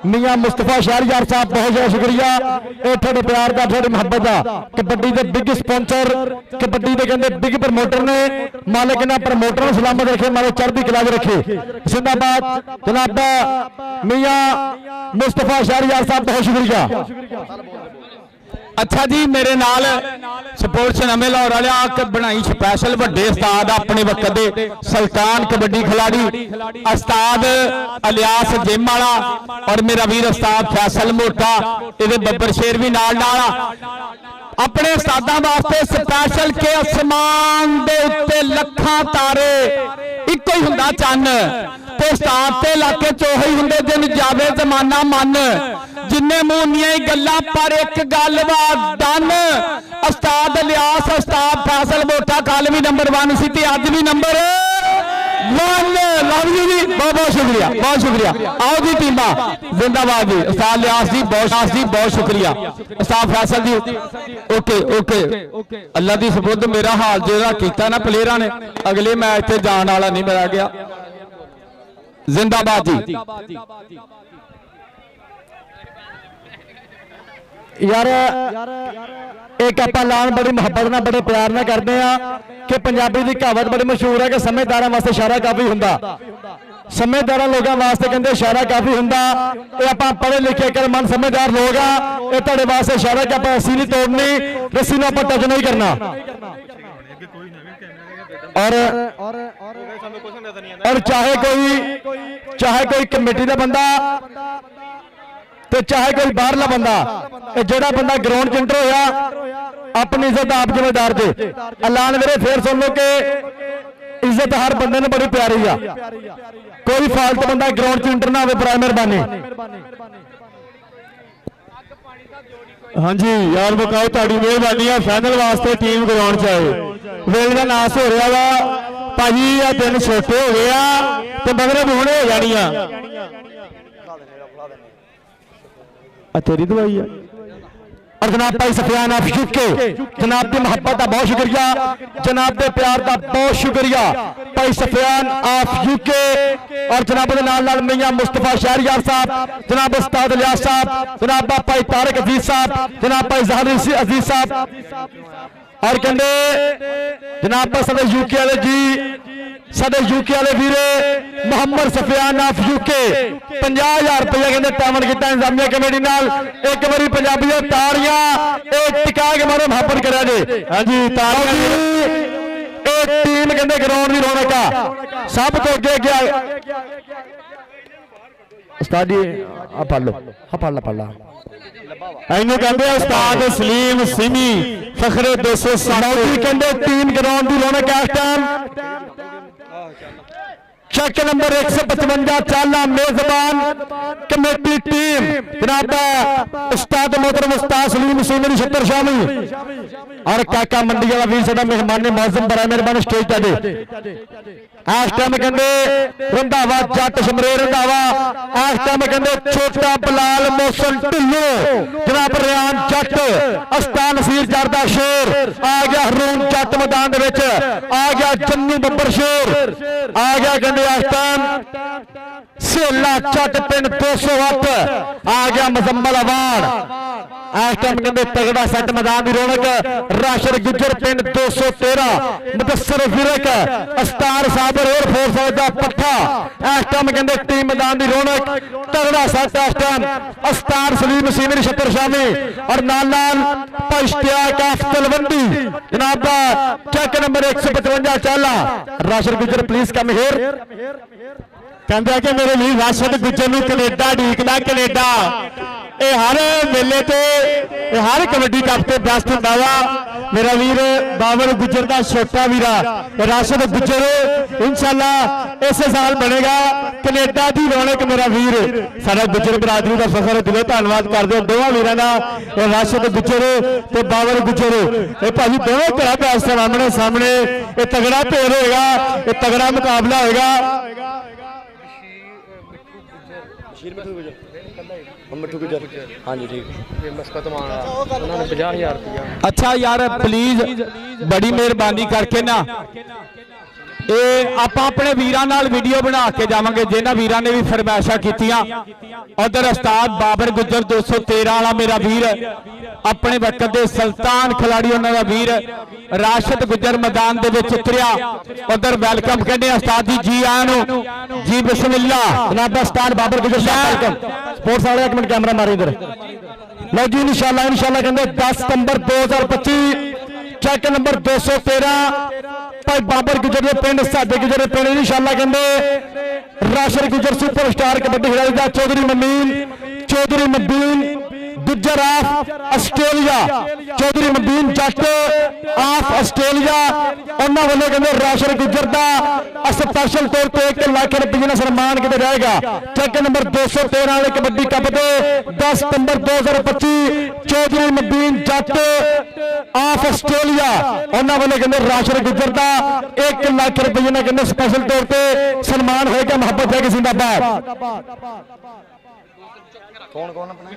मियां मुस्तफा शहरयार साहब बहुत बहुत शुक्रिया, थोड़े प्यार का थोड़ी मुहब्बत का। कबड्डी के बिग स्पॉन्सर, कबड्डी के कहते बिग प्रमोटर ने, मालिक इन्हां प्रमोटर सलामत रखे, मालिक चढ़दी कला रखे। जिंदाबाद जनाब मियां मुस्तफा शहरयार साहब, बहुत शुक्रिया। अच्छा जी मेरे नाल स्पोर्ट्स नवे लाहौर वाले आके बनाई स्पैशल वड्डे उस्ताद अपने वक्त दे सुल्तान कबड्डी खिलाड़ी उस्ताद इलियास जिम वाला और मेरा वीर उस्ताद फैसल मोटा, इहदे बब्बर शेर भी नाल अपने उस्तादां वास्ते स्पैशल के आसमान दे उत्ते लखां तारे इक्को ही हुंदा चन्न ते उस्ताद ते इलाके च ओही हुंदे जिन जावे जमाना मन जिन्ने मुंह उन्नियां ही गल्लां पर एक गल वा डन। उस्ताद इलियास उस्ताद फैसल मोटा कल भी नंबर 1 सी ते अज भी नंबर 1। लव यू जी, बहुत बहुत शुक्रिया, बहुत शुक्रिया। आओ जी टीमा जिंदाबाद जी, उस्ताद इलियास जी बहुत शुक्रिया, उस्ताद फैसल जी ओके ओके। अल्लाह दी सुपुर्द मेरा हाल जेड़ा कीता ना प्लेयरां ने, अगले मैच ते जाण वाला नहीं मेरा गया। जिंदाबाद जी। यार एक आप ऐलान बड़ी मुहब्बत ना बड़े प्यार ना करते हैं कि पंजाबी की कहावत बड़ी मशहूर है कि समझदारां वास्ते इशारा काफी हुंदा, समझदार लोगों वास्ते कहते इशारा काफी हुंदा। ये आप पढ़े लिखे कर मन समझदार लोग आ, ये तुहाडे वास्ते इशारा कि आप रस्सी नहीं तोड़नी, रस्सी नूं आपां टच नहीं करना। और चाहे कोई कमेटी का बंदा तो चाहे कोई बाहरला बंदा, जेड़ा बंदा ग्राउंड च एंटर होया अपनी इज्जत आप जिम्मेदार जे। ऐलान मेरे फिर सुन लो कि इज्जत हर बंदे ने बड़ी प्यारी आ, कोई फालतू बंदा ग्राउंड च एंटर ना हो, बड़ी मेहरबानी। हाँ जी यार बकाओ ताड़ी मेहरबानी है, फाइनल वास्ते टीम ग्राउंड च आए। वेल का नाश हो रहा वा भाजी, आ दिन छोटे हो गए तो मगरब होने हो जानी तेरी दवाई है। और जनाब भाई सफियान आप शुक्के, जनाब की मोहब्बत का बहुत शुक्रिया, जनाब के प्यार का बहुत शुक्रिया भाई सफियान आप यूके। और जनाब के नाल मियां मुस्तफा शहरयार साहब, जनाब उस्ताद इलियास साहब, जनाब भाई तारक अजीज साहब, जनाब भाई जहार अजीज साहब और कहते जनाब साडे यूके वाले जी, साडे यूके वाले वीरे मोहम्मद सफियान ऑफ यूके 50,000 रुपया कहते टावन किया इंतजामिया कमेटी नाल। एक बारी पंजाबी ताड़ियां एक टिका के मारो मुहब्बत करा जे। हाँ जी ताड़ियां, एक टीम कहते ग्राउंड की रौनक आ, सब तो अगे अगे उस्ताद जी पढ़ लो, पढ़ ला इन्हों कहते उस्ताद सलीम सिमी फखरे 260 कहते टीम ग्राउंड की रौनक इस टाइम। चेक नंबर 155 चाला मेजबान कमेटी टीम जनाब उस्ताद मोहतरम उस्ताद सलीम सिमी छत्तर शामी और काका मंडी वाला वीर साडा मेहमान मौजम बड़ा मेहरबान स्टेज पर इस टाइम कहते रंधावा जट शमरे रंधावा, इस टाइम कहते छोटा बलाल मोहसन ढिल्लो, जनाब रियान जट, अस्तान नसीर जरदा शेर आ गया, हरून जट मैदान आ गया, जन्नू बब्बर शेर आ गया। कहते इस टाइम ਛੇਲਾ ਚੱਟ ਪਿੰਡ 208 ਆ ਗਿਆ ਮੁਜ਼ੰਮਲ ਅਵਾਰਡ। ਇਸ ਟਾਈਮ ਕਹਿੰਦੇ ਤਗੜਾ ਸੈੱਟ ਮੈਦਾਨ ਦੀ ਰੌਣਕ ਰਾਸ਼ਦ ਗੁੱਜਰ ਪਿੰਡ 213 ਮੁਦੱਸਰ ਫਿਰਕ ਅਸਤਾਰ ਸਾਬਰ ਹੋਰ ਫੋਰਸ ਦਾ ਪੱਠਾ। ਇਸ ਟਾਈਮ ਕਹਿੰਦੇ ਟੀਮ ਮੈਦਾਨ ਦੀ ਰੌਣਕ ਤਗੜਾ ਸੈੱਟ ਇਸ ਟਾਈਮ ਅਸਤਾਰ ਸਲੀਮ ਸੀਨੀਅਰ ਛੱਤਰ ਸ਼ਾਮੀ ਔਰ ਨਾਲ ਭਾਈ ਇਸ਼ਤਿਆਕ ਆਫ ਤਲਵੰਡੀ ਜਨਾਬ ਦਾ ਚੈੱਕ ਨੰਬਰ 155 ਚਾਲਾ Rashid Gujjar please come here. ਕਹਿੰਦਾ ਕਿ ਮੇਰੇ ਵੀਰ ਰਾਸ਼ਦ ਗੁੱਜਰ ਨੂੰ ਕੈਨੇਡਾ ਢੀਕਦਾ ਕੈਨੇਡਾ। ਇਹ ਹਰ ਮੇਲੇ ਤੇ ਹਰ ਕਬੱਡੀ ਕੱਪ ਤੇ ਬੈਸਟ ਹੁੰਦਾ ਵਾ ਮੇਰਾ ਵੀਰ ਬਾਬਰ ਗੁੱਜਰ ਦਾ ਛੋਟਾ ਵੀਰਾ ਰਾਸ਼ਦ ਗੁੱਜਰ ਇਨਸ਼ਾਅੱਲਾ ਇਸੇ ਸਾਲ ਬਣੇਗਾ ਕੈਨੇਡਾ ਦੀ ਰੌਣਕ। ਮੇਰਾ ਵੀਰ ਸਾਡਾ ਗੁੱਜਰ ਬਰਾਦਰੀ ਦਾ ਫਖਰ ਦਿਲੋਂ ਧੰਨਵਾਦ ਕਰਦੇ ਦੋਵਾਂ ਵੀਰਾਂ ਦਾ ਰਾਸ਼ਦ ਗੁੱਜਰ ਤੇ ਬਾਬਰ ਗੁੱਜਰ। ਇਹ ਭਾਜੀ ਦੋਵੇਂ ਘਰਾਂ ਦੇ ਸਾਹਮਣੇ ਸਾਹਮਣੇ ਇਹ ਤਗੜਾ ਭੇੜ ਹੋਏਗਾ, ਇਹ ਤਗੜਾ ਮੁਕਾਬਲਾ ਹੋਏਗਾ। ਮਿੱਠੂ ਗੁੱਜਰ ਹਾਂਜੀ ਠੀਕ ਮਸਕਤ ਮਾਨ ਉਹਨਾਂ ਨੇ 50000 ਰੁਪਇਆ। ਅੱਛਾ ਯਾਰ ਪਲੀਜ਼ ਬੜੀ ਮਿਹਰਬਾਨੀ ਕਰਕੇ ਨਾ ਇਹ ਆਪਾਂ ਆਪਣੇ ਵੀਰਾਂ ਨਾਲ ਵੀਡੀਓ ਬਣਾ ਕੇ ਜਾਵਾਂਗੇ ਜਿਨ੍ਹਾਂ ਵੀਰਾਂ ਨੇ ਵੀ ਫਰਮਾਇਸ਼ਾਂ ਕੀਤੀਆਂ। ਉਧਰ ਉਸਤਾਦ ਬਾਬਰ ਗੁੱਜਰ 213 ਵਾਲਾ ਮੇਰਾ ਵੀਰ ਆਪਣੇ ਵਕਤ ਦੇ ਸੁਲਤਾਨ ਖਿਲਾੜੀ ਉਹਨਾਂ ਦਾ ਵੀਰ ਰਾਸ਼ਦ ਗੁੱਜਰ ਮੈਦਾਨ ਦੇ ਵਿੱਚ ਉਤਰਿਆ। ਉਧਰ ਵੈਲਕਮ ਕਹਿੰਦੇ ਉਸਤਾਦ ਜੀ ਆਇਆਂ ਨੂੰ ਜੀ ਬਿਸਮਿਲ੍ਲਾ ਜਨਾਬ ਉਸਤਾਦ ਬਾਬਰ ਗੁੱਜਰ ਸਾਹਿਬ ਵੈਲਕਮ। ਸਪੋਰਟਸ ਵਾਲੇ ਇੱਕ ਮਿੰਟ ਕੈਮਰਾ ਮਾਰੋ ਇਧਰ। ਲਓ ਜੀ ਇਨਸ਼ਾਅੱਲਾ ਕਹਿੰਦੇ 10 ਸਤੰਬਰ 2025 ਚੈੱਕ ਨੰਬਰ 213 ਭਾਈ ਬਾਬਰ ਗੁੱਜਰ ਦੇ ਪਿੰਡ ਸਾਡੇ ਗੁੱਜਰ ਦੇ ਪਿੰਡ ਇਨਸ਼ਾਅੱਲਾ ਕਹਿੰਦੇ ਰਾਸ਼ਦ ਗੁੱਜਰ ਸੁਪਰਸਟਾਰ ਕਬੱਡੀ ਖਿਡਾਰੀ ਦਾ ਚੌਧਰੀ ਮਬੀਨ ਗੁੱਜਰ ਆਫ ਆਸਟ੍ਰੇਲੀਆ ਚੌਧਰੀ ਮਬੀਨ ਜੱਟ ਆਫ ਆਸਟ੍ਰੇਲੀਆ ਉਹਨਾਂ ਵੱਲੋਂ ਕਹਿੰਦੇ ਰਾਸ਼ਦ ਗੁੱਜਰ ਦਾ ਸਪੈਸ਼ਲ ਤੌਰ ਤੇ 1 ਲੱਖ ਰੁਪਏ ਦਾ ਸਨਮਾਨ ਕਿਤੇ ਰਹੇਗਾ। ਚੈੱਕ ਨੰਬਰ 213 ਵਾਲੇ ਕਬੱਡੀ ਕੱਪ ਦੇ 10 ਸਤੰਬਰ 2025 ਚੌਧਰੀ ਮਬੀਨ ਜੱਟ ਆਫ ਆਸਟ੍ਰੇਲੀਆ ਉਹਨਾਂ ਵੱਲੋਂ ਕਹਿੰਦੇ ਰਾਸ਼ਦ ਗੁੱਜਰ ਦਾ 1 ਲੱਖ ਰੁਪਏ ਨਾਲ ਕਹਿੰਦੇ ਸਪੈਸ਼ਲ ਤੌਰ ਤੇ ਸਨਮਾਨ ਹੋਏਗਾ। ਮੁਹੱਬਤ ਹੈ ਕਿ ਜ਼ਿੰਦਾਬਾਦ। कौन कौन अपना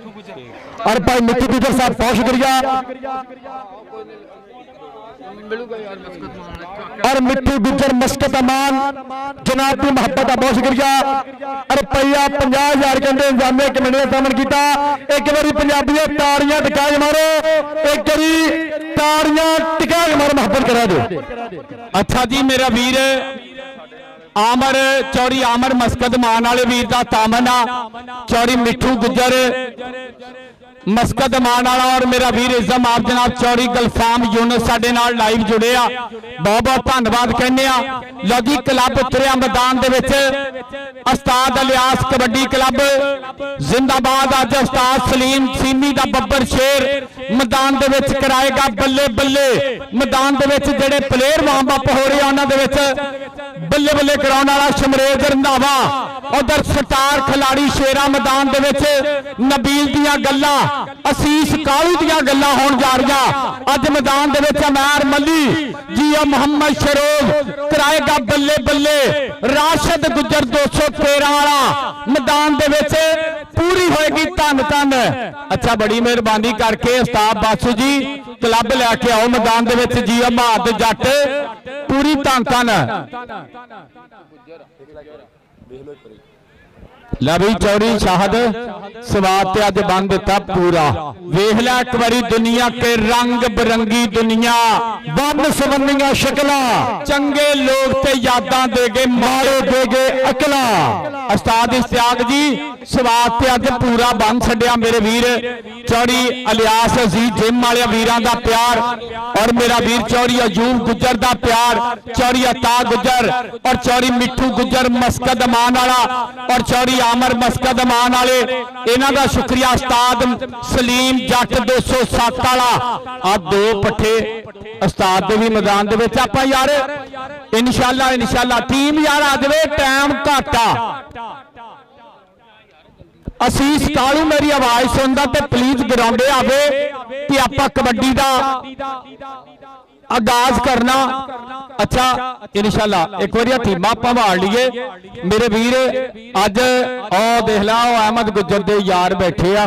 और भाई मिट्टू गुजर साहब बहुत शुक्रिया और मिट्टू गुजर मस्कत अमान जनाब की मोहब्बत का बहुत शुक्रिया। रुपया 50,000 कहते इंतजामिया कमेटी ने सामन किया। एक बार पंजाबी ताड़ियां टिका के मारो, एक बारी ताड़ियां टिका के मारो, मोहब्बत करा दो। अच्छा जी मेरा वीर आमर चौड़ी आमर मस्कत मान वाले वीर का तामन आ चौड़ी मिठू गुजर मस्कत मान वाला और मेरा वीर इज़म आप जनाब चौड़ी गलफाम यूनिट साडे नाल लाइव जुड़े आ बहुत बहुत धन्यवाद कहने आ। लो जी क्लब उतरिया मैदान दे विच उस्ताद अलियास कबड्डी क्लब जिंदाबाद। अज उस्ताद सलीम सीमी दा बब्बर शेर मैदान दे विच कराएगा बल्ले बल्ले। मैदान दे विच जेड़े प्लेयर वार्म अप हो रहे उन्हां दे विच बल्ले बल्ले कराने वाला शमरेज रंधावा। उधर स्टार खिलाड़ी शेरा मैदान दे विच नबील दियां गल्लां असीस कालू दियां गल्लां होण जा रहीआं। अज मैदान दे विच अमर मली जी मोहम्मद शरोज कराएगा बल्ले बल्ले। राशद गुजर 213 वाला मैदान दे विच पूरी होएगी धन धन। अच्छा बड़ी मेहरबानी करके उस्ताद बासू जी क्लब लैके आओ मैदान दे विच जी अमाद जट पूरी धन धन। लवी चौड़ी शाहद स्वाद ते अज बन दिता पूरा। वेख लै एक बारी दुनिया के रंग बिरंगी दुनिया वन सवनिया शक्लां चंगे लोग ते यादां देगे मारे देगे अकला। उस्ताद इश्तियाक जी स्वाद ते अज पूरा बन छड्या मेरे वीर चौड़ी अलियास अजीज जिम वाले वीरां दा प्यार और मेरा वीर चौड़ी अजूब गुजर दा प्यार चौड़ी अता गुजर और चौड़ी मिठू गुजर मस्कत अमान वाला और चौड़ी आमर मस्कत अमान वाले इन्हां दा शुक्रिया। उस्ताद सलीम जट 207 वाला आ दो पट्ठे उस्ताद दे भी मैदान दे विच आपां यार इंशाअल्लाह टीम यार आ जावे टाइम घाटा। असीस कालू मेरी आवाज सुनदा ते प्लीज ग्राउंडे आवे कि आपां कबड्डी दा आगाज करना। अच्छा इंशाअल्लाह एक बार टीमां भाल लीए मेरे वीर। अज ओ देख ला अहमद गुजर दे यार बैठे आ।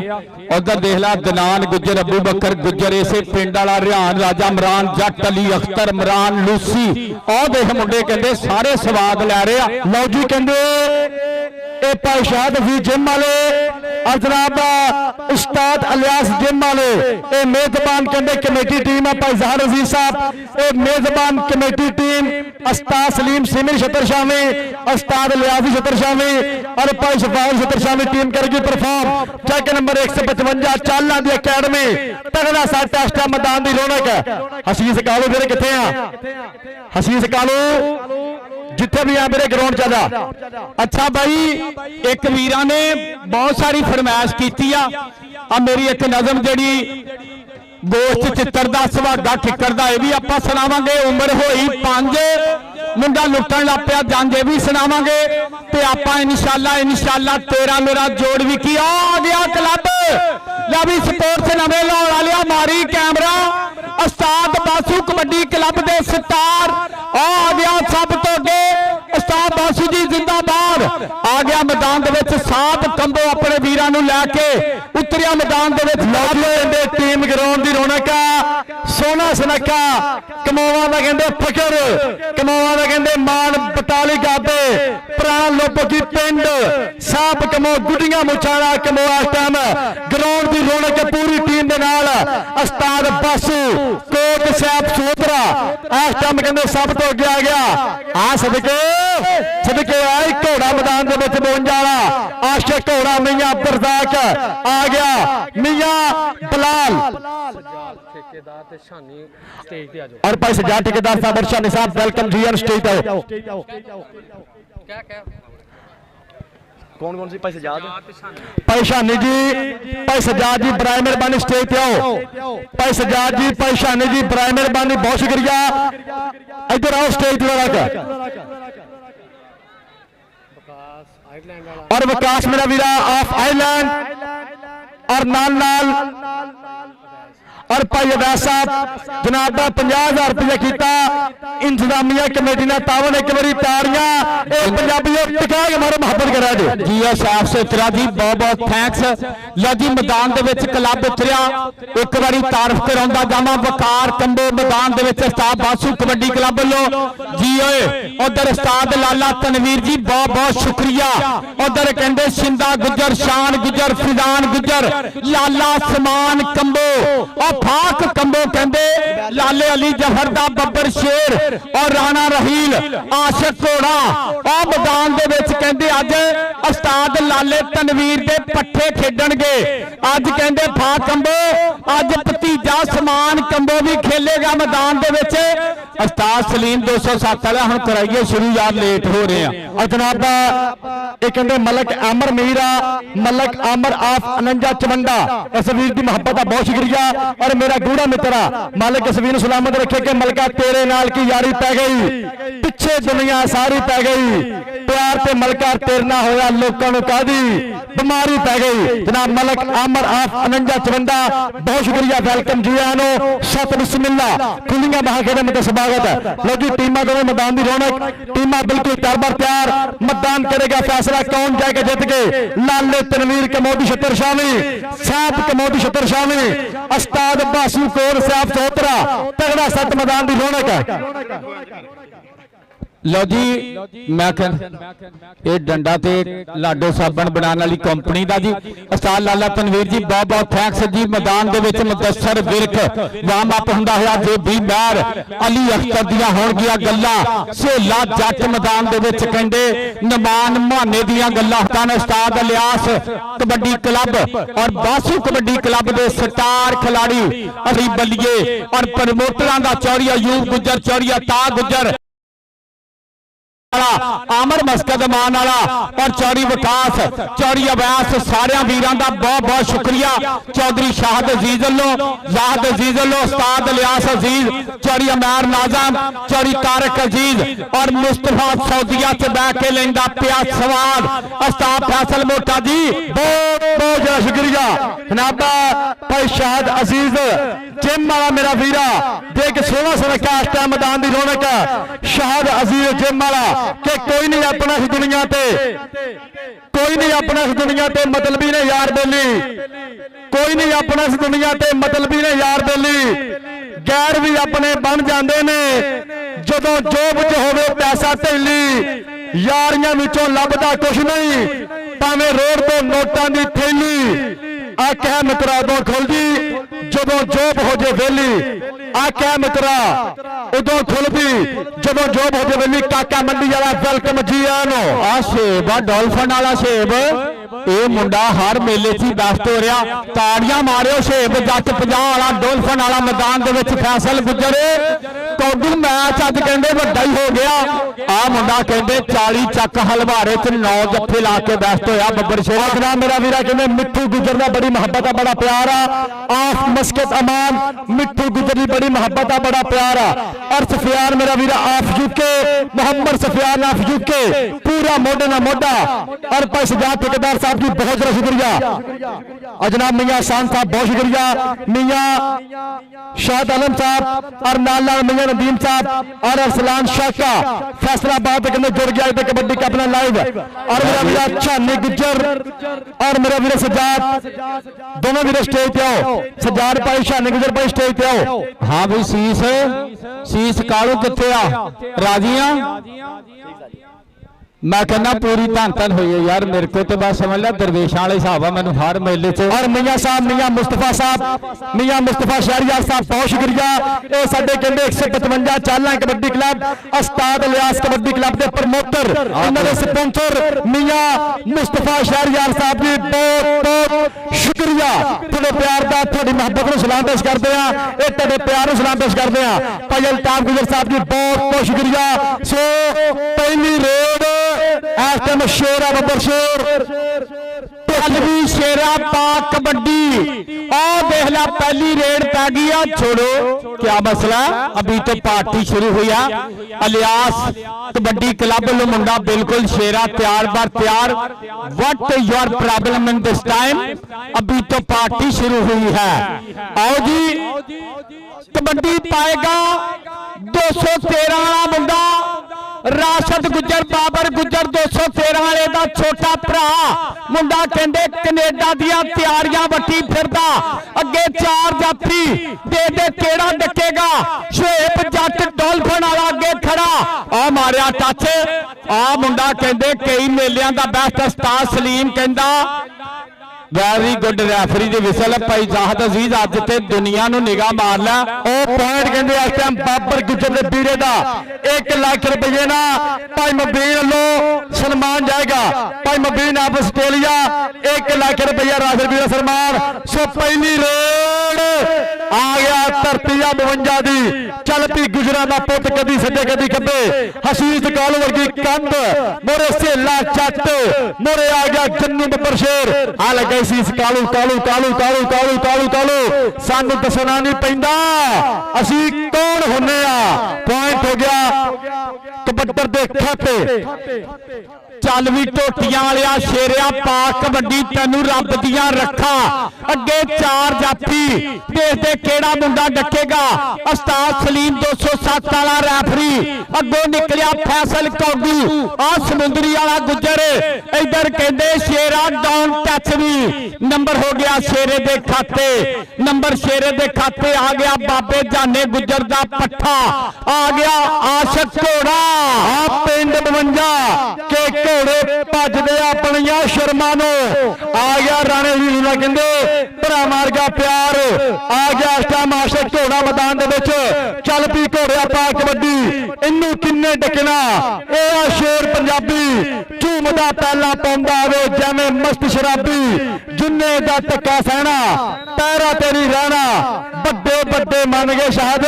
उधर देख ला दनान गुजर अबू बकर गुजर इसे पिंड वाला रिहान राजा इमरान जट अली अख्तर इमरान लूसी ओ देख मुंडे कहंदे सारे स्वाद लै रहे आ। लो जी कहंदे ਇਹ ਭਾਈ ਸ਼ਾਹਦ ਅਜ਼ੀਜ਼ ਜਿਮ ਵਾਲੇ और जनाब उस्ताद अलियास जिम वाले ये मेजबान कहते कमेटी टीम है भाई जहर अजीज साहब ये मेजबान कमेटी टीम उस्ताद सलीम सिमर छतर शामी उस्ताद अलियासी छतर शामी और भाई शफाउल छतर शामी टीम करेगी परफॉर्म जग नंबर 155 चाला दी अकैडमी तगड़ा सा टेस्ट मैदान की रौनक है हसीस कालू मेरे कितने हैं हसीस कालू जिथे भी आ मेरे ग्राउंड चला अच्छा भाई एक वीरा ने बहुत सारी फरमाइश की आ मेरी एक नज़म जड़ी गोश्त चित्र का सुहागा ठिकर का यह भी आप सुनावांगे उम्र होई 5 मुंडा लुटन लग पिया जंज ये भी सुनावांगे ते आपां इंशाअल्लाह 13 मेरा जोड़ भी की आ गया क्लब ला भी स्पोर्ट्स नवे लाने वाले मारी कैमरा उस्ताद बासू कबड्डी क्लब के स्टार आ गया सब तो अगे उस्ताद बासू जी जिंदाबाद आ गया मैदान दे साफ कंबो अपने वीरां नूं लैके उतरिया मैदान दे टीम ग्राउंड की रौनक सोना सुनक्का कमौआ का कहते फकर कमौआ का कहते मान बटाली गाते प्राण लोपकी पिंड साप कमो गुडियां मुछाड़ा कमोआ इस टाइम ग्राउंड की रौनक पूरी टीम के नाल उस्ताद बासू कोट साहब सोतरा इस टाइम कहते सब तो अगे आ गया आ सदके आई घोड़ा मैदान के 52 वाला आशिक घोड़ा मियां बरदाक आ गया मियां बलाल ठेकेदार ते शानी स्टेज पे आ जाओ और भाई सजाद ठेकेदार साहब और शानी साहब वेलकम जी ऑन स्टेज आओ क्या कौन कौन सी भाई सजाद भाई शानी जी भाई सजाद जी बराए मेहरबानी स्टेज पे आओ भाई सजाद जी भाई शानी जी बराए मेहरबानी बहुत शुक्रिया इधर आओ स्टेज पर और विकास मेरा वीरा ऑफ आइलैंड और नाल और भाई अवैस साहब जनाब का 50,000 रुपया किया इंतजामिया कमेटी ने तावन एक बारी तारियां पंजाबियों टिका के मारो मुहब्बत करा दे जी साफ सुथरा जी बहुत बहुत थैंक्स लो जी मैदान दे विच क्लब उतरिया एक बारी तारीफ करांदा जावां वकार कंबो मैदान दे विच उस्ताद बासू कबड्डी क्लब वालों जी ओए उधर उस्ताद लाला तनवीर जी बहुत बहुत शुक्रिया उधर कहंदे शिंदा गुजर शान गुजर फिजान गुजर लाला समान कंबो और फाक कंबो कहंदे लाले अली जफर दा बब्बर शेर और राणा रहील आशिक घोड़ा आ मैदान दे विच कहंदे अज उस्ताद लाले तनवीर दे पट्ठे खेडणगे अज कहंदे फाक कंबो अज भतीजा समान कंबो भी खेलेगा मैदान दे विच उस्ताद सलीम 207 वाला हुण कराइए शुरू यार लेट हो रहे हैं और जनाब एक कहते मलक आमर मीरा मलक आमर ऑफ 49 चवंडा इस वीर की मोहब्बत का बहुत शुक्रिया और मेरा गूढ़ा मित्रा मालिक इस वीर सलामत रखे कि मलका तेरे नाल की यारी पै गई पिछे दुनिया सारी पै गई प्यार ते मलका तेरे ना होया लोगों को कादी बीमारी पै गई जनाब मलक आमर ऑफ 49 चवंडा बहुत शुक्रिया वेलकम जी आनो सत बिस्मिल्ला खुलियां बाह खेड़े में स्वागत है लो जी टीमां दोनों मैदान की रौनक टीमां बिल्कुल तैयार मतदान करेगा फैसला कौन जाएगा जीत के लाले तनवीर कमोदी छतर शामी साहब कमोदी छतर शामी उस्ताद बासू कोर साहब चौतरा तगड़ा सत मैदान की रौनक है लो जी मैं ये डंडा ते लाडो साबन बनाने वाली कंपनी का जी उस्ताद लाला तनवीर जी बहुत बहुत थैंक्स जी मैदान दे विच मुदस्सर विरक वार्म अप हुंदा होया जो भी मैर अली अख्तर दियां होणगियां गल्लां सोला जट मैदान दे विच कहंदे नमान माने दियां गल्लां हतान उस्ताद अलियास कबड्डी क्लब और बासू कबड्डी क्लब दे स्टार खिलाड़ी अली बलिए और प्रमोटरां दा चौड़िया यूब गुजर चौड़िया ता गुजर आमर मस्कद मान वाला और चौड़ी विकास चौड़ी अवैस सारे वीरों का बहुत बहुत शुक्रिया चौधरी शाहद अजीज वालों जाहद अजीज वालों उस्ताद अलियास अजीज चौड़ी अमैर नाजम चौड़ी तारक अजीज और मुस्तफा सऊदिया च बैठ के लेंदा पिया सवाल उस्ताद फैसल मोटा जी बहुत बहुत ज्यादा शुक्रिया जनाब भाई शाहद अजीज जिम वाला मेरा वीरा देख सोना सुनक्का इस टाइम मैदान की रौनक है शाहद अजीज जिम वाला कि कोई नहीं अपना इस दुनिया ते कोई नहीं अपना इस दुनिया ते मतलबी ने यार बेली कोई नहीं अपना इस दुनिया ते मतलबी ने यार बेली गैर भी अपने बन जाते ने जदों जोब च होवे पैसा थैली ਯਾਰੀਆਂ ਵਿੱਚੋਂ ਲੱਭਦਾ ਕੁਛ ਨਹੀਂ, ਭਾਵੇਂ ਰੋਡ ਤੋਂ ਨੋਟਾਂ ਦੀ ਥੈਲੀ। ਆਖਿਆ ਮਿੱਤਰਾ ਤੋਂ ਖੁੱਲਦੀ ਜਦੋਂ ਜੋਬ ਹੋ ਜੇ ਵੇਲੀ। ਆਖਿਆ ਮਿੱਤਰਾ ਉਦੋਂ ਖੁੱਲਦੀ ਜਦੋਂ ਜੋਬ ਹੋ ਜੇ ਵੇਲੀ। ਕਾਕਾ ਮੰਡੀ ਵਾਲਾ ਵੈਲਕਮ ਜੀ ਆਇਆਂ ਨੂੰ। ਆ ਸੇਬ ਆ ਡੋਲਫਨ ਵਾਲਾ ਸੇਬ, ਇਹ ਮੁੰਡਾ ਹਰ ਮੇਲੇ 'ਚ ਬੈਸਟ ਹੋ ਰਿਹਾ। ਤਾੜੀਆਂ ਮਾਰਿਓ ਸੇਬ ਜੱਟ 50 ਵਾਲਾ ਡੋਲਫਨ ਵਾਲਾ ਮੈਦਾਨ ਦੇ ਵਿੱਚ ਫੈਸਲ ਗੁੱਜਰ ਕੌਡੀ ਮੈਚ ਅੱਜ ਕਹਿੰਦੇ ਵੱਡਾ ਹੀ ਹੋ ਗਿਆ। ਆ ਮੁੰਡਾ ਕਹਿੰਦੇ 40 ਚੱਕ ਹਲਵਾਰੇ 'ਚ 9 ਜੱਫੇ ਲਾ ਕੇ ਬੈਸਟ ਹੋਇਆ ਬੱਬਰ ਸ਼ੇਰਾ। ਆਖਣਾ ਮੇਰਾ ਵੀਰਾ ਕਹਿੰਦੇ ਮਿੱਠੂ ਗੁੱਜਰ ਦਾ ਬੜੀ ਮੁਹੱਬਤ ਆ, ਬੜਾ ਪਿਆਰ ਆ। ਆਫ ਮਸਕਤ ਅਮਾਨ ਮਿੱਠੂ ਗੁੱਜਰ ਦੀ ਬੜੀ ਮੁਹੱਬਤ ਆ, ਬੜਾ ਪਿਆਰ ਆ। ਔਰ ਸਫਿਆਨ ਮੇਰਾ ਵੀਰਾ of UK, Mohammad Sufyan of UK पूरा मोढे ना मोढा। और भाई सजाद ठेकेदार साहब की बहुत ज़्यादा शुक्रिया। अजनाब मियाँ शान साहब बहुत शुक्रिया, मियाँ शाहद आलम साहब और नाल मियाँ नदीम साहब और अरसलान शाह का फैसलाबाद के अंदर जुड़ गया कबड्डी का अपना लाइव। और मेरा वीरा छानी गुज्जर और मेरा वीरा सजाद दोनों वीर स्टेज पे आओ। सजाद भाई छानी गुज्जर भाई स्टेज पे आओ। हाँ भाई शीश कालू किथे आ राजी आ? मैं कहना पूरी धन धन हुई है यार। मेरे को तो बस समझ लिया दरवेशां वाले हिसाब है मैनू हर मेले च। और मियाँ साहब मियाँ मुस्तफा शहरियार साहब बहुत शुक्रिया। ये साडे कहंदे 155 चालां कबड्डी क्लब उस्ताद इलियास कबड्डी क्लब के प्रमोटर उन्होंने स्पॉन्सर मियाँ मुस्तफा शहरियार साहब जी बहुत बहुत शुक्रिया। थोड़े प्यार का थोड़ी मुहब्बत को सलाम पेश करते हैं, ये तेरे प्यार को सलाम पेश करते हैं। भाई अल्ताफ गुजर साहब जी बहुत बहुत शुक्रिया। सो पहली रेड शेरा बब्बर शेर पहलवी शेरा पाक कबड्डी और देख ला पहली रेड पै गई। छोड़ो क्या मसला, अभी तो पार्टी शुरू हुई है। इलियास कबड्डी क्लब लो मुंडा बिल्कुल शेरा तैयार बार तैयार। What your problem in this time, अभी तो पार्टी शुरू हुई है। आओ जी कबड्डी पाएगा 213 वाला मुंडा राशद गुजर बाबर गुजर 213 वाले का छोटा भरा मुंडा कहंदे कनेडा दियां तैयारियां वटी फिरदा। अगे 4 जाफी दे दे केड़ा डकेगा। शोएब जट डॉल्फिन वाला अगे खड़ा आ मारिया टच। आ मुंडा कहंदे कई मेलियां दा बेस्ट उस्ताद सलीम कहंदा वेरी गुड रैफरी दी विसल। भाई जाहद अजीज अज ते दुनिया नूं निगाह मार ला। ओ पॉइंट कहंदे इस टाइम बाबर गुजर दे बीरे दा 1 लाख रुपये ना भाई मबीन लो सन्मान जाएगा। भाई मबीन आप ऑस्ट्रेलिया 1 लाख रुपया राशि बीरा सन्मान। सो पहली रेड आ गया धरती 52 दी। चल पी गुजरा दा पुत कदी सज्जे कदी खब्बे हसीस कालू वर्गी कंध मोरे सेला चट मोरे आ गया जन्नू बब्बर शेर। आ लगे कालू कालू कालू कालू कालू कालू कालू सानू दसना नहीं पैंदा असी कौन होने आ। पॉइंट हो गया कबड्डर दे खाते। चल भी टोटियां वालिया शेरिया पा कबड्डी तेनू रब दियां रखा। अगे 4 जाफी देखते केड़ा मुंडा डकेगा। उस्ताद सलीम 207 वाला रैफरी अगों निकलिया फैसल कौडू आ समुंदरी वाला गुजर। इधर कहते शेरा डाउन टच भी नंबर हो गया शेरे दे खाते। नंबर शेरे दे खाते आ गया बाबे जाने गुजर दा पट्ठा। आ गया आशक घोड़ा आ पिंड 52 के घोड़े भजदे अपनिया शर्मा नो। आ गया राणे जी ना कहंदे भरा मार गया प्यार। आ गया इस टाइम आशक घोड़ा मैदान दे विच। चल पी घोड़िया पा कबड्डी इनू किन्ने डकना। ए आ शेर पंजाबी झूमदा पहला पाउंदा आवे जिवें मस्त शराबी। जुन्ने दा धक्का सहना पैरा तेरी रहना बड़े बड़े मन गए शायद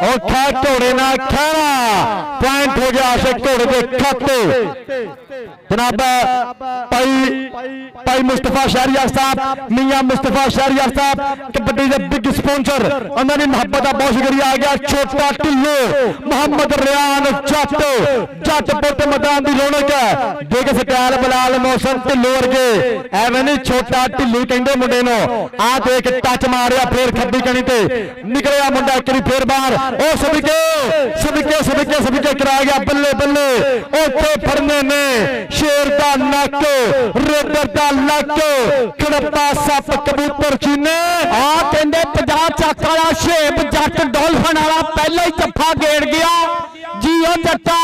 औखा घोड़े ना खाना। पॉइंट हो गया आशक घोड़े के खाते। जनाब भाई मुस्तफा शहरियार साहब मियाँ मुस्तफा शहरियार साहब कबड्डी के बिग स्पॉन्सर उन्होंने मुहब्बत बहुत शुक्रिया। आ गया छोटा ढिल्लो मोहम्मद रियान जट जट पुट मैदान की रौनक है। देख स्टाइल बलाल मौसम ढिल्लो वर्गे एवं नहीं छोटा ढिल्लू कहते मुंडे नो। आ देख टच मारिया फिर खब्बी कनी ते निकलिया मुंडा एक फिर बाहर। ओ सदके सदके सदके सदके करा गया बल्ले बल्ले उथे फड़ने ने शेर दा नक रेडर दा लक खड़प्पा सप कबूतर चीने। आ कहंदे 50 ਚੱਕ वाला शेब जट डॉल्फिन वाला पहले ही जफ्फा गेड़ गया। ਜੀਓ ਜੱਟਾ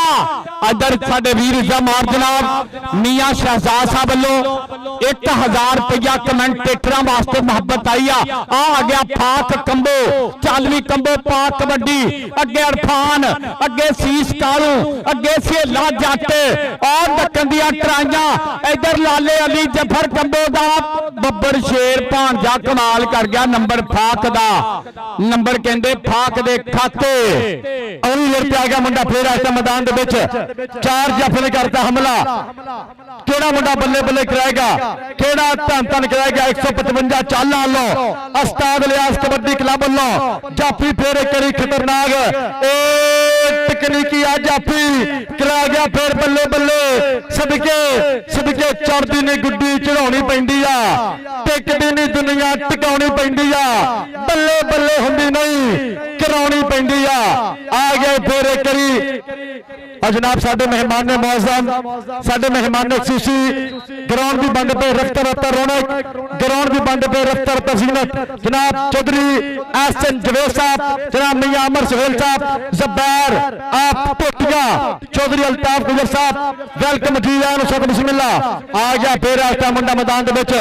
ਇਧਰ ਸਾਡੇ ਵੀਰ ਜਮਾਰ ਜਨਾਬ ਮੀਆਂ ਸ਼ਹਿਜ਼ਾਦ ਸਾਹਿਬ ਵੱਲੋਂ 1000 ਰੁਪਇਆ ਕਮੈਂਟੇਟਰਾਂ ਵਾਸਤੇ ਮੁਹੱਬਤ ਆਈ ਆ ਗਿਆ ਫਾਕ ਕੰਬੋ ਚੱਲ ਵੀ ਕੰਬੋ ਪਾਕ ਕਬੱਡੀ ਅੱਗੇ ਇਰਫਾਨ ਅੱਗੇ ਸੀਸ ਕਾਲੂ ਅੱਗੇ ਸੇਲਾ ਜੱਟ ਔਰ ਦੱਕਣ ਦੀਆਂ ਟਰਾਈਆਂ ਇਧਰ ਲਾਲੇ ਅਲੀ ਜਫਰ ਕੰਬੋ ਦਾ ਬੱਬਰ ਸ਼ੇਰ ਭਾਂਜਾ ਕਮਾਲ ਕਰ ਗਿਆ ਨੰਬਰ ਫਾਕ ਦਾ ਨੰਬਰ ਕਹਿੰਦੇ ਫਾਕ ਦੇ ਖਾਤੇ ਅਗਲੀ ਲੜ ਤੇ ਆ ਗਿਆ ਮੁੰਡਾ ਫੇਰ ਇਸ ਮੈਦਾਨ ਦੇ ਵਿੱਚ 4 ਜਫੇ ਨੇ ਕਰਤਾ ਹਮਲਾ ਕਿਹੜਾ ਮੁੰਡਾ ਬੱਲੇ ਬੱਲੇ ਕਰਾਏਗਾ ਕਿਹੜਾ ਧੰਨ ਧੰਨ ਕਰਾਏਗਾ 155 ਚਾਲਾਂ ਵੱਲੋਂ ਉਸਤਾਦ ਲਿਆਸ ਕਬੱਡੀ ਕਲੱਬ ਵੱਲੋਂ ਜਾਫੀ ਫੇਰ ਇੱਕ ਵਾਰੀ ਖਤਰਨਾਕ ਤਕਨੀਕੀ ਆ ਜਾਫੀ ਕਰਾ ਗਿਆ ਫੇਰ ਬੱਲੇ ਬੱਲੇ ਸਦਕੇ ਚੜਦੀ ਨੇ ਗੁੱਡੀ ਚੜਾਉਣੀ ਪੈਂਦੀ ਆ ਟਿਕਦੀ ਨਹੀਂ ਦੁਨੀਆ ਟਿਕਾਉਣੀ ਪੈਂਦੀ ਆ ਬੱਲੇ ਬੱਲੇ ਹੁੰਦੀ ਨਹੀਂ ਕਰਾਉਣੀ ਪੈਂਦੀ ਆ ਗਏ ਫੇਰ ਇੱਕ ਵਾਰੀ जनाब साडे मेहमान ने मौजूद साडे मेहमान ने खुशी ग्राउंड भी बंद पे रफ्तार रौनक ग्राउंड भी बंद पे रफ्तार जीनत जनाब चौधरी एहसन जवेद साहब जनाब मियां अमर सुहेल साहब जब्बार आप पोटिया चौधरी अल्ताफ गुजर साहब वेलकम जी आन सब बिस्मिल्लाह आ गया फिर आस्ता मुंडा मैदान दे विच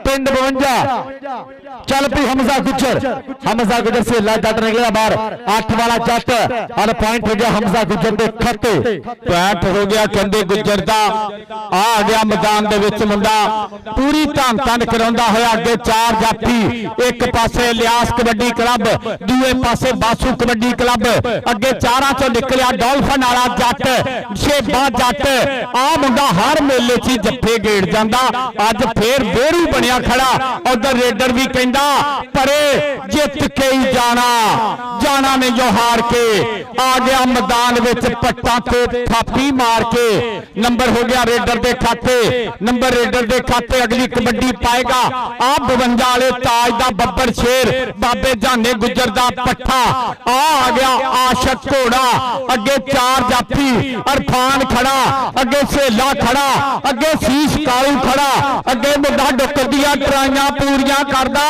पिंड 52 चल पी हमजा गुजर से ला जट निकलिया बाहर 8 वाला जट और पॉइंट हो गया हमजा गुजर दे खाते पैंट हो गया कहते गुजर दा आ गया मैदान दे विच मुंडा पूरी धन धन कराउंदा होया अगे 4 जाफी एक पासे लियास कबड्डी क्लब दूए पासे बासू कबड्डी क्लब अगे 4 चों निकलिया डॉल्फिन वाला जट शेबा जट आ मुंडा हर मेले च जफ्फे गेड़ जांदा अज फिर बेरू बनिया खड़ा उधर रेडर भी कहंदा परे जित के ही जाना ने जो हार के आ गया मैदान विच पट्टा ते थापी मार के नंबर हो गया रेडर दे खाते नंबर रेडर दे खाते अगली कबड्डी पाएगा आ 52 वाले ताज दा बब्बर शेर बाबे जाने गुजर दा पट्ठा आ गया आशक घोड़ा अगे 4 जाफी इरफान खड़ा अगे सेला खड़ा अगे शीश कालू खड़ा अगे मुंडा डुक्कर दियां ट्राइयां पूरियां करदा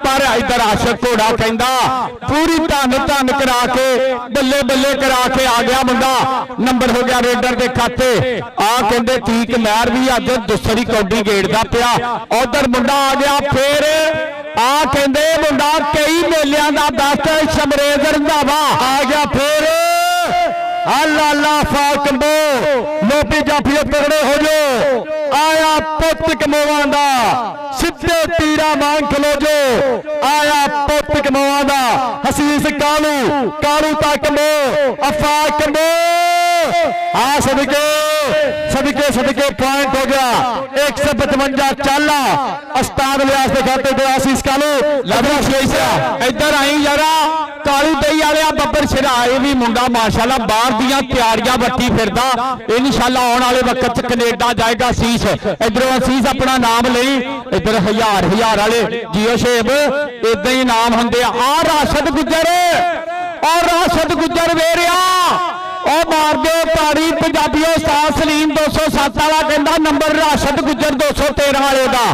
पर इधर आशक घोड़ा कहंदा पूरी धन धन करा के बल्ले बल्ले करा के आ गया मुंडा नंबर हो गया रेडर के खाते आ कहते ठीक मैर भी अज दूसरी कौडी गेड़दा पिया उधर मुंडा आ गया फिर आ कहते मुंडा कई मेलियां दा बेस्ट शमरेज रंधावा आ गया फिर अल्लाह फाकंबो लोपी जाफी तगड़े हो जो आया पुत कमोआ दा सिद्धे तीरा मांग खलो जो आया पुत कमोआ दा हसीस कालू तक मो अफा कमो आ सदके पॉइंट हो गया 155 चाला उस्ताद लियास के खाते दे आशीष कालू इधर आई यारा कालू दई वाले बब्बर सिरा ये भी मुंडा माशाल्लाह बाहर दियां तैयारियां वट्टी फिरदा इंशाल्लाह आने वाले वक्त च कनेडा जाएगा शीश इधरों शीश अपना नाम लई इधर हजार वाले जियो शेब इदां ही नाम हुंदे आ राशद गुजर वेरिया और मार दो ताड़ी पंजाबियों साथ सलीम 207 वाला कहता नंबर राशद गुजर 213 वाले का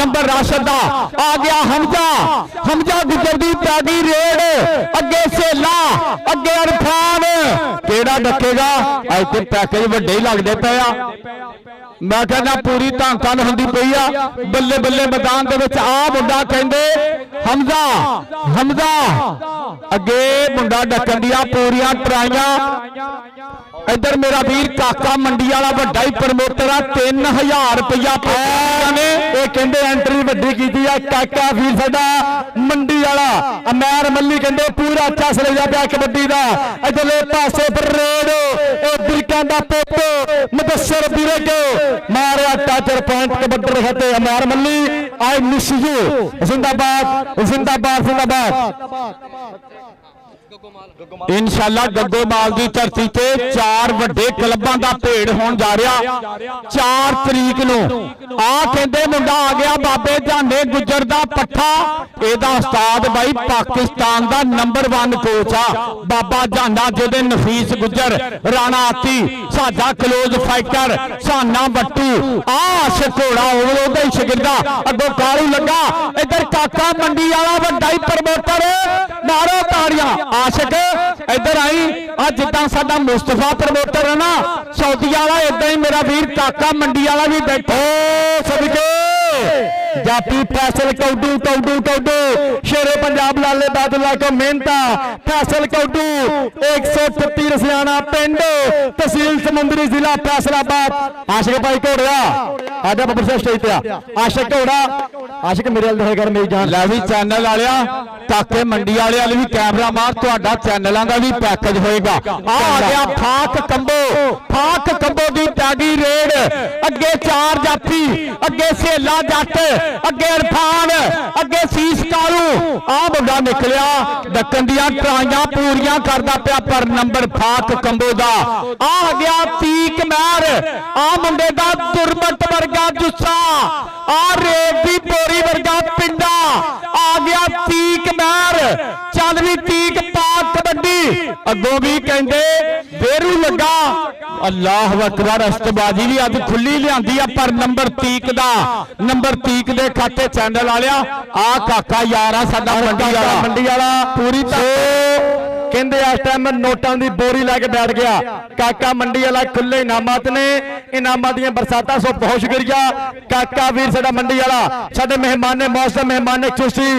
नंबर राशद का आ गया हमजा गुजर दी पैगी रेड अगे सेला अगे इरफान केड़ा डकेगा अज तो पैकेज वड्डे ही लगते पे मैं कहना पूरी धन धन होंदी पई आ बल्ले बल्ले मैदान दे विच आ मुंडा कहंदे हमजा अगे मुंडा डकन दियां पूरियां ट्राइयां इधर मेरा वीर काका मंडी वाला वड्डा ही प्रमोटर आ 3000 रुपया ने कहते एंट्री वड्डी कीती आ काका वीर साडा मंडी वाला अमैर मल्ली कहते पूरा चस लिया पिया कबड्डी का इधरले पासे पर रेड बिरकां दा पुत मुदस्सर वीरे के मारिया टाचर पॉइंट कबड्डी खाते अमैर मल्ली आई मिस यू जिंदाबाद इंशाल्लाह गग्गोमाल की धरती से 4 वड्डे क्लबां दा भेड़ होण जा रहा 4 तरीक नूं आ कहंदे मुंडा आ गया बाबे जाने गुजर दा पट्ठा एदा उस्ताद भाई पाकिस्तान दा नंबर 1 कोच आ बाबा जाना जिहदे नफीस गुजर राणा आती साडा क्लोज फाइटर साना बट्टू आ आशिक घोड़ा ओहदा ही शिगिरदा अगों कालू लगा इधर काका मंडी वाला वड्डा ही प्रमोटर मारो ताड़ियां ਆਸ਼ਿਕ ਇੱਧਰ ਆਈ ਆ ਜਿੱਦਾਂ ਸਾਡਾ ਮੁਸਤਫਾ ਪ੍ਰਮੋਟਰ ਹੈ ਨਾ ਸੌਦੀ ਵਾਲਾ ਇਦਾਂ ਹੀ ਮੇਰਾ ਵੀਰ ਕਾਕਾ ਮੰਡੀ ਵਾਲਾ ਵੀ ਬੈਠੋ ਸਦਕੇ ਜਾਪੀ ਫੈਸਲ ਕੌਡੂ ਕੌਡੂ ਕੌਡੂ ਸ਼ੇਰੇ ਪੰਜਾਬ ਲਾਲੇ ਬਾਦਲਾ ਕੋ ਮਿਹਨਤਾ ਫੈਸਲ ਕੌਡੂ 133 ਰਸਿਆਣਾ ਪਿੰਡ ਤਹਿਸੀਲ ਸਮੁੰਦਰੀ ਜ਼ਿਲ੍ਹਾ ਫੈਸਲਾਬਾਦ ਆਸ਼ਿਕ ਭਾਈ ਘੋੜਿਆ ਆਜਾ ਬੱਬਰ ਸਾਹਿਬ ਸਟੇਜ ਤੇ ਆ ਆਸ਼ਿਕ ਘੋੜਾ ਆਸ਼ਿਕ ਮੇਰੇ ਵੱਲ ਦੇਖ ਕਰ ਮੇਰੀ ਜਾਨ ਲੈ ਵੀ ਚੈਨਲ ਵਾਲਿਆ ਕਾਕੇ ਮੰਡੀ ਵਾਲੇ ਵਾਲੀ ਵੀ ਕੈਮਰਾ ਮਾਰ ਤੁਹਾਡਾ ਚੈਨਲਾਂ ਦਾ ਵੀ ਪੈਕੇਜ ਹੋਏਗਾ ਆ ਗਿਆ ਫਾਕ ਕੰਬੋ ਦੀ ਟਾਗੀ ਰੇਡ ਅੱਗੇ 4 ਜਾਫੀ ਅੱਗੇ ਸੇਲਾ ਜੱਟ ਅੱਗੇ ਇਰਫਾਨ ਅੱਗੇ ਸੀਸ ਕਾਲੂ ਆ ਮੁੰਡਾ ਨਿਕਲਿਆ ਡੱਕਣ ਦੀਆਂ ਟਰਾਈਆਂ ਪੂਰੀਆਂ ਕਰਦਾ ਪਿਆ ਪਰ ਨੰਬਰ ਫਾਕ ਕੰਬੋ ਦਾ ਆ ਗਿਆ ਤੀਕ ਮਹਿਰ ਆ ਮੁੰਡੇ ਦਾ ਦੁਰਮਟ ਵਰਗਾ ਜੁੱਸਾ ਆ ਰੇਡ ਦੀ ਬੋਰੀ ਵਰਗਾ ਪਿੰਡਾ ਆ ਗਿਆ ਤੀਕ ਮਹਿਰ ਚੱਲ ਵੀ ਤੀਕ ਪਾਕ ਕਬੱਡੀ ਅੱਗੋਂ ਵੀ ਕਹਿੰਦੇ ਫੇਰੂ ਲੱਗਾ ਅੱਲਾਹੁ ਅਕਬਰ ਅਸ਼ਤਬਾਜ਼ੀ ਵੀ ਅੱਜ ਖੁੱਲੀ ਲਿਆਂਦੀ ਆ ਪਰ ਨੰਬਰ ਤੀਕ ਦੇ ਖਾਤੇ ਚੈਨਲ ਵਾਲਿਆ ਆ ਕਾਕਾ ਯਾਰ ਆ ਸਾਡਾ ਮੰਡੀ ਵਾਲਾ ਪੂਰੀ ਕਹਿੰਦੇ ਇਸ ਟਾਈਮ ਨੋਟਾਂ ਦੀ ਬੋਰੀ ਲੈ ਕੇ ਬੈਠ ਗਿਆ ਕਾਕਾ ਮੰਡੀ ਵਾਲਾ ਖੁੱਲੇ ਇਨਾਮਾਤ ਨੇ ਇਨਾਮਾਂ ਦੀਆਂ ਬਰਸਾਤਾਂ ਸੋ ਬਹੁਤ ਸ਼ੁਕਰੀਆ ਕਾਕਾ ਵੀਰ ਸਾਡਾ ਮੰਡੀ ਵਾਲਾ ਸਾਡੇ ਮਹਿਮਾਨ ਨੇ ਮੌਸਮ ਮਹਿਮਾਨ ਨੇ ਖੁਸ਼ੀ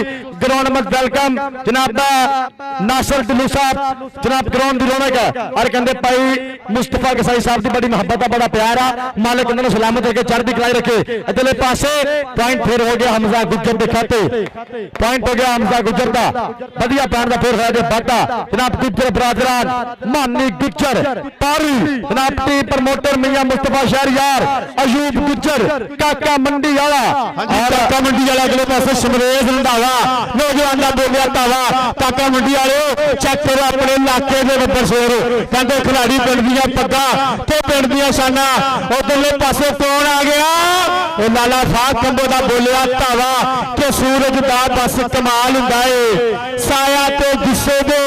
ਗਰਾਊਂਡ ਮਤ ਵੈਲਕਮ ਜਨਾਬ ਦਾ ਨਾਸਰ ਢਿੱਲੋਂ ਸਾਹਿਬ ਜਨਾਬ ਗਰਾਊਂਡ ਦੀ ਰੌਣਕ ਔਰ ਕਹਿੰਦੇ ਭਾਈ ਮੁਸਤਫਾ ਕਸਾਈ ਸਾਹਿਬ ਦੀ ਬੜੀ ਮੁਹੱਬਤ ਆ ਬੜਾ ਪਿਆਰ ਆ ਮਾਲਕ ਉਹਨਾਂ ਨੂੰ ਸਲਾਮਤ ਕਰਕੇ ਚੜ੍ਹਦੀ ਕਲਾਈ ਰੱਖੇ ਇਧਰਲੇ ਪਾਸੇ ਪੁਆਇੰਟ ਫੇਰ ਹੋ ਗਿਆ ਹਮਜ਼ਾ ਗੁੱਜਰ ਦੇ ਖਾਤੇ ਪੁਆਇੰਟ ਹੋ ਗਿਆ ਹਮਜ਼ਾ ਗੁੱਜਰ ਦਾ ਵਧੀਆ ਪੁਆਇੰਟ ਦਾ ਫੇਰ ਹੋਇਆ ਜੇ ਵਾਧਾ जनाब गुज्जर बरादरान मानी गुज्जर पारी जनाब टी प्रमोटर मियां मुस्तफा शहरयार अयूब गुज्जर काका मंडी वाला काका मंडी वाला अगले पासे समरेज रंधावा नौजवान का बोलिया धावा काका मंडी वाले चेक करो अपने इलाके के बब्बर शेर कहते खिलाड़ी पिंड दियां पग्गा ते पिंड दियां शाना उधरले पासे कौन आ गया लाला साहब कंबो का बोलिया धावा कि सूरज का बस कमाल हुंदा है साया ते गुस्से दे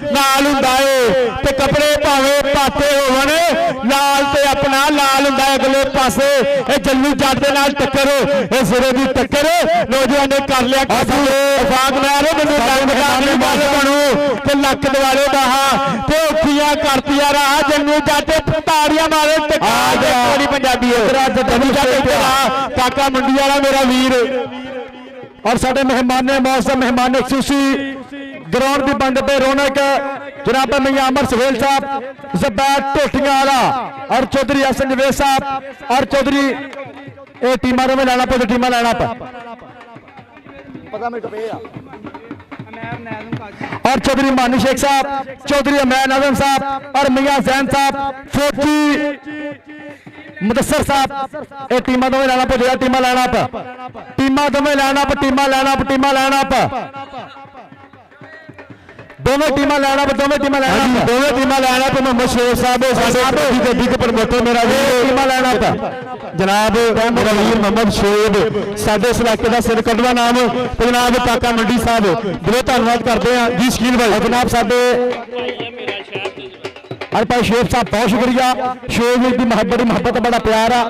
नाल हुंदा है ते कपड़े भावें पाटे होवन लाल ते अपना लाल हुंदा है अगले पासे ए जल्लू जट दे नाल टक्कर ए सिरे दी टक्कर नौजवान ने कर लिया फाक नारे मैनू टाइम निकालने वाले बनू ते लक दिवाले दा ते औखियां करतियां राह जल्लू जट ताड़ियां मारे टक्कर कोड़ी पंजाबी काका मंडी वाला मेरा वीर और साडे मेहमान ने मौसम मेहमान ने खुशी ग्राउंड की बंद पे रौनक जनाब मियां अमर सुहेल साहब जबैर टोटियां वाला और चौधरी हसन जवेद साहब और चौधरी ए टीमां में लाना पे टीमां लाना पे और चौधरी मानी शेख साहब चौधरी अमैन आजम साहब और मियां जैन साहब फौजी मुदस्सर साहब ए टीमां दोवें लाना पे टीमां लाना पे टीमां दोवें लाना पे टीमां लाना पे दोनों टीमां लाना पे दोनों टीमां लाना पे मोहम्मद शेर साहब साडे बिग प्रमोटर मेरा टीमां लाना पे जनाब मेरा वीर मोहम्मद शेर साडे इस इलाके का सिर कटवा नाम ते जनाब काका मंडी साहब दिलों धन्नवाद करते हैं जी शकील भाई जनाब साडे और भाई शेर साहब बहुत शुक्रिया शेर की मोहब्बत बड़ा प्यार आ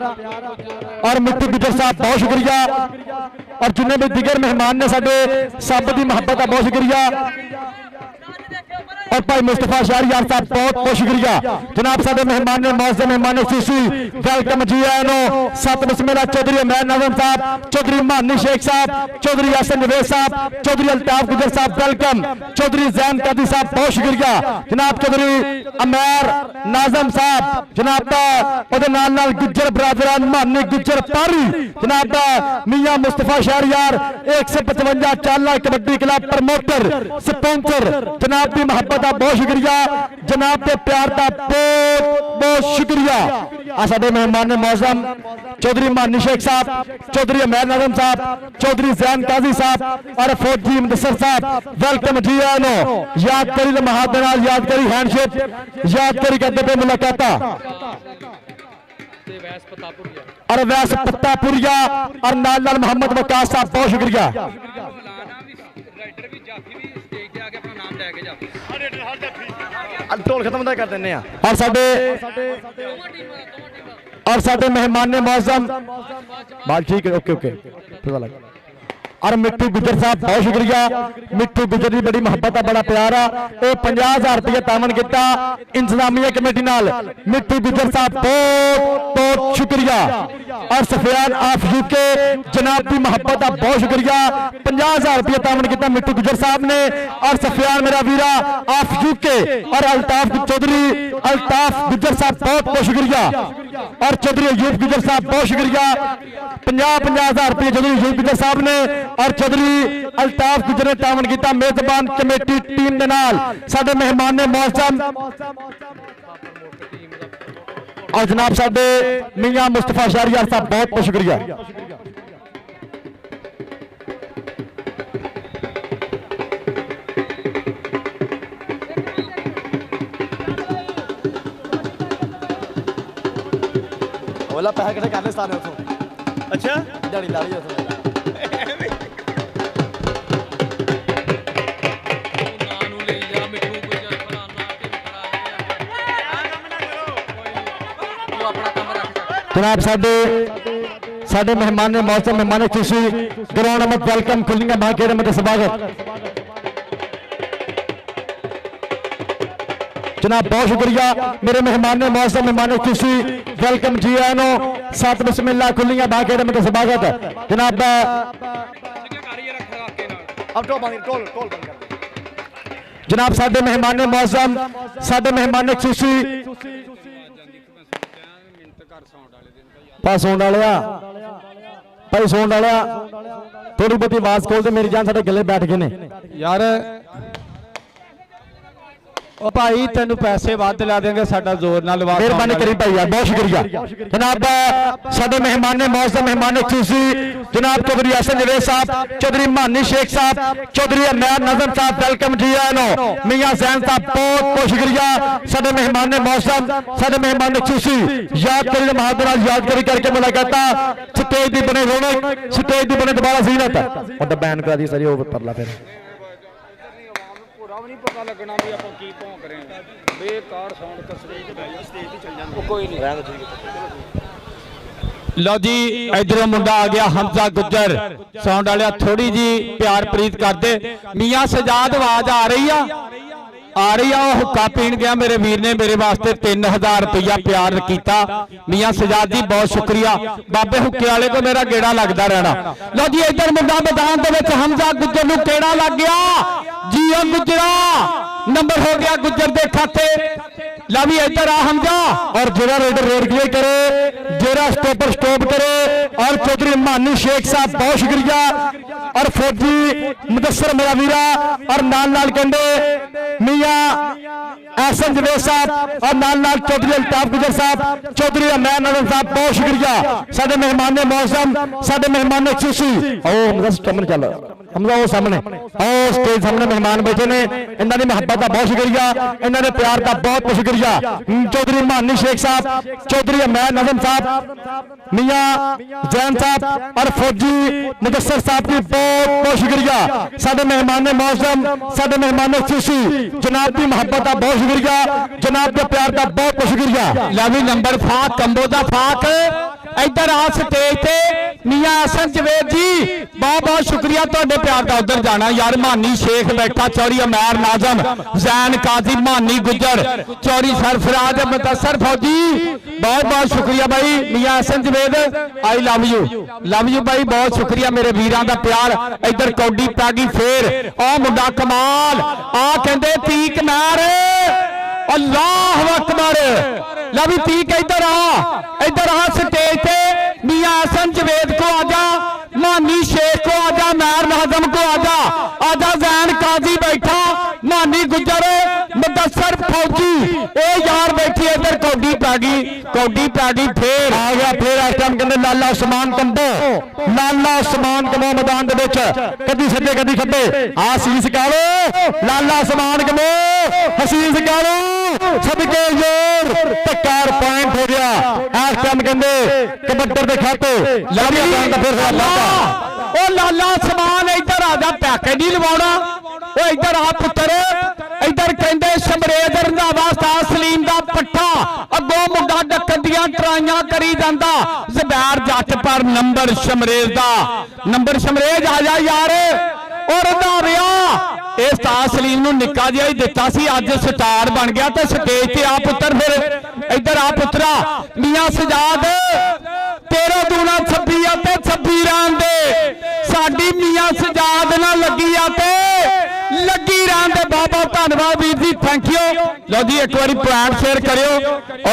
और मिट्टू गुजर साहब बहुत शुक्रिया और जिन्हें भी दिगर मेहमान ने साडे सब की मोहब्बत बहुत शुक्रिया और भाई मुस्तफा शहरयार साहब बहुत बहुत शुक्रिया जनाब साडे मेहमान ने मौसम मेहमान ने खुशी वेलकम जी आनो सत बिस्मिल्लाह चौधरी अमैन आजम साहब चौधरी मानी शेख साहब चौधरी हसन जवेद साहब चौधरी अल्ताफ गुजर साहब वेलकम चौधरी जैन कादी साहब बहुत शुक्रिया जनाब चौधरी अमैर नाजम साहब जनाब नाल गुज्जर बरादरान मानी गुज्जर पारी जनाब मियां मुस्तफा शहरयार 155 चाला कबड्डी क्लब प्रमोटर स्पॉन्सर जनाब की मोहब्बत का बहुत शुक्रिया जनाब के प्यार का बहुत बहुत शुक्रिया आ साडे मेहमान ने मौसम चौधरी मानी शेख साहब चौधरी अमैन आजम साहब चौधरी जैन काजी साहब और फौजी मुदस्सर साहब वेलकम जी आनो याद करी लम्हात दे नाल याद करी हैंडशेक याद करी कहते पे मुलाकात और वैस पत्तापुरिया और नाल नाल मोहम्मद वकास साहब बहुत शुक्रिया ढोल खत्म कर देने और साडे मेहमान ने मौसम बात ठीक है ओके ओके और मिट्टू गुजर साहब बहुत शुक्रिया। मिट्टू गुजर की बड़ी मोहब्बत है, बड़ा प्यार है। 50,000 रुपया तामन किया इंतजामिया कमेटी नाल। मिट्टू गुजर साहब बहुत बहुत शुक्रिया। और सफियान ऑफ यूके जनाब की मोहब्बत है, बहुत शुक्रिया। 50,000 रुपया तामन किया मिट्टू गुजर साहब ने। और सफियान मेरा वीरा ऑफ यूके और अल्ताफ चौधरी अल्ताफ गुजर साहब बहुत बहुत शुक्रिया। और चौधरी अयूब गुजर साहब बहुत शुक्रिया। 50,000 रुपये चौधरी अयूब गुजर साहब ने और चौधरी अल्ताफ गुजर ने तामन किया मेजबान कमेटी टीम के नाल। साडे मेहमान ने मौसम और जनाब साडे मियां मुस्तफा शहरियार साहब बहुत बहुत शुक्रिया। ओला पैसा किथे करने सारे उथों अच्छा दिहाड़ी ला ली उथों जनाब साडे मेहमान ने मौसम मेहमान खुशी ग्राउंड में वेलकम खुलेंगे मां के में स्वागत जनाब बहुत शुक्रिया। मेरे मेहमान ने मौसम मेहमान खुशी वेलकम जी आया नो सात बिस्मिल्लाह खुलेंगे मां के में स्वागत जनाब। जनाब साडे मेहमान ने मौसम साडे मेहमान ने खुशी सौंड वालिया भाई सौंड वालिया थोड़ी बहुत आवाज खोल दे मेरी जान साडे गले बैठ गए ने यार ओ भाई तेन पैसे वध ला देंगे साडा जोर नाल लवा मेहरबानी करी भाई यार बहुत शुक्रिया जनाब। साडे मेहमान ने मौसम मेहमान ने खुशी जनाब चौधरी हसन जवेद साहब चौधरी मानी शेख साहब चौधरी अमैर नजम साहब वेलकम जी आए नो मियां जैन साहब बहुत बहुत शुक्रिया। साडे मेहमान ने मौसम साडे मेहमान ने खुशी याद करी महादरा याद करी करके मुलाकात स्टेज दी बने रौनक स्टेज दी बने दोबारा जीनत और बैन करा दी सारी वो परला फिर पता लगना भी आप की भौंक रहे हैं बेकार साउंड स्टेज ते चल जांदे कोई नहीं रहन ठीक। लो जी इधरों मुंडा आ गया हमजा गुज्जर साउंड वाले थोड़ी जी प्यार प्रीत कर दे मियां सजाद आवाज आ रही है हुक्का पीन गया मेरे वीर ने मेरे वास्ते 3000 रुपया प्यार किया मियां सजाद जी बहुत शुक्रिया। बाबे हुक्के वाले को मेरा गेड़ा लगता रहना। लो जी इधर मुंडा मैदान के हमजा गुज्जर नूं केड़ा लग गया जी गुजरा नंबर हो गया गुज्जर के खाते। ला भी इधर आ हमजा और जेरा रेडर रोड क्लियर करे जेरा स्टॉपर स्टॉप करे और चौधरी मानी शेख साहब बहुत शुक्रिया। और फौजी मुदस्सर मेरा वीरा और नाल नाल कहंदे मियां एहसन जवेद साहब और नाल नाल चौधरी अल्ताफ गुजर साहब चौधरी अमैर नजम साहब बहुत शुक्रिया। साडे मेहमान ने मौसम साडे मेहमान ने खुशी ओ हमजा कमन चल हमजा वो सामने ओ स्टेज सामने मेहमान बैठे ने इन्हां दी मोहब्बत दा बहुत शुक्रिया इन्हां दे प्यार दा बहुत बहुत शुक्रिया। चौधरी मानी शेख साहब चौधरी अमैर नजम साहब मियां जैन साहब और फौजी मुदस्सर साहब की बहुत बहुत शुक्रिया। साडे मेहमान ने मौसम साडे मेहमान ने खुशी जनाब की मोहब्बत का बहुत शुक्रिया जनाब के प्यार का बहुत बहुत शुक्रिया। लावी नंबर फाक कंबो दा फाक इधर आ स्टेज पे मियां हसन जवेद जी बहुत बहुत शुक्रिया तुहाडे प्यार का उधर जाना यार। मानी शेख बैठा चौरी अमैर नाजम जैन काजी मानी गुजर चौरी सरफराज मुदस्सर फौजी बहुत बहुत शुक्रिया भाई मियां Hassan Javed I love you भाई बहुत शुक्रिया मेरे वीरां दा प्यार। इधर कौडी पै गई फेर आ मुंडा कमाल आ कहंदे तीक मैर अल्लाह अकबर लवी तीक इधर आ स्टेज पे मियां हसन जवेद को आजा मानी शेख को आजा मैर नाजम को आजा जैन काजी बैठा मानी गुजर मुदस्सर फौजी ए यार बैठी इधर कौडी पै गई फिर आ गया फिर इस टाइम कहते लाला उस्मान कमो मैदान के कदी सज्जे कदी खब्बे आसीस कालो लाला उस्मान कमो हसीस कालो सबके जोर तकार पॉइंट हो गया इस टाइम कहते कबड्डर के खाते ओ लाला उस्मान इधर आजा पैके नहीं लवाना ओ इधर आ पुत्र इधर कहते शमरेज रंधावा उस्ताद सलीम दा पट्ठा अगो ਮੁੰਡਾ ਡੱਕਣ ਦੀਆਂ ਟਰਾਈਆਂ ਕਰੀ ਜਾਂਦਾ ਜ਼ਬੈਰ ਜੱਟ ਪਰ ਨੰਬਰ ਸ਼ਮਰੇਜ਼ ਦਾ ਨੰਬਰ ਸ਼ਮਰੇਜ਼ ਆ ਜਾ ਯਾਰ ਔਰ ਰੰਧਾਵਿਆ ਇਹ ਉਸਤਾਦ ਸਲੀਮ ਨੂੰ ਨਿੱਕਾ ਜਿਹਾ ਹੀ ਦਿੱਤਾ ਸੀ ਅੱਜ ਸਟਾਰ ਬਣ ਗਿਆ ਤੇ ਸਟੇਜ ਤੇ ਆ ਪੁੱਤਰ ਫਿਰ ਇੱਧਰ ਆ ਪੁੱਤਰਾ ਮੀਆਂ ਸਜਾਦ ਤੇਰਾ ਦੂਣਾ 26 ਆ ਤੇ 26 ਰਨ ਦੇ ਸਾਡੀ ਮੀਆਂ ਸਜਾਦ ਨਾਲ ਲੱਗੀ ਆ ਤੇ ਲੱਗੀ ਰਨ ਦੇ ਬਾਬਾ ਧੰਨਵਾਦ ਵੀਰ ਜੀ ਥੈਂਕ ਯੂ ਲਓ ਜੀ ਇੱਕ ਵਾਰੀ ਪੁਆਇੰਟ ਸ਼ੇਅਰ ਕਰਿਓ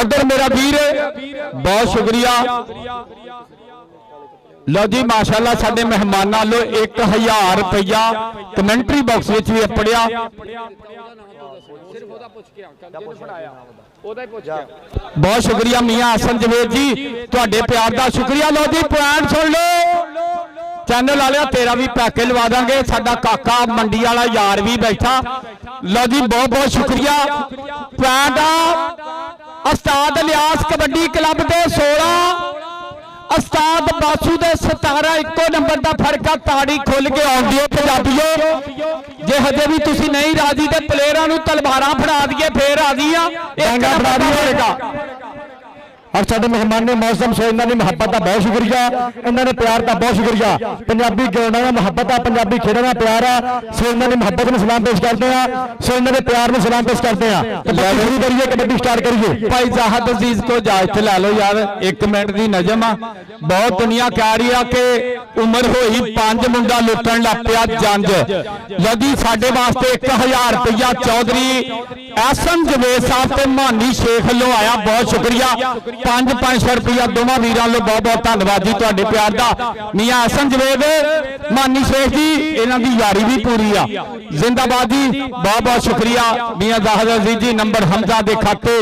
ਉਧਰ ਮੇਰਾ ਵੀਰ ਬਹੁਤ ਸ਼ੁਕਰੀਆ ਲਓ ਜੀ ਮਾਸ਼ਾਅੱਲਾ ਸਾਡੇ ਮਹਿਮਾਨਾਂ ਵੱਲੋਂ 1000 ਰੁਪਇਆ ਕਮੈਂਟਰੀ ਬਾਕਸ ਵਿੱਚ ਵੀ ਪੜਿਆ ਬਹੁਤ ਸ਼ੁਕਰੀਆ ਮੀਆਂ ਹਸਨ ਜਵੇਦ ਜੀ ਤੁਹਾਡੇ ਪਿਆਰ ਦਾ ਸ਼ੁਕਰੀਆ ਲਓ ਜੀ ਪੁਆਇੰਟ ਸੁਣ ਲਓ ਚੈਨਲ ਵਾਲਿਆ ਤੇਰਾ ਵੀ ਪੈਕੇ ਲਵਾ ਦਾਂਗੇ ਸਾਡਾ ਕਾਕਾ ਮੰਡੀ ਵਾਲਾ ਯਾਰ ਵੀ ਬੈਠਾ ਲਓ ਜੀ ਬਹੁਤ ਬਹੁਤ ਸ਼ੁਕਰੀਆ ਪੁਆਇੰਟ ਉਸਤਾਦ ਇਲਿਆਸ ਕਬੱਡੀ ਕਲੱਬ ਦੇ 16 ਉਸਤਾਦ ਬਾਸੂ ਦੇ 17 ਇੱਕੋ ਨੰਬਰ ਦਾ ਫਰਕ ਆ ਤਾੜੀ ਖੁੱਲ ਕੇ ਆਉਂਦੀ ਓ ਪੰਜਾਬੀਓ ਜੇ ਹਜੇ ਵੀ ਤੁਸੀਂ ਨਹੀਂ ਰਾਜੀ ਤੇ ਪਲੇਅਰਾਂ ਨੂੰ ਤਲਵਾਰਾਂ ਫੜਾ ਦਈਏ ਫੇਰ ਰਾਜੀ ਆ ਡਾਂਗਾ ਫੜਾ ਦਈਏ और साडे मेहमान ने मौसम सो इन्होंने मुहब्बत का बहुत शुक्रिया इन्होंने प्यार का बहुत शुक्रिया पंजाबी गेंदा का मुहब्बत है पंजाबी खेलों का प्यार है सो इन्होंने मुहब्बत में सलाम पेश करते हैं सो इन्होंने प्यार में सलाम पेश करते हैं शुरू करिए कबड्डी स्टार्ट करिए भाई जाहद अजीज को इजाजत ला लो यार 1 मिनट की नजम आ बहुत दुनिया कह रही है कि उम्र होई 5 मुंडा लुटन लग पिया जंज यदि साडे वास्ते 1000 रुपया चौधरी एहसन जवेद साहब ते मानी शेख लो आया बहुत शुक्रिया 500 रुपया दोवां वीरां लो बहुत बहुत धन्नवाद जी तुहाडे प्यार दा मियां हसन जवेद मानी शेख जी इन्हां दी यारी भी पूरी आ जिंदाबाद जी बहुत बहुत शुक्रिया मियां जाहिद अजीज जी नंबर हमजा दे खाते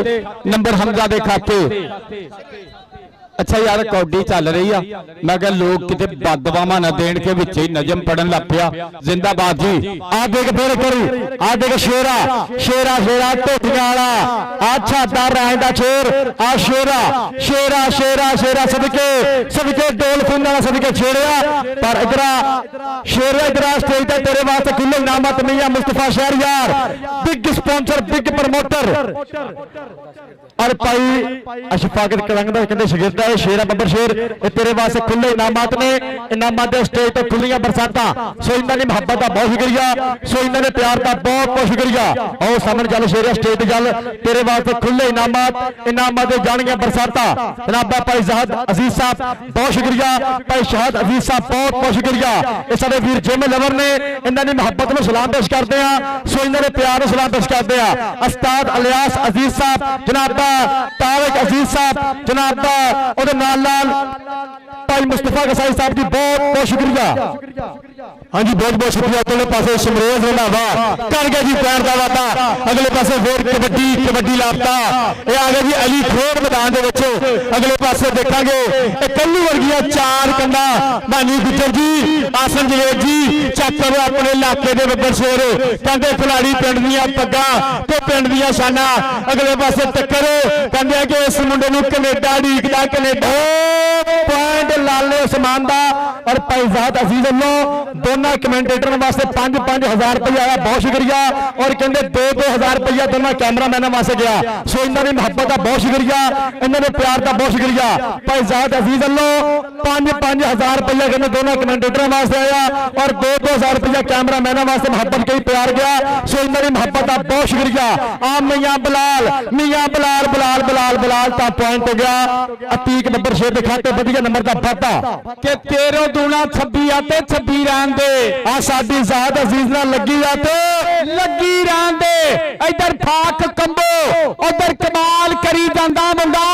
अच्छा यार कौडी चल रही है मैं कहा लोग किते बददुआवां ना देण के विच ही नजम पढ़न लग पिया जिंदाबाद जी आ देख फिर करी आ देख शेरा शेरा शेरा टोटियां वाला अच्छा दर आए दा शेर आ शेरा शेरा शेरा शेरा सदके डोलफिन वाला सदके छेड़िया पर इधरा शेर इधरा स्टेज ते तेरे वास्ते खुले इनामत मियां Mustafa Shahryar big sponsor big promoter और भाई अशफाकत कलंग दा कहंदे शागिर्द है शेरा बब्बर शेर तेरे वास्ते खुले इनामत ने इनामत दे स्टेज ते खुलियां बरसाता सो इन्हां दी मोहब्बत दा बहुत शुक्रिया सो इन्हां दे प्यार दा बहुत बहुत शुक्रिया आओ सामने चल शेर स्टेज ते चल तेरे वास्ते खुले इनामत दे जानियां बरसाता जनाब भाई जाहद अजीज साहब बहुत शुक्रिया भाई शहाद अजीज साहब बहुत बहुत शुक्रिया ये साडे वीर जिम लवर ने इन्हां दी मोहब्बत नूं सलाम पेश करदे आ सो इन्हां दे प्यार नूं सलाम पेश करदे आ उस्ताद इलियास अजीज साहब जनाब तारिक अजीज साहब जनाब और नाल भाई मुस्तफा कसाई साहब की बहुत बहुत शुक्रिया हाँ जी बहुत बहुत शुक्रिया अगले पासे शमरेज रंधावा कर गया जी पैर का वादा अगले पासे फिर कबड्डी लापता ये आ गया जी अली खोर मैदान के अगले पासे देखांगे कल्लू वर्गिया 4 कंधा मानी गुजर जी आसन जवेद जी चक करो अपने इलाके के बब्बर शेर कहते खिलाड़ी पिंड दियां पग्गां ते पिंड दियां शानां अगले पासे टक्कर कहते कि इस मुंडे नूं कनेडा ढीकदा कनेडा पॉइंट लाले उस्मान दा और भाई जाहद अजीज अल्लाह दोनों कमेंटेटर वास्ते 5-5 रुपया आया बहुत शुक्रिया और कहते 2-2 रुपया दोनों कैमरामैनों वास्ते गया सो इन्होंने मोहब्बत का बहुत शुक्रिया इन्होंने प्यार का बहुत शुक्रिया भाई जाहद अजीज अल्लाह 5-5 रुपया कहते दोनों कमेंटेटर वास्ते आया और 2-2 रुपया कैमरामैनों वास्ते मोहब्बत का प्यार गया सो इन्होंने मोहब्बत का बहुत शुक्रिया आ मियां बलाल का पॉइंट हो गया अतीक बब्बर शेर के खाते वधिया नंबर का वादा कि 13 दूना 26 आते 26 रहन दे आ साडी जाहद अजीज नाल लगी रहन दे इधर फाक कंबो उधर कमाल करी जांदा मुंडा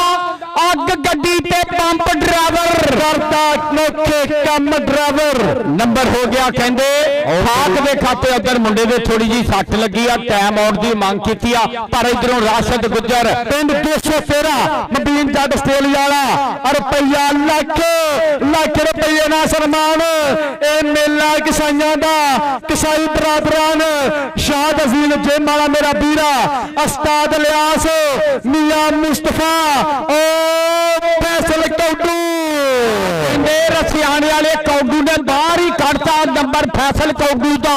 अग गड्डी ते पंप ड्राइवर करता नोखे कम ड्राइवर नंबर हो गया कहंदे फाक दे खाते उधर मुंडे दे थोड़ी जी सट लगी आ टाइम आउट दी मांग कीती आ पर इधरों राशिद गुजर पिंड 213 मबीन जट आस्ट्रेलिया वाला रुपया लख रुपये ना सन्मान ए मेला किसाइयां दा किसाई बरादरान शाहद अजीज जिम वाला मेरा बीरा उस्ताद इलियास मियां मुस्तफा ओ फैसल कौडू रसियाने वाले कौडू ने बाहर ही ਕੱਢਤਾ ਨੰਬਰ ਫੈਸਲ ਕੌਡੀ ਦਾ,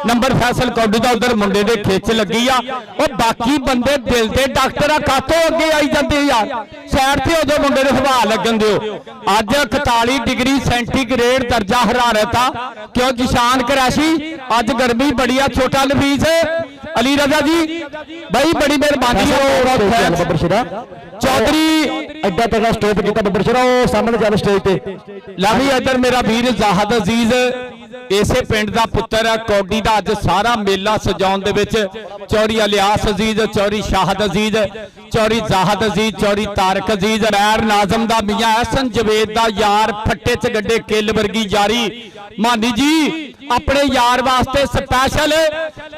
ਨੰਬਰ ਫੈਸਲ ਕੌਡੀ ਦਾ। ਉਧਰ ਮੁੰਡੇ ਦੇ ਖਿੱਚ ਲੱਗੀ ਆ। ਉਹ ਬਾਕੀ ਬੰਦੇ ਦਿਲ ਦੇ ਡਾਕਟਰ ਆ, ਕਾਤੋਂ ਅੱਗੇ ਆਈ ਜਾਂਦੇ ਯਾਰ, ਸਾਈਡ ਤੇ ਹੋ ਜਾਓ, ਮੁੰਡੇ ਦੇ ਹਵਾ ਲੱਗਣ ਦਿਓ। ਅੱਜ 41 ਡਿਗਰੀ ਸੈਂਟੀਗ੍ਰੇਡ ਦਰਜਾ ਹਰਾਰਤ ਆ, ਕਿਉਂ ਜਿਸ਼ਾਨ ਕਰੈਸ਼ੀ ਅੱਜ ਗਰਮੀ ਬੜੀ ਆ। ਛੋਟਾ ਲਫੀਜ਼ ਅਲੀ ਰਜ਼ਾ ਜੀ ਭਾਈ ਬੜੀ ਮਿਹਰਬਾਨੀ ਬੱਬਰ ਸ਼ੇਰਾ ਚੌਧਰੀ ਐਡਾ ਤਗੜਾ ਸਟੋਪ ਕੀਤਾ ਬੱਬਰ ਸ਼ੇਰਾ, ਉਹ ਸਾਹਮਣੇ ਚੱਲ ਸਟੇਜ ਤੇ। ਲਾਵੀ ਇੱਧਰ ਮੇਰਾ ਵੀਰ ਜ਼ਾਹਦ ਅਜ਼ੀਜ਼ ਇਸੇ ਪਿੰਡ ਦਾ ਪੁੱਤਰ ਹੈ। ਕੌਡੀ ਦਾ ਅੱਜ ਸਾਰਾ ਮੇਲਾ ਸਜਾਉਣ ਦੇ ਵਿੱਚ ਚੌਰੀ ਇਲਿਆਸ ਅਜ਼ੀਜ਼, ਚੌਰੀ ਸ਼ਾਹਦ ਅਜ਼ੀਜ਼, ਚੌਰੀ ਜ਼ਾਹਦ ਅਜ਼ੀਜ਼, ਚੌਰੀ ਤਾਰਕ ਅਜ਼ੀਜ਼, ਮੈਰ ਨਾਜ਼ਮ ਦਾ ਮੀਆਂ ਐਸਨ ਜਵੇਦ ਦਾ ਯਾਰ, ਫੱਟੇ ਚ ਗੱਡੇ ਕਿੱਲ ਵਰਗੀ ਯਾਰੀ। ਮਾਨੀ ਜੀ ਆਪਣੇ ਯਾਰ ਵਾਸਤੇ ਸਪੈਸ਼ਲ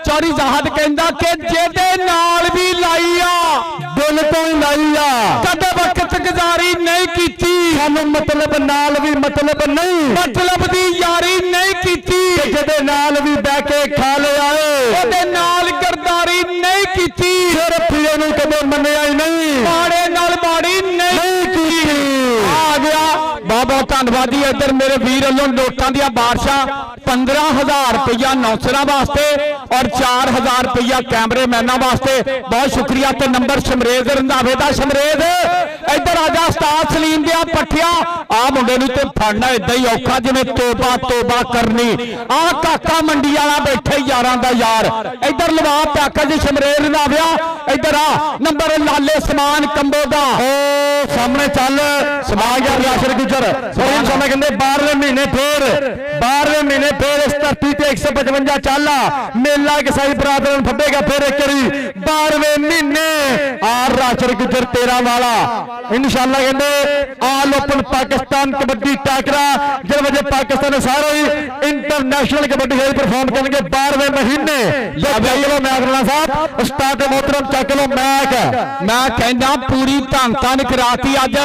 ਚੌਰੀ ਜ਼ਾਹਦ ਕਹਿੰਦਾ ਕਿ ਜਿਹਦੇ ਨਾਲ ਵੀ ਲਾਈ ਆ ਦਿਲ ਤੋਂ ਹੀ ਲਾਈ ਆ, ਕਦੇ ਵਕਤ ਗੁਜ਼ਾਰੀ ਨਹੀਂ ਕੀਤੀ, ਸਾਨੂੰ ਮਤਲਬ ਨਾਲ ਵੀ ਮਤਲਬ ਨਹੀਂ, ਮਤਲਬ ਦੀ ਯਾਰੀ ਨਹੀਂ ਕੀਤੀ, ਜਿਹਦੇ ਨਾਲ ਵੀ ਬਹਿ ਕੇ ਖਾ ਲਿਆ ਏ, ਉਹਦੇ ਨਾਲ ਗਰਦਾਰੀ ਨਹੀਂ ਕੀਤੀ, ਸਿਰ ਪੀਰੇ ਨੂੰ ਕਦੇ ਮੰਨਿਆ ਹੀ ਨਹੀਂ, ਮਾੜੇ ਨਾਲ ਮਾੜੀ ਨਹੀਂ ਕੀਤੀ। ਆ ਗਿਆ ਬਹੁਤ ਬਹੁਤ ਧੰਨਵਾਦ ਜੀ। ਇੱਧਰ ਮੇਰੇ ਵੀਰ ਵੱਲੋਂ ਨੋਟਾਂ ਦੀਆਂ ਬਾਰਿਸ਼ਾਂ 15,000 ਰੁਪਇਆ ਨੌਸਰਾਂ ਵਾਸਤੇ ਔਰ 4,000 ਰੁਪਇਆ ਕੈਮਰੇਮੈਨਾਂ ਵਾਸਤੇ, ਬਹੁਤ ਸ਼ੁਕਰੀਆ। ਤੇ ਨੰਬਰ ਸ਼ਮਰੇਜ਼ ਰੰਧਾਵੇ ਦਾ, ਸ਼ਮਰੇਜ਼ ਇੱਧਰ ਆ ਜਾ। ਉਸਤਾਦ ਸਲੀਮ ਦੀਆਂ ਪੱਠਿਆ ਆ, ਮੁੰਡੇ ਨੂੰ ਤੇ ਫੜਨਾ ਇਦਾਂ ਹੀ ਔਖਾ ਜਿਵੇਂ ਤੋਬਾ ਤੋਬਾ ਕਰਨੀ। ਆ ਕਾਕਾ ਮੰਡੀ ਵਾਲਾ ਬੈਠੇ ਯਾਰਾਂ ਦਾ ਯਾਰ, ਇੱਧਰ ਲਵਾ ਪੈਕੇਜ ਸ਼ਮਰੇਜ਼ ਰੰਧਾਵਿਆ। ਇੱਧਰ ਆ ਨੰਬਰ ਲਾਲੇ ਸਮਾਨ ਕੰਬੋ ਦਾ, ਉਹ ਸਾਹਮਣੇ ਚੱਲ ਸਮਾਜ ਗਿਆ ਰਾਸ਼ਰ ਗੁਜਰ। ਸੋਹਣ ਸੋਨਾ ਕਹਿੰਦੇ 12ਵੇਂ ਮਹੀਨੇ ਫੇਰ ਇਸ ਧਰਤੀ ਤੇ 155 ਚਾਲਾ ਮੇਲਾ ਕਿਸਾਈ ਬਰਾਦਰ ਨੂੰ ਫੱਟੇਗਾ ਫੇਰ ਇੱਕ ਵਾਰੀ 12ਵੇਂ ਮਹੀਨੇ ਆ ਰਾਸ਼ਰ ਗੁਜਰ 13 ਵਾਲਾ ਇਨਸ਼ਾਅੱਲਾ। ਕਹਿੰਦੇ ਆਲ ਓਪਨ ਪਾਕਿਸਤਾਨ ਕਬੱਡੀ ਟਾਕਰਾ ਜਿਹਦੇ ਵਜੇ ਪਾਕਿਸਤਾਨ ਸਾਰੇ ਹੀ ਇੰਟਰਨੈਸ਼ਨਲ ਕਬੱਡੀ ਖੇਡ ਪਰਫਾਰਮ ਕਰਨਗੇ 12ਵੇਂ ਮਹੀਨੇ। ਲੋ ਮੈਕ ਰਾਣਾ ਸਾਹਿਬ ਉਸਤਾਦ ਮੋਹਤਰਮ ਚੱਕ ਲੋ ਮੈਕ। ਮੈਂ ਕਹਿੰਦਾ ਪੂਰੀ ਧੰਨ ਧੰਨ ਕਰਾਤੀ ਅੱਜ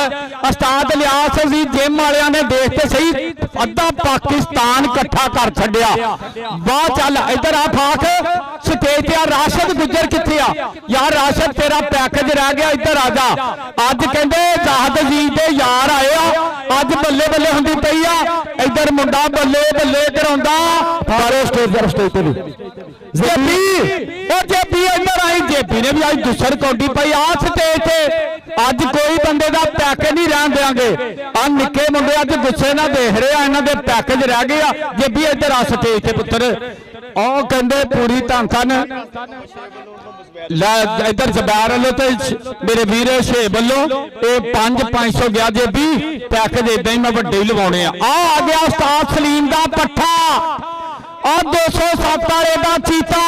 ਉਸਤਾਦ ਇਲਿਆਸ ਅਜ਼ੀਜ਼ ਜਿਮ ਵਾਲਿਆਂ ਨੇ। ਦੇਖ ਤੇ ਸਹੀ ਅੱਧਾ ਪਾਕਿਸਤਾਨ ਇਕੱਠਾ ਕਰ ਛੱਡਿਆ। ਵਾਹ ਚੱਲ ਇੱਧਰ ਆ ਫਾਕ ਸਟੇਜ ਤੇ ਆ। ਰਾਸ਼ਦ ਗੁੱਜਰ ਕਿੱਥੇ ਆ ਯਾਰ? ਰਾਸ਼ਦ ਤੇਰਾ ਪੈਕੇਜ ਰਹਿ ਗਿਆ, ਇੱਧਰ ਆ ਜਾ। ਅੱਜ ਕਹਿੰਦੇ ਜ਼ਾਹਦ ਅਜ਼ੀਜ਼ ਦੇ ਯਾਰ ਆਏ ਆ, ਅੱਜ ਬੱਲੇ ਬੱਲੇ ਹੁੰਦੀ ਪਈ ਆ। ਇੱਧਰ ਮੁੰਡਾ ਬੱਲੇ ਬੱਲੇ ਕਰਾਉਂਦਾ ਸਾਰੇ ਸਟੇਜ ਤੇ ਵੀ ਜੇਬੀ, ਉਹ ਜੇਬੀ ਇੱਧਰ ਆਈ। ਜੇਬੀ ਨੇ ਵੀ ਅੱਜ ਦੁਸਰ ਕੌਡੀ ਪਈ ਆ ਸਟੇਜ ਤੇ। ਅੱਜ ਕੋਈ ਬੰਦੇ ਦਾ ਪੈਕੇਜ ਨਹੀਂ ਰਹਿਣ ਦੇਾਂਗੇ। ਆ ਨਿੱਕੇ ਮੁੰਡੇ ਅੱਜ ਗੁੱਸੇ ਨਾਲ ਦੇਖ ਰਹੇ ਆ, ਇਹਨਾਂ ਦੇ ਪੈਕੇਜ ਰਹਿ ਗਏ ਆ। ਜੇਬੀ ਇੱਧਰ ਆ ਸਟੇਜ ਤੇ ਪੁੱਤਰ। ਉਹ ਕਹਿੰਦੇ ਪੂਰੀ ਧੰਨ ਧੰਨ ਲੈ। ਇੱਧਰ ਜ਼ਬੈਰ ਵੱਲੋਂ ਤੇ ਮੇਰੇ ਵੀਰ ਸ਼ੇ ਵੱਲੋਂ ਇਹ 500 ਗਿਆ ਜੇਬੀ। ਪੈਕੇਜ ਇਦਾਂ ਹੀ ਮੈਂ ਵੱਡੇ ਹੀ ਲਵਾਉਣੇ ਆ ਗਿਆ ਉਸਤਾਦ ਸਲੀਮ ਦਾ ਪੱਠਾ। ਆ 207 ਵਾਲੇ ਦਾ ਚੀਤਾ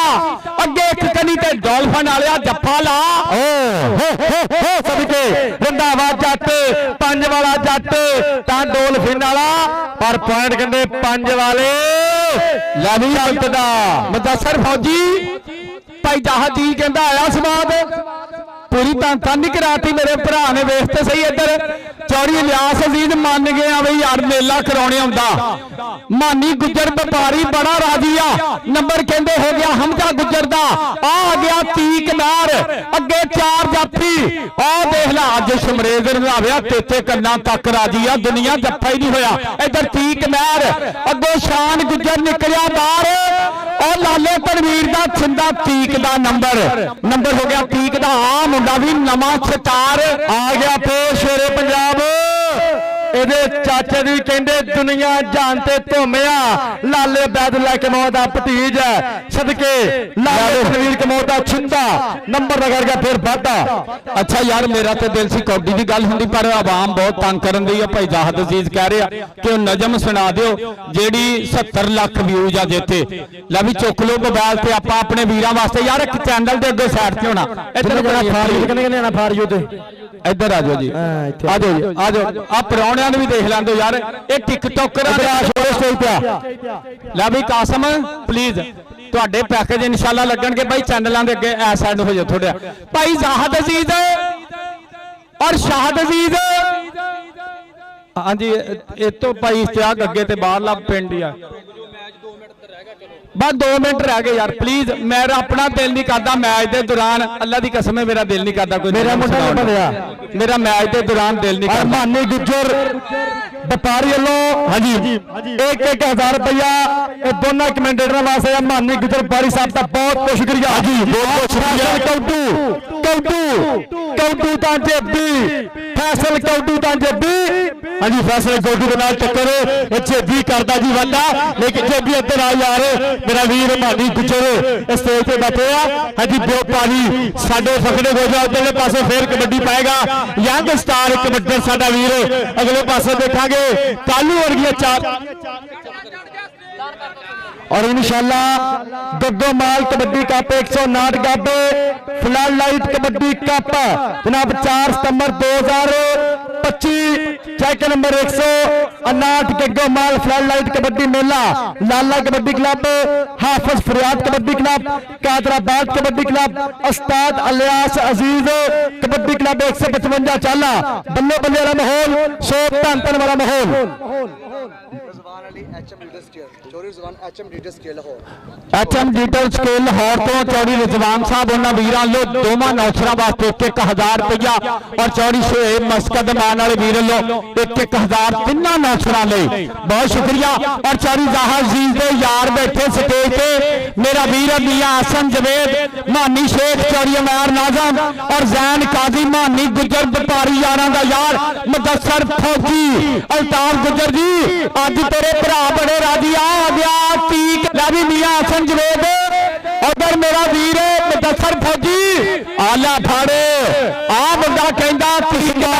ਅੱਗੇ ਇੱਕ ਕਨੀ ਤੇ ਡੋਲਫਨ ਵਾਲਿਆ ਜੱਫਾ ਲਾ। ਸਦਕੇ ਰੰਧਾਵਾ ਜੱਟ, ਪੰਜ ਵਾਲਾ ਜੱਟ ਤਾਂ ਡੋਲਫਿਨ ਵਾਲਾ, ਪਰ ਪੁਆਇੰਟ ਕਹਿੰਦੇ ਪੰਜ ਵਾਲੇ ਲਾਵੀ ਜੱਟ ਦਾ ਮੁਦੱਸਰ ਫੌਜੀ ਭਾਈ ਜ਼ਾਹਦ ਜੀ ਕਹਿੰਦਾ ਆਇਆ ਸਵਾਦ। ਪੂਰੀ ਧੰਨ ਨਹੀਂ ਕਰਾਤੀ ਮੇਰੇ ਭਰਾ ਨੇ। ਵੇਖ ਤੇ ਸਹੀ ਇੱਧਰ ਚੌੜੀ ਇਲਿਆਸ ਅਜ਼ੀਜ਼ ਮੰਨ ਗਏ ਆ ਬਈ ਯਾਰ ਮੇਲਾ ਕਰਾਉਣੇ ਆਉਂਦਾ। ਮਾਨੀ ਗੁੱਜਰ ਵਪਾਰੀ ਬੜਾ ਰਾਜੀ ਆ। ਨੰਬਰ ਕਹਿੰਦੇ ਹੋ ਗਿਆ ਹਮਜ਼ਾ ਗੁੱਜਰ ਦਾ। ਆ ਗਿਆ ਤੀਕ ਨਾਰ ਅੱਗੇ 4 ਜਾਫੀ। ਆ ਦੇਖ ਲਾ ਅੱਜ ਸ਼ਮਰੇਜ਼ ਰੰਧਾਵਿਆ ਤੇਤੇ ਕੰਨਾਂ ਤੱਕ ਰਾਜੀ ਆ। ਦੁਨੀਆ ਜੱਫਾ ਹੀ ਨਹੀਂ ਹੋਇਆ। ਇੱਧਰ ਤੀਕ ਨਾਰ ਅੱਗੋਂ ਸ਼ਾਨ ਗੁੱਜਰ ਨਿਕਲਿਆ ਬਾਹਰ। ਉਹ ਲਾਲੇ ਤਨਵੀਰ ਦਾ ਛਿੰਦਾ ਤੀਕ ਦਾ ਨੰਬਰ ਹੋ ਗਿਆ ਤੀਕ ਦਾ। ਆ ਮੁੰਡਾ ਵੀ ਨਵਾਂ ਸਟਾਰ ਆ ਗਿਆ ਫੇਰ ਸ਼ੇਰੇ ਪੰਜਾਬ। ਇਹਦੇ ਚਾਚੇ ਦੀ ਕਹਿੰਦੇ ਦੁਨੀਆ ਜਾਨ ਤੇ ਧੋਮਿਆ। ਲਾਲੇ ਬੈਦੁੱਲਾ ਕਮੌਰ ਦਾ ਭਤੀਜ ਹੈ। ਸਦਕੇ ਲਾਲੇ ਤਨਵੀਰ ਕਮੌਰ ਦਾ ਛਿੰਦਾ ਨੰਬਰ ਲਗਾ ਗਿਆ ਫਿਰ ਵਾਧਾ। ਅੱਛਾ ਯਾਰ ਮੇਰਾ ਤੇ ਦਿਲ ਸੀ ਕੌਡੀ ਦੀ ਗੱਲ ਹੁੰਦੀ, ਪਰ ਆਵਾਮ ਬਹੁਤ ਤੰਗ ਕਰਨ ਦੀ ਆ। ਭਾਈ ਜ਼ਾਹਦ ਅਜ਼ੀਜ਼ ਕਹਿ ਰਿਹਾ ਕਿ ਉਹ ਨਜ਼ਮ ਸੁਣਾ ਦਿਓ ਜਿਹੜੀ 70 ਲੱਖ ਵਿਊਜ਼ ਆ ਜਿੱਥੇ। ਲੈ ਵੀ ਚੁੱਕ ਲਓ ਮੋਬਾਈਲ ਤੇ ਆਪਾਂ ਆਪਣੇ ਵੀਰਾਂ ਵਾਸਤੇ ਯਾਰ ਇੱਕ ਚੈਨਲ ਦੇ ਅੱਗੇ ਸਾਈਡ ਤੇ ਹੋਣਾ। ਇੱਧਰ ਕਹਿੰਦੇ ਆਣਾ ਫਾਰ ਤੇ ਇੱਧਰ ਆ ਜਾਓ ਜੀ, ਆ ਜਾਓ ਜੀ, ਆ ਜਾਓ। ਆ ਪ੍ਰਾਹੁਣਿਆਂ ਨੂੰ ਵੀ ਦੇਖ ਲੈਂਦੇ ਯਾਰ, ਇਹ ਟਿਕਟੋਕਰਾਂ ਦੇ ਸਟੇਜ ਪਿਆ। ਲੈ ਵੀ ਕਾਸਮ ਪਲੀਜ਼ ਤੁਹਾਡੇ ਪੈਕੇਜ ਇਨਸ਼ਾਅੱਲਾ ਲੱਗਣਗੇ ਬਾਈ ਚੈਨਲਾਂ ਦੇ ਅੱਗੇ ਐ ਸਾਈਡ ਹੋ ਜਾਓ ਥੋੜਾ। ਭਾਈ ਜ਼ਾਹਦ ਅਜ਼ੀਜ਼ ਔਰ ਸ਼ਾਹਦ ਅਜ਼ੀਜ਼ ਹਾਂਜੀ ਇਹ ਤੋਂ ਭਾਈ ਇਸ਼ਤਿਆਕ ਅੱਗੇ ਤੇ ਬਾਹਰਲਾ ਪਿੰਡ ਹੀ ਆ। बस 2 मिनट रह गए यार प्लीज। मेरा अपना दिल नहीं करता मैच के दौरान, अल्लाह की कसम है मेरा दिल नहीं करता कोई मेरा मुंडा नहीं बनया। मेरा मैच के दौरान दिल नहीं करता। मानी गुज्जर व्यापारी वालों हाँ जी 1,000 रुपया दोनों कमेंटेटर वास्ते। मानी गुज्जर व्यापारी साहब का बहुत बहुत शुक्रिया जी, बहुत शुक्रिया। कौटू जेबी फैसल कौटू जेबी हाँ जी फैसल कौटू के नाल टक्कर जेबी करता जी वादा, लेकिन जेबी इधर आ यार मेरा वीर मानी गुज्जर स्टेज पे बैठे हाँ जी। व्यापारी साडे फकड़े हो जाओ उधरले पासे फिर कबड्डी पाएगा यंग स्टार कबड्डी साडा वीर अगले पासे देखांगे कालू वर्गी चार और इंशाल्लाह गग्गो माल कबड्डी कप 159 गब्बे फ्लड लाइट कबड्डी कप जनाब 4 सितंबर 2025 check number 159 Gaggo Mal flood light kabaddi मेला Lala kabaddi club Hafiz Faryad kabaddi club Qadirabad kabaddi club उस्ताद अलियास अजीज कबड्डी क्लब 155 चाला बल्ले बल्ले वाला माहौल सो धन वाला माहौल। HM डिजिटल स्केल लाहौर तो चौड़ी रिजवान साहब उन्होंने वीरों लो दोवां नौसरां वास्ते 1,000 रुपया और चौड़ी शोएब मस्कद मान वाले वीर लो 1,000 तिन्ना नौसरां ले बहुत शुक्रिया। और चौड़ी जहाज अजीज दे यार बैठे स्टेज पे मेरा वीर मियां हसन जवेद मानी शेख चौड़ी अमर नाजम और जैन काजी मानी गुजर व्यापारी यारां दा यार मुदस्सर फौजी अल्ताफ गुजर जी अज तेरे भरा बड़े राजी आ गया तीक लाभी मियां हसन जवेद उधर मेरा वीर मुदस्सर फौजी आला फाड़े आ बंदा कहंदा किसका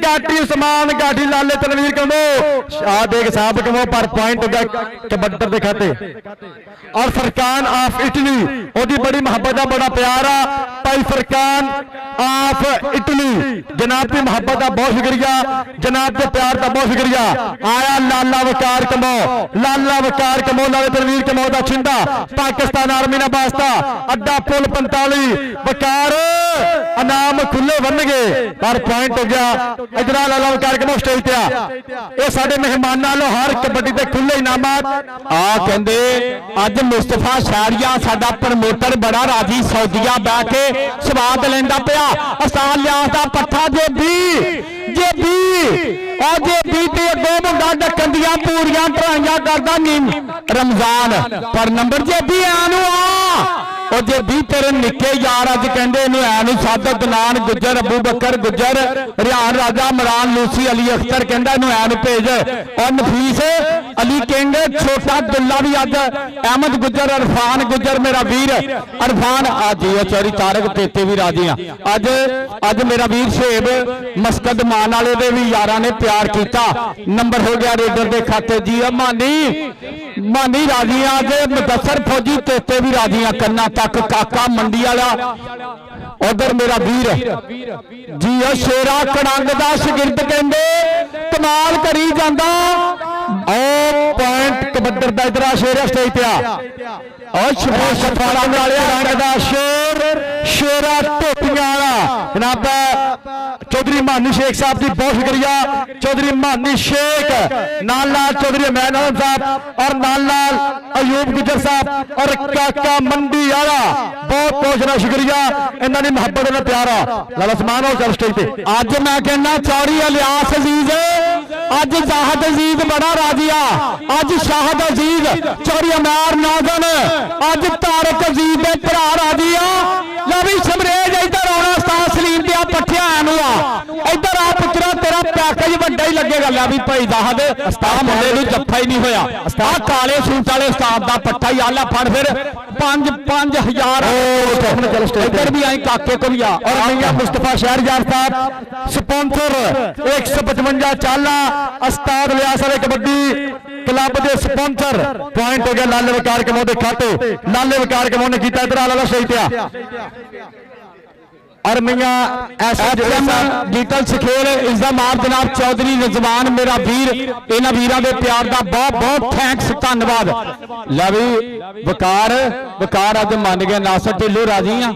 गाटी उस्मान गाटी लाले तनवीर कमो शाह देख साहब कमो पर पॉइंट होगा कबड्डर दे खाते और फरकान ऑफ इटली ओदी बड़ी मोहब्बत का बड़ा प्यार आ भाई फरकान ऑफ इटली जनाब की मोहब्बत का बहुत शुक्रिया जनाब के प्यार का बहुत शुक्रिया। आया लाला वकार कमो लाले तनवीर कमो का छिंदा पाकिस्तान आर्मी ने वास्ता अड्डा पुल 45 वकार इनाम खुले बन गए पर पॉइंट हो गया इधर लाला वकार कमो स्टेज पे ये साडे मेहमानां लो हर कबड्डी के खुले इनामात आ कहंदे अज मुस्तफा शहरिया साडा प्रमोटर बड़ा राजी सऊदीया बैठ के स्वाद लेंदा पिया उस्ताद लियास दा पट्ठा जेबी ते अगो मुंडा ढक्कन दियां पूरियां ढराइयां करदा नीम रमजान पर नंबर जेबी आनू आ जेबी तेरे निके यार अज कहंदे इनू ऐनू सादत नान गुजर अबू बकर गुजर रियान राजा इमरान लूसी अली अख्तर कहंदा इनू ऐन भेज और नफीस अली किंग छोटा दुल्ला भी अज अहमद गुजर अरफान गुजर मेरा वीर अरफान आज चौरी तारक तेते भी राजी आ अज मेरा वीर शेब मस्कद मान वाले दे भी यारां ने प्यार किया नंबर हो गया रेडर के खाते जी मानी राजी आज मुदस्सर फौजी तेते भी राजी आ कन्ना तक काका मंडी वाला उधर मेरा वीर जी शेरा कड़ंग दा शागिर्द कहंदे कमाल करी जांदा पॉइंट कबड्डर दा इधर शेरा स्टेज पे और शफारा वाले दा शेरा टोपियां वाला जनाब चौधरी मानी शेख साहब की बहुत शुक्रिया चौधरी मानी शेख नाल चौधरी अमैन आलम साहब और नाल अयूब गुजर साहब और काका मंडी वाला बहुत बहुत शुक्रिया इन्हों की मुहब्बत का प्यारा लाला समान हो चल स्टेज पे अज मैं कहना चौड़ी अलियास अजीज अज जाहद अजीज बड़ा राजी आ अज शाहद अजीज चौड़ी अमर नाजन अज तारक अजीज के भरा राजी आ लवी समरेज इधर आना उस्ताद सलीम दिया पट्ठिया इधर आ पुत्रा तेरा पैकेज वड्डा ही लगेगा लवी भाई जाहद उस्ताद मुंडे नूं जफ्फा ही नहीं होया उस्ताद काले सूट वाले उस्ताद दा पट्ठा ही आला फड़ फिर 5,000 इधर भी आई काके को भी और मियां मुस्तफा शहरयार साहब स्पॉन्सर 155 चाला उस्ताद लियास वाले कबड्डी क्लब के स्पॉन्सर पॉइंट हो गया लाले वकार के मोह खाते लाले वकार के मोह ने किया इधर लाला सही पिया और मियां डिजिटल सखेल इसका मार जनाब चौधरी रिजवान मेरा वीर इन्होंने वीरों के प्यार का बहुत बहुत थैंक्स धन्यवाद लवी वकार ਵਕਾਰ ਅੱਜ ਮੰਨ ਗਏ। ਨਾਸਰ ਢਿੱਲੋਂ ਰਾਜੀ ਆ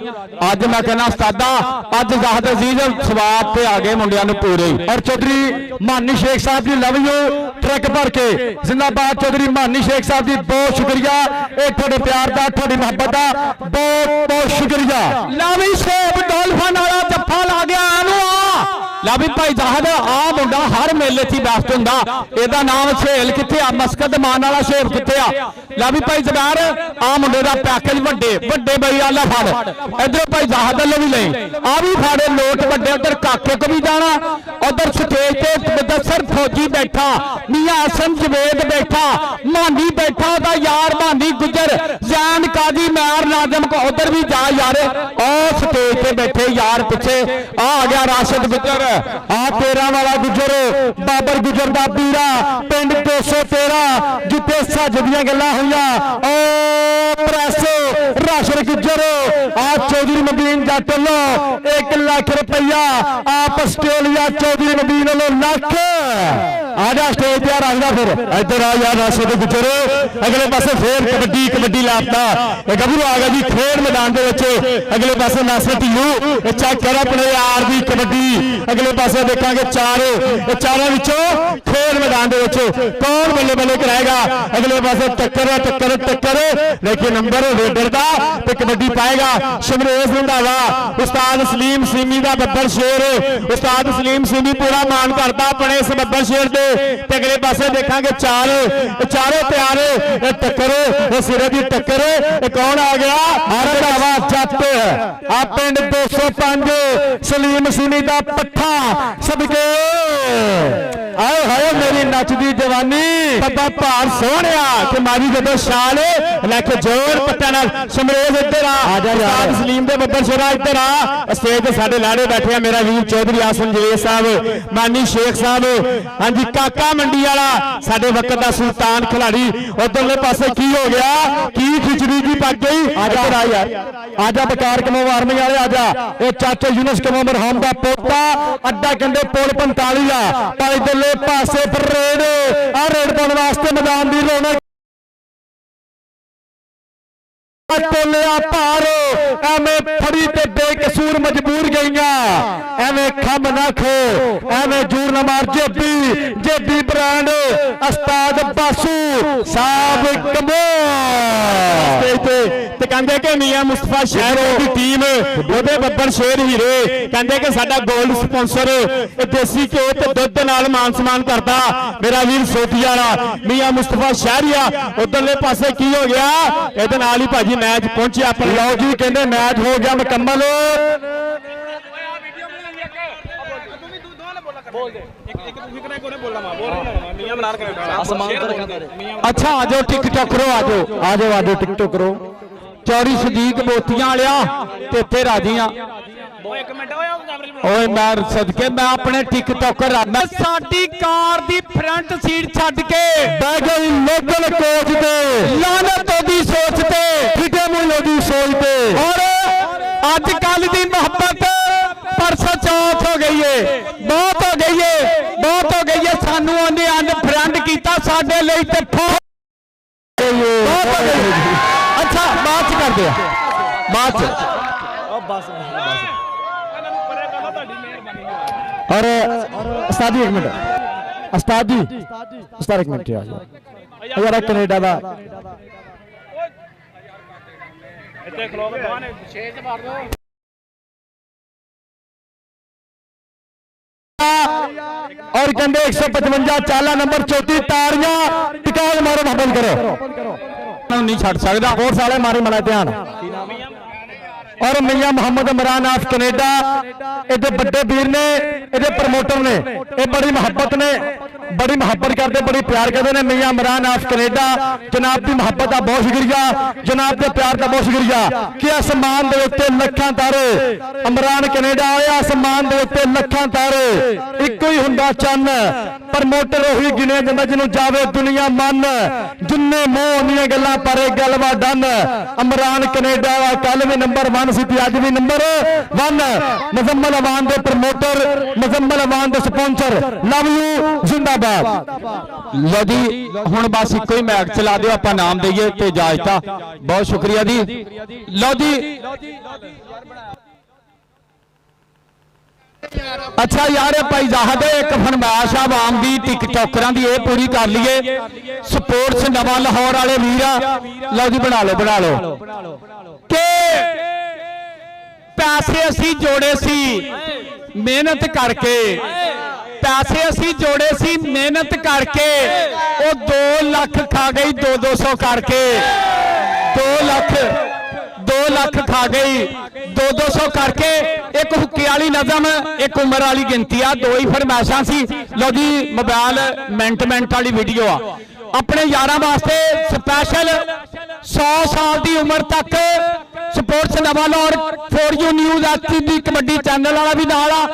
ਅੱਜ ਮੈਂ ਕਹਿੰਦਾ ਉਸਤਾਦਾ ਅੱਜ ਜ਼ਾਹਦ ਅਜ਼ੀਜ਼ ਸਵਾਦ ਤੇ ਆ ਗਏ ਮੁੰਡਿਆਂ ਨੂੰ ਪੂਰੇ। ਔਰ ਚੌਧਰੀ ਮਾਨੀ Sheikh Sahib ji love you truck ਭਰ ਕੇ ਜ਼ਿੰਦਾਬਾਦ। ਚੌਧਰੀ ਮਾਨੀ ਸ਼ੇਖ ਸਾਹਿਬ ਜੀ ਬਹੁਤ ਸ਼ੁਕਰੀਆ, ਇਹ ਤੁਹਾਡੇ ਪਿਆਰ ਦਾ ਤੁਹਾਡੀ ਮੁਹੱਬਤ ਦਾ ਬਹੁਤ ਬਹੁਤ ਸ਼ੁਕਰੀਆ। ਲਾਵੀ ਸ਼ੇਖ ਡੋਲਫਨ ਵਾਲਾ ਜੱਫਾ ਲਾ ਗਿਆ ਇਹਨੂੰ ਆ ਲਾਵੀ ਭਾਈ ਜ਼ਾਹਦ ਆ ਮੁੰਡਾ ਹਰ ਮੇਲੇ 'ਚ ਹੀ ਬੈਸਟ ਹੁੰਦਾ। ਇਹਦਾ ਨਾਮ ਛੇਲ ਕਿੱਥੇ ਆ, ਮਸਕਤ ਮਾਨ ਵਾਲਾ ਸ਼ੇਰ ਕਿੱਥੇ ਆ। ਲਾਵੀ ਭਾਈ ਜ਼ਬੈਰ ਆ ਮੁੰਡੇ ਦਾ ਪੈਕੇਜ ਵੱਡੇ ਬਈ ਆਲਾ ਫੜ ਇਧਰ ਭਾਈ ਜ਼ਾਹਦ ਵੱਲੋਂ ਵੀ ਲਈ ਆ ਵੀ ਫਾੜੇ ਲੋਟ ਵੱਡੇ। ਉਧਰ ਕਾਕੇ ਕੋ ਵੀ ਜਾਣਾ, ਉਧਰ ਸਟੇਜ ਤੇ ਮੁਦੱਸਰ ਫੌਜੀ ਬੈਠਾ, ਮੀਆਂ ਹਸਨ ਜਵੇਦ ਬੈਠਾ, ਮਾਨੀ ਬੈਠਾ ਉਹਦਾ ਯਾਰ ਮਾਨੀ ਗੁੱਜਰ ਜ਼ੈਨ ਕਾਜੀ ਮੈਰ ਨਾਜ਼ਮ ਕੋ ਉਧਰ ਵੀ ਜਾ ਯਾਰ। ਉਹ ਸਟੇਜ ਤੇ ਬੈਠੇ ਯਾਰ ਪਿੱਛੇ ਆ ਗਿਆ ਰਾਸ਼ਦ ਗੁੱਜਰ ਆ 13 ਵਾਲਾ ਗੁੱਜਰ ਬਾਬਰ ਗੁੱਜਰ ਦਾ ਪੀਰਾ ਪਿੰਡ 213 ਜਿੱਥੇ ਸੱਜ ਦੀਆਂ ਗੱਲਾਂ ਹੋਈਆਂ। ਓ ਪ੍ਰੈਸ ਰਾਸ਼ਦ ਗੁੱਜਰ ਆ ਚੌਧਰੀ ਨਬੀਨ ਜੱਟ ਵੱਲੋਂ 1 ਲੱਖ ਰੁਪਈਆ ਆਪ ਆਸਟ੍ਰੇਲੀਆ ਚੌਧਰੀ ਨਬੀਨ ਵੱਲੋਂ ਲੱਖ। ਆ ਜਾ ਸਟੇਜ ਤੇ ਆ ਰਾਜਦਾ ਫਿਰ ਇੱਧਰ ਆ ਯਾਰ ਰਾਸ਼ਦ ਗੁੱਜਰ। ਅਗਲੇ ਪਾਸੇ ਫੇਰ ਕਬੱਡੀ ਲਾਪਤਾ ਇਹ ਗੱਭਰੂ ਆ ਗਿਆ ਜੀ ਖੇਡ ਮੈਦਾਨ ਦੇ ਵਿੱਚ। ਅਗਲੇ ਪਾਸੇ ਨਾਸਰ ਢਿੱਲੋਂ ਇਹ ਚੈੱਕ ਕਰ ਆਪਣੇ ਯਾਰ ਦੀ ਕਬੱਡੀ। ਅਗਲੇ ਪਾਸੇ ਦੇਖਾਂਗੇ ਇਹ ਚਾਰਾਂ ਵਿੱਚੋਂ ਖੇਡ ਮੈਦਾਨ ਦੇ ਵਿੱਚ ਕੌਣ ਬੱਲੇ ਬੱਲੇ ਕਰਾਏਗਾ। ਅਗਲੇ ਪਾਸੇ ਟੱਕਰ ਲੇਕਿਨ ਨੰਬਰ ਰੇਡਰ ਦਾ ਤੇ ਕਬੱਡੀ ਪਾਏਗਾ ਸ਼ਮਰੇਸ਼ ਰੰਧਾਵਾ। ਉਸਤਾਦ ਸਲੀਮ ਸੀਮੀ ਦਾ ਬੱਬਰ ਸ਼ੇਰ, ਉਸਤਾਦ ਸਲੀਮ ਸੀਮੀ ਪੂਰਾ ਮਾਣ ਕਰਦਾ ਆਪਣੇ ਇਸ ਬੱਬਰ ਸ਼ੇਰ ਦੇ। ਤੇ ਅਗਲੇ ਪਾਸੇ ਦੇਖਾਂਗੇ ਚਾਰੇ ਪਿਆਰੇ ਟੱਕਰ ਸਿਰੇ ਦੀ ਟੱਕਰ। ਕੌਣ ਆ ਗਿਆ ਰੰਧਾਵਾ ਜੱਟ ਆ ਪਿੰਡ 205 ਸਲੀਮ ਸੀਮੀ ਦਾ ਪੱਠਾ ਸਦਕੇ ਆਏ ਹਾਏ ਮੇਰੀ ਨੱਚਦੀ ਜਵਾਨੀ ਬੱਬਾ ਭਾਰ ਸੋਹਣਿਆ ਕਿ ਮਾਰੀ ਜਦੋਂ ਸ਼ਾਲ ਲੈ ਕੇ ਜੋਰ ਪੱਟਾਂ ਨਾਲ ਸਮਰੇਜ਼ ਇੱਧਰ ਆ ਉਸਤਾਦ ਸਲੀਮ ਦੇ ਬੱਬਰ ਸ਼ੇਰਾ ਇੱਧਰ ਆ। ਸਟੇਜ ਤੇ ਸਾਡੇ ਲਾੜੇ ਬੈਠੇ ਆ ਮੇਰਾ ਵੀਰ ਚੌਧਰੀ ਆਸਮ ਜਵੇਦ ਸਾਹਿਬ, ਮਾਨੀ ਸ਼ੇਖ ਸਾਹਿਬ, ਹਾਂਜੀ ਕਾਕਾ ਮੰਡੀ ਵਾਲਾ ਸਾਡੇ ਵਕਤ ਦਾ ਸੁਲਤਾਨ ਖਿਲਾੜੀ। ਉਧਰਲੇ ਪਾਸੇ ਕੀ ਹੋ ਗਿਆ, ਕੀ ਖਿਚੜੀ ਜੀ ਪੱਕ ਗਈ। ਇੱਧਰ ਆ ਯਾਰ ਆਜਾ ਬਕਾਰ ਕਮੋ ਆਰਮੀ ਵਾਲੇ ਆਜਾ। ਇਹ ਚਾਚੇ ਯੂਨਸ ਕਮੋ ਮਰਹਮ ਦਾ ਪੋਤਾ ਅੱਡਾ ਕੰਡੇ ਪੁਲ 45 ਆ ਪਰ ਇਧਰਲੇ ਪਾਸੇ ਰੇਡ ਆ ਰੇਡ ਪਾਉਣ ਵਾਸਤੇ ਮੈਦਾਨ ਦੀ ਰੌਣਕ ਟੋਲਿਆ ਭਾਰ ਐਵੇਂ ਫੜੀ ਤੇ ਬੇਕਸੂਰ ਮਜਬੂਰ ਗਈਆਂ। ਐਵੇਂ ਖੰਮ ਨਾ ਖੋ ਐਵੇਂ ਜੂਰ ਨਾ ਮਾਰ ਜੇਬੀ ਬ੍ਰਾਂਡ ਉਸਤਾਦ ਬਾਸੂ ਸਾਹਿਬ ਕਮੋ ਤੇ ਕਹਿੰਦੇ ਕਿ ਮੀਆਂ ਮੁਸਤਫਾ ਸ਼ਹਿਰ ਦੀ ਟੀਮ ਉਹਦੇ ਬੱਬਰ ਸ਼ੇਰ ਹੀਰੇ ਕਹਿੰਦੇ ਕਿ ਸਾਡਾ 골ਡ ਸਪਾਂਸਰ ਇਹ ਦੇਸੀ ਘਿਓ ਤੇ ਦੁੱਧ ਦੇ ਨਾਲ ਮਾਨ ਸਨਮਾਨ ਕਰਦਾ ਮੇਰਾ ਵੀਰ ਸੋਫੀ ਵਾਲਾ ਮੀਆਂ ਮੁਸਤਫਾ ਸ਼ਹਿਰੀਆ। ਉਧਰਲੇ ਪਾਸੇ ਕੀ ਹੋ ਗਿਆ ਇਹਦੇ ਨਾਲ ਹੀ ਭਾਜੀ ਮੈਚ ਪਹੁੰਚਿਆ ਆਪਣੇ। ਲਓ ਜੀ ਕਹਿੰਦੇ ਮੈਚ ਹੋ ਗਿਆ ਮੁਕੰਮਲ। ਅੱਛਾ ਆਜੋ ਟਿਕਟੋਕਰੋ ਆਜੋ ਟਿਕਟੋਕਰੋ ਚੌੜੀ ਸਦੀਕ ਮੋਤੀਆਂ ਵਾਲਿਆ ਤੇ ਇੱਥੇ ਰਾਜੀਆਂ। ਓਏ ਮੈਂ ਸਦਕੇ ਮੈਂ ਆਪਣੇ ਟਿਕਟੋਕਰ ਸਾਡੀ ਕਾਰ ਦੀ ਫਰੰਟ ਸੀਟ ਛੱਡ ਕੇ ਬਹਿ ਗਈ ਲੋਕਲ ਕੋਚ ਤੇ ਲਾਨਤ ਉਹਦੀ ਸੋਚ ਤੇ ਫਿੱਟੇ ਮੂੰਹ ਦੀ ਸੋਚ ਤੇ। ਔਰ ਅੱਜ ਕੱਲ ਦੀ ਮੁਹੱਬਤ ਪਰਸੋਂ ਚੌਥ ਹੋ ਗਈ ਏ, ਬਹੁਤ ਹੋ ਗਈ ਏ ਸਾਨੂੰ ਉਹਨੇ ਅਨਫਰੈਂਡ ਕੀਤਾ ਸਾਡੇ ਲਈ ਤੇ ਬਹੁਤ ਹੋ ਗਈ। ਅੱਛਾ ਬਾਅਦ ਚ ਕਰਦੇ ਆ ਬਾਅਦ ਚ। और उस्ताद जी एक मिनट उस्ताद एक मिनट यार कनेडा का और कहते 155 चाला नंबर 34 तारियां टिकाल मारो मोहब्बत करो नहीं छड़ सकता और साले मारे मना ध्यान। और मियां मोहम्मद इमरान आफ कनेडा ਇਹਦੇ ਵੱਡੇ ਵੀਰ ਨੇ ਇਹਦੇ ਪ੍ਰਮੋਟਰ ਨੇ ਇਹ ਬੜੀ ਮੁਹੱਬਤ ਕਰਦੇ ਬੜੀ ਪਿਆਰ ਕਰਦੇ ਨੇ। ਮਿयां ਇਮਰਾਨ ਆਫ ਕੈਨੇਡਾ ਜਨਾਬ ਦੀ ਮੁਹੱਬਤ ਦਾ ਬਹੁਤ ਸ਼ੁਕਰੀਆ, ਜਨਾਬ ਦੇ ਪਿਆਰ ਦਾ ਬਹੁਤ ਸ਼ੁਕਰੀਆ ਕਿ ਅਸਮਾਨ ਦੇ ਉੱਤੇ ਲੱਖਾਂ ਤਾਰੇ ਇਮਰਾਨ ਕੈਨੇਡਾ ਆਇਆ ਅਸਮਾਨ ਦੇ ਉੱਤੇ ਲੱਖਾਂ ਤਾਰੇ ਇੱਕੋ ਹੀ ਹੁੰਦਾ ਚੰਨ। ਪ੍ਰਮੋਟਰ ਉਹੀ ਗਿਣਿਆ ਜਾਂਦਾ ਜਿਹਨੂੰ ਜਾਵੇ ਦੁਨੀਆ ਮੰਨ ਜਿੰਨੇ ਮੋਹ ਦੀਆਂ ਗੱਲਾਂ ਪਰੇ ਗਲਵਾ ਡਨ। ਇਮਰਾਨ ਕੈਨੇਡਾ ਦਾ ਕੱਲ ਵੀ ਨੰਬਰ 1 ਸੀ ਤੇ ਅੱਜ ਵੀ ਨੰਬਰ 1। ਮੁਜ਼ੰਮਲ ਅਵਾਨ ਦੇ ਪ੍ਰਮੋਟਰ ਮੁਜ਼ੰਮਲ ਅਵਾਨ ਦੇ ਸਪਾਂਸਰ ਲਵ ਯੂ ਜ਼ਿੰਦਾਬਾਦ। ਜ਼ਿੰਦਾਬਾਦ। ਲਓ ਜੀ ਹੁਣ ਬਸ ਇੱਕੋ ਹੀ ਮੈਚ ਚਲਾ ਦਿਓ, ਆਪਾਂ ਨਾਮ ਦਈਏ ਤੇ ਇਜਾਜ਼ਤ ਆ। ਬਹੁਤ ਸ਼ੁਕਰੀਆ ਜੀ। ਲਓ ਜੀ ਅੱਛਾ ਯਾਰ ਭਾਈ ਜ਼ਾਹਦ ਇੱਕ ਫਰਮਾਇਸ਼ ਆ ਆਵਾਮ ਦੀ ਟਿਕਟੋਕਰਾਂ ਦੀ, ਇਹ ਪੂਰੀ ਕਰ ਲਈਏ। ਸਪੋਰਟਸ ਨਵਾਂ ਲਾਹੌਰ ਵਾਲੇ ਵੀਰ ਆ, ਲਓ ਜੀ ਬਣਾ ਲਓ ਕਿ ਪੈਸੇ ਅਸੀਂ ਜੋੜੇ ਸੀ ਮਿਹਨਤ ਕਰਕੇ, ਪੈਸੇ ਅਸੀਂ ਜੋੜੇ ਸੀ ਮਿਹਨਤ ਕਰਕੇ, ਉਹ 2 ਲੱਖ ਖਾ ਗਈ 200 ਕਰਕੇ, 2 ਲੱਖ ਖਾ ਗਈ 200 ਕਰਕੇ। ਇੱਕ ਹੁੱਕੇ ਵਾਲੀ ਨਜ਼ਮ, ਇੱਕ ਉਮਰ ਵਾਲੀ ਗਿਣਤੀ ਆ, 2 ਹੀ ਫਰਮਾਇਸ਼ਾਂ ਸੀ। ਲਓ ਜੀ ਮੋਬਾਈਲ ਮਿੰਟ ਵਾਲੀ ਵੀਡੀਓ ਆ ਆਪਣੇ ਯਾਰਾਂ ਵਾਸਤੇ ਸਪੈਸ਼ਲ। 100 ਸਾਲ ਦੀ ਉਮਰ ਤੱਕ ਸਪੋਰਟਸ ਨਵਾਂ Lahore for you news HD kabaddi channel ਵਾਲਾ ਵੀ ਨਾਲ ਆ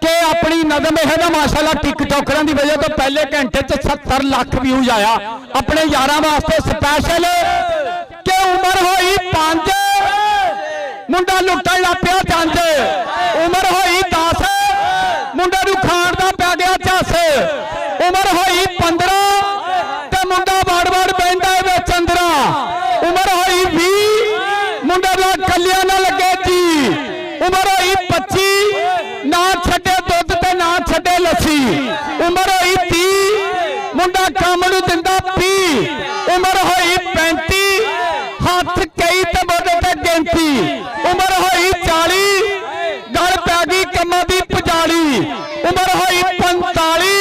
ਕਿ ਆਪਣੀ ਨਜ਼ਮ ਇਹ ਨਾ ਮਾਸ਼ਾਅੱਲਾ ਟਿਕਟੋਕਰਾਂ ਦੀ ਵਜ੍ਹਾ ਤੋਂ ਪਹਿਲੇ ਘੰਟੇ 'ਚ 70 ਲੱਖ ਵਿਊਜ਼ ਆਇਆ ਆਪਣੇ ਯਾਰਾਂ ਵਾਸਤੇ ਸਪੈਸ਼ਲ। ਕਿ ਉਮਰ ਹੋਈ 5 ਮੁੰਡਾ ਲੁੱਟਣ ਲੱਗ ਪਿਆ 5, ਉਮਰ ਹੋਈ 10 ਮੁੰਡੇ ਨੂੰ ਖਾਣ ਦਾ ਪੈ ਗਿਆ ਝੱਸ, ਉਮਰ ਹੋਈ 15 ਤੇ ਮੁੰਡਾ ਵੜ ਬੈਂਦਾ ਵਿੱਚ ਅੰਦਰਾਂ, ਉਮਰ ਹੋਈ 20 ਮੁੰਡੇ ਦਾ ਕੱਲਿਆਂ ਨਾ ਲੱਗੇ ਜੀ, ਉਮਰ ਹੋਈ 25 ਨਾ ਛੱਡੇ ਦੁੱਧ ਤੇ ਨਾ ਛੱਡੇ ਲੱਸੀ, ਉਮਰ ਹੋਈ 30 ਮੁੰਡਾ ਕੰਮ ਨੂੰ ਦਿੰਦਾ ਪੀ, ਉਮਰ ਹੋਈ 35 ਹੱਥ ਕਈ ਤੇ ਮੋਢੇ ਤੇ ਗਿਣਤੀ, ਉਮਰ ਹੋਈ 40 ਗਲ ਪੈ ਗਈ ਕੰਮਾਂ ਦੀ ਪਜਾਲੀ, ਉਮਰ ਹੋਈ 45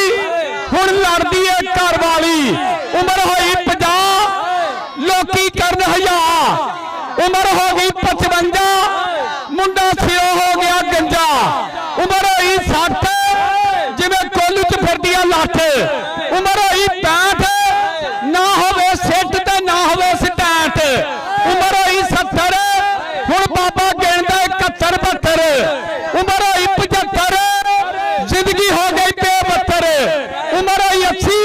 ਹੁਣ ਲੜਦੀ ਏ ਘਰ ਵਾਲੀ, ਉਮਰ ਹੋਈ 50 ਲੋਕੀ ਕਰਨ ਹਯਾ, ਉਮਰ ਹੋ ਗਈ 55 ਮੁੰਡਾ ਸਿਓ ਹੋ ਗਿਆ ਗੰਜਾ, ਉਮਰ ਹੋਈ 60 ਜਿਵੇਂ ਕੋਲੂ ਚ ਫਿਰਦੀ ਆ ਲੱਠ, ਉਮਰ ਹੋਈ 65 ਨਾ ਹੋਵੇ ਸਿੱਟ ਤੇ ਨਾ ਹੋਵੇ ਸਟੈਂਟ, ਉਮਰ ਹੋਈ 70 ਹੁਣ ਬਾਬਾ ਗਿਣਦਾ 71 72, ਉਮਰ ਹੋਈ 75 ਜ਼ਿੰਦਗੀ ਹੋ ਗਈ ਬੇਬਤਰ, ਉਮਰ ਹੋਈ 80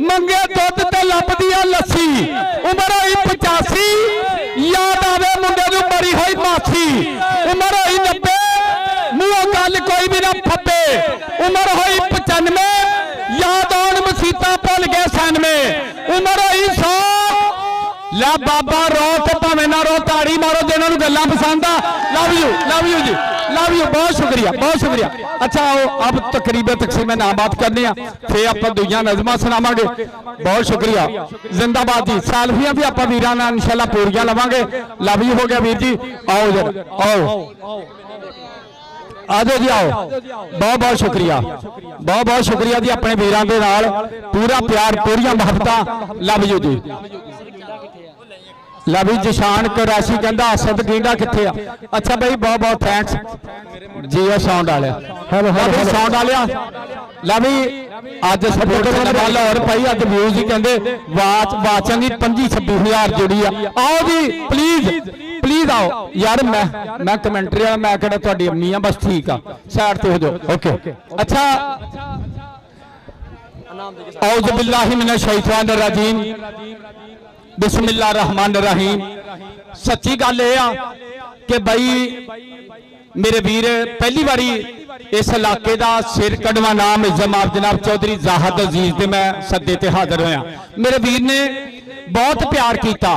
ਮੰਗੇ ਦੁੱਧ ਤੇ ਲੱਭਦੀ ਆ ਲੱਸੀ, ਉਮਰ ਹੋਈ 85 ਯਾਦ ਆਵੇ ਮੁੰਡੇ ਨੂੰ ਮਰੀ ਹੋਈ ਮਾਸੀ, ਉਮਰ ਹੋਈ 90 ਮੂੰਹੋਂ ਗੱਲ ਕੋਈ ਵੀ ਨਾ ਫੱਬੇ, ਉਮਰ ਹੋਈ 95 ਯਾਦ ਆਉਣ ਮਸੀਤਾਂ ਭੁੱਲ ਗਏ 96, ਉਮਰ ਹੋਈ 100 ਲੈ ਬਾਬਾ ਰੋ ਤੇ ਭਾਵੇਂ ਨਾ ਰੋ ਤਾੜੀ ਮਾਰੋ ਜਿਨ੍ਹਾਂ ਨੂੰ ਗੱਲਾਂ ਪਸੰਦ ਆ। Love you ji, love you, बहुत शुक्रिया। अच्छा आओ अब तकरीबन तकसीम नाम बात करने फिर आप दुइयां नज़मां सुनावांगे। बहुत शुक्रिया, जिंदाबाद जी। सैल्फियां भी आप वीरां नाल इंशाअल्लाह पूरियां लवांगे। लव यू हो गया वीर जी, आओ जरा आओ आजो जी आओ। बहुत शुक्रिया जी अपने वीरां दे नाल पूरा प्यार पूरियां मुहब्बतां। लव यू जी। लवी जशान कराशी कहता असद गींडा किथे आ। अच्छा भाई बहुत थैंक्स जी। साउंड आ लिया साउंड आ लिया लवी अज सपोर्ट लाहौर भाई अज व्यूज ही कहते वाचन की 25-26 हज़ार जुड़ी आ। आओ जी प्लीज आओ यार। मैं कमेंटरी वाला मैं कहना तुहाडी अम्मी आ बस ठीक आ साइड ते हो जाओ ओके। अच्छा औज़ु बिल्लाहि मिनश शैतानिर रजीम बिस्मिल्लाह रहमान रहीम। सच्ची गल यह कि भाई मेरे वीर पहली बारी इस इलाके का सिर कड़वा नाम इज़्ज़त जनाब चौधरी ज़ाहिद अजीज के मैं सदे ते हाजिर होया। मेरे वीर ने बहुत प्यार किया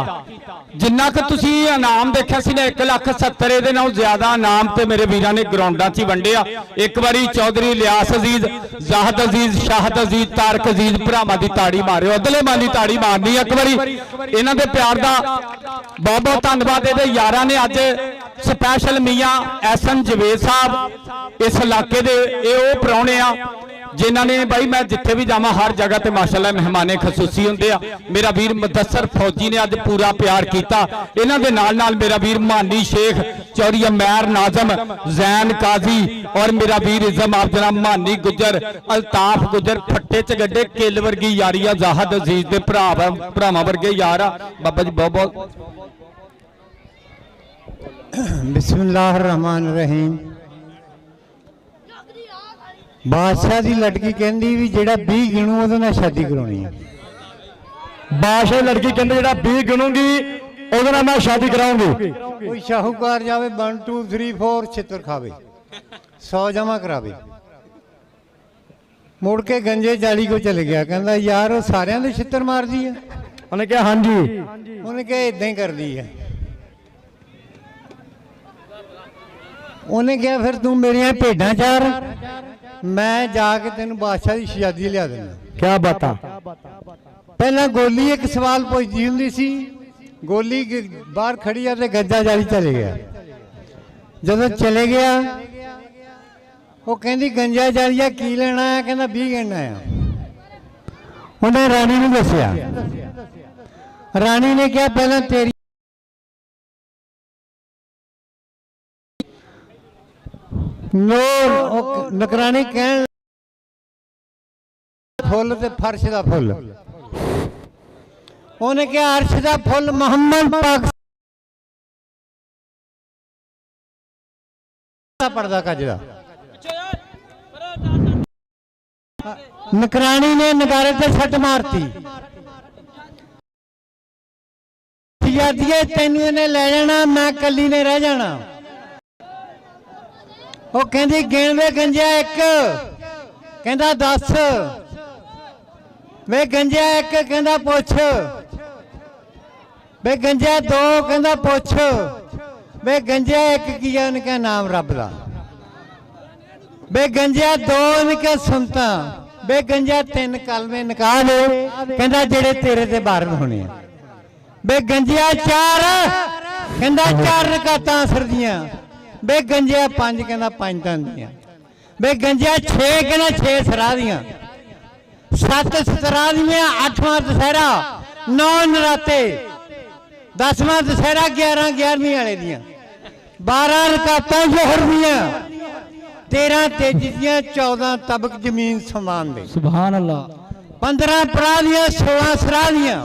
जिन्ना कि तुसी इनाम देखा सी ना 1,70,000 ਇਹਦੇ ਨਾਲੋਂ ਜ਼ਿਆਦਾ इनाम ਤੇ ਮੇਰੇ ਵੀਰਾਂ ਨੇ ਗਰਾਊਂਡਾਂ 'ਚ ਹੀ ਵੰਡਿਆ। ਇੱਕ ਵਾਰੀ ਚੌਧਰੀ ਇਲਿਆਸ ਅਜ਼ੀਜ਼ ਜ਼ਾਹਿਦ ਅਜ਼ੀਜ਼ ਸ਼ਾਹਦ ਅਜ਼ੀਜ਼ ਤਾਰਕ ਅਜ਼ੀਜ਼ ਭਰਾਵਾਂ ਦੀ ਤਾੜੀ ਮਾਰਿਓ ਅਦਲੇ ਮਾਂ ਦੀ ਤਾੜੀ ਮਾਰਨੀ ਇੱਕ ਵਾਰੀ। ਇਹਨਾਂ ਦੇ ਪਿਆਰ ਦਾ ਬਹੁਤ ਬਹੁਤ ਧੰਨਵਾਦ। ਇਹਦੇ ਯਾਰਾਂ ਨੇ ਅੱਜ ਸਪੈਸ਼ਲ ਮੀਆਂ ਐਸਐਨ ਜਵੇਦ ਸਾਹਿਬ इस इलाके दे ਉਹ ਪ੍ਰਾਹੁਣੇ ਆ जिन्हों ने भाई मैं जिथे भी जावा हर जगह ते माशाअल्लाह मेहमाने खसूसी होंदे आ। मेरा वीर मुदस्सर फौजी ने अज पूरा प्यार किया। इन्हां दे नाल नाल मेरा वीर मानी शेख चौधरी अमैर नाजम जैन काजी और मेरा वीर इज़्ज़त जनाब मानी गुजर अल्ताफ गुजर फट्टे च गड्डे किल वर्गी यारी आ। ज़ाहिद अजीज दे भरावां वर्गे यार आ। बाबा जी बहुत बहुत बिस्मिल्लाहिर्रहमानिर्रहीम। बादशाह की लड़की कहती भी जेड़ा 20 गिणू ਉਹਦੇ ਨਾਲ शादी करानी है। बादशाह लड़की कहते जेड़ा 20 गिनूंगी ਉਹਦੇ ਨਾਲ मैं शादी कराऊंगी। कोई शाहूकार जावे 1 2 3 4 छितर खावे 100 जमा करावे ਮੁੜ ਕੇ ਗੰਜੇ ਜਾਲੀ ਕੋ ਚਲੇ ਗਿਆ, ਕਹਿੰਦਾ ਯਾਰ ਉਹ ਸਾਰਿਆਂ ਦੇ ਛਿੱਤਰ ਮਾਰਦੀ ਹੈ। ਉਹਨੇ ਕਿਹਾ ਹਾਂਜੀ। ਉਹਨੇ ਕਿਹਾ ਇਦਾਂ ਹੀ ਕਰਦੀ ਹੈ। ਉਹਨੇ ਕਿਹਾ ਫਿਰ ਤੂੰ ਮੇਰੀਆਂ ਭੇਡਾਂ ਚਾਰ, ਮੈਂ ਜਾ ਕੇ ਤੈਨੂੰ ਬਾਦਸ਼ਾਹ ਦੀ ਸ਼ਹਿਜ਼ਾਦੀ ਲਿਆ ਦੇਣਾ। ਕੀ ਬਾਤਾਂ। ਪਹਿਲਾਂ ਗੋਲੀ ਇੱਕ ਸਵਾਲ ਪੁੱਛਦੀ ਹੁੰਦੀ ਸੀ, ਗੋਲੀ ਬਾਹਰ ਖੜੀ ਆ ਤੇ ਗੰਜਾ ਜਾਲੀ ਚਲੇ ਗਿਆ। ਜਦੋਂ ਚਲੇ ਗਿਆ ਉਹ ਕਹਿੰਦੀ ਗੰਜਾ ਜਾਲੀਆ ਕੀ ਲੈਣਾ ਆ? ਕਹਿੰਦਾ 20 ਗਹਿਣਾ ਆ। ਉਹਨੇ ਰਾਣੀ ਨੂੰ ਦੱਸਿਆ। ਰਾਣੀ ਨੇ ਕਿਹਾ ਪਹਿਲਾਂ ਤੇਰੀ ਨੋਰ ਨਕਰਾਣੀ ਕਹਿਣ ਫੁੱਲ ਤੇ ਫਰਸ਼ ਦਾ ਫੁੱਲ। ਉਹਨੇ ਕਿਹਾ ਅਰਸ਼ ਦਾ ਫੁੱਲ ਮੁਹੰਮਦ ਪਾਕ ਦਾ ਪਰਦਾ ਕੱਜਦਾ। ਨਕਰਾਣੀ ਨੇ ਨਗਾਰੇ ਤੇ ਸੱਟ ਮਾਰਤੀ। ਸ਼ਹਿਜ਼ਾਦੀਏ ਤੈਨੂੰ ਇਹਨੇ ਲੈ ਜਾਣਾ, ਮੈਂ ਕੱਲੀ ਨੇ ਰਹਿ ਜਾਣਾ। ਉਹ ਕਹਿੰਦੀ ਗਿਣ ਵੇ ਗੰਜਿਆ ਇੱਕ, ਕਹਿੰਦਾ 10 ਵੇ ਗੰਜਿਆ ਇੱਕ, ਕਹਿੰਦਾ ਪੁੱਛ ਵੇ ਗੰਜਿਆ 2, ਕਹਿੰਦਾ ਪੁੱਛ ਵੇ ਗੰਜਿਆ ਇੱਕ ਕੀ ਆ? ਉਹਨੇ ਕਿਹਾ ਨਾਮ ਰੱਬ ਦਾ। ਵੇ ਗੰਜਿਆ 2, ਉਹਨੇ ਕਿਹਾ ਸੁਣਤਾ। ਵੇ ਗੰਜਿਆ 3 ਕਲਮੇ ਨਿਕਾਹ ਲੈ, ਕਹਿੰਦਾ ਜਿਹੜੇ ਤੇਰੇ ਤੇ ਬਾਰਨ ਹੋਣੇ ਆ। ਵੇ ਗੰਜਿਆ 4, ਕਹਿੰਦਾ 4 ਰਕਾਤਾਂ ਅਸਰ ਦੀਆਂ। ਵੇ ਗੰਜਿਆ 5, ਕਹਿੰਦਾ 5 ਤਾਂ ਦੀਆਂ। ਵੇ ਗੰਜਿਆ 6, ਕਹਿੰਦਾ 6 ਸਰਾਹ ਦੀਆਂ। 7 ਸਤਰਾਹ ਦੀਆਂ, 8ਵਾਂ ਦੁਸਹਿਰਾ, 9 ਨਰਾਤੇ, 10ਵਾਂ ਦੁਸਹਿਰਾ, 11 11ਵੀਂ ਵਾਲੇ ਦੀਆਂ, 12 ਰਕਾਤਾਂ ਜ਼ੋਹਰ ਦੀਆਂ, 13 ਤੇਜੀ ਦੀਆਂ, 14 ਤਬਕ ਜ਼ਮੀਨ ਸਮਾਨ ਦੇ। ਸੁਭਾਨ ਅੱਲਾ। 15 ਪਰਾਹ ਦੀਆਂ, 16 ਸਰਾਹ ਦੀਆਂ,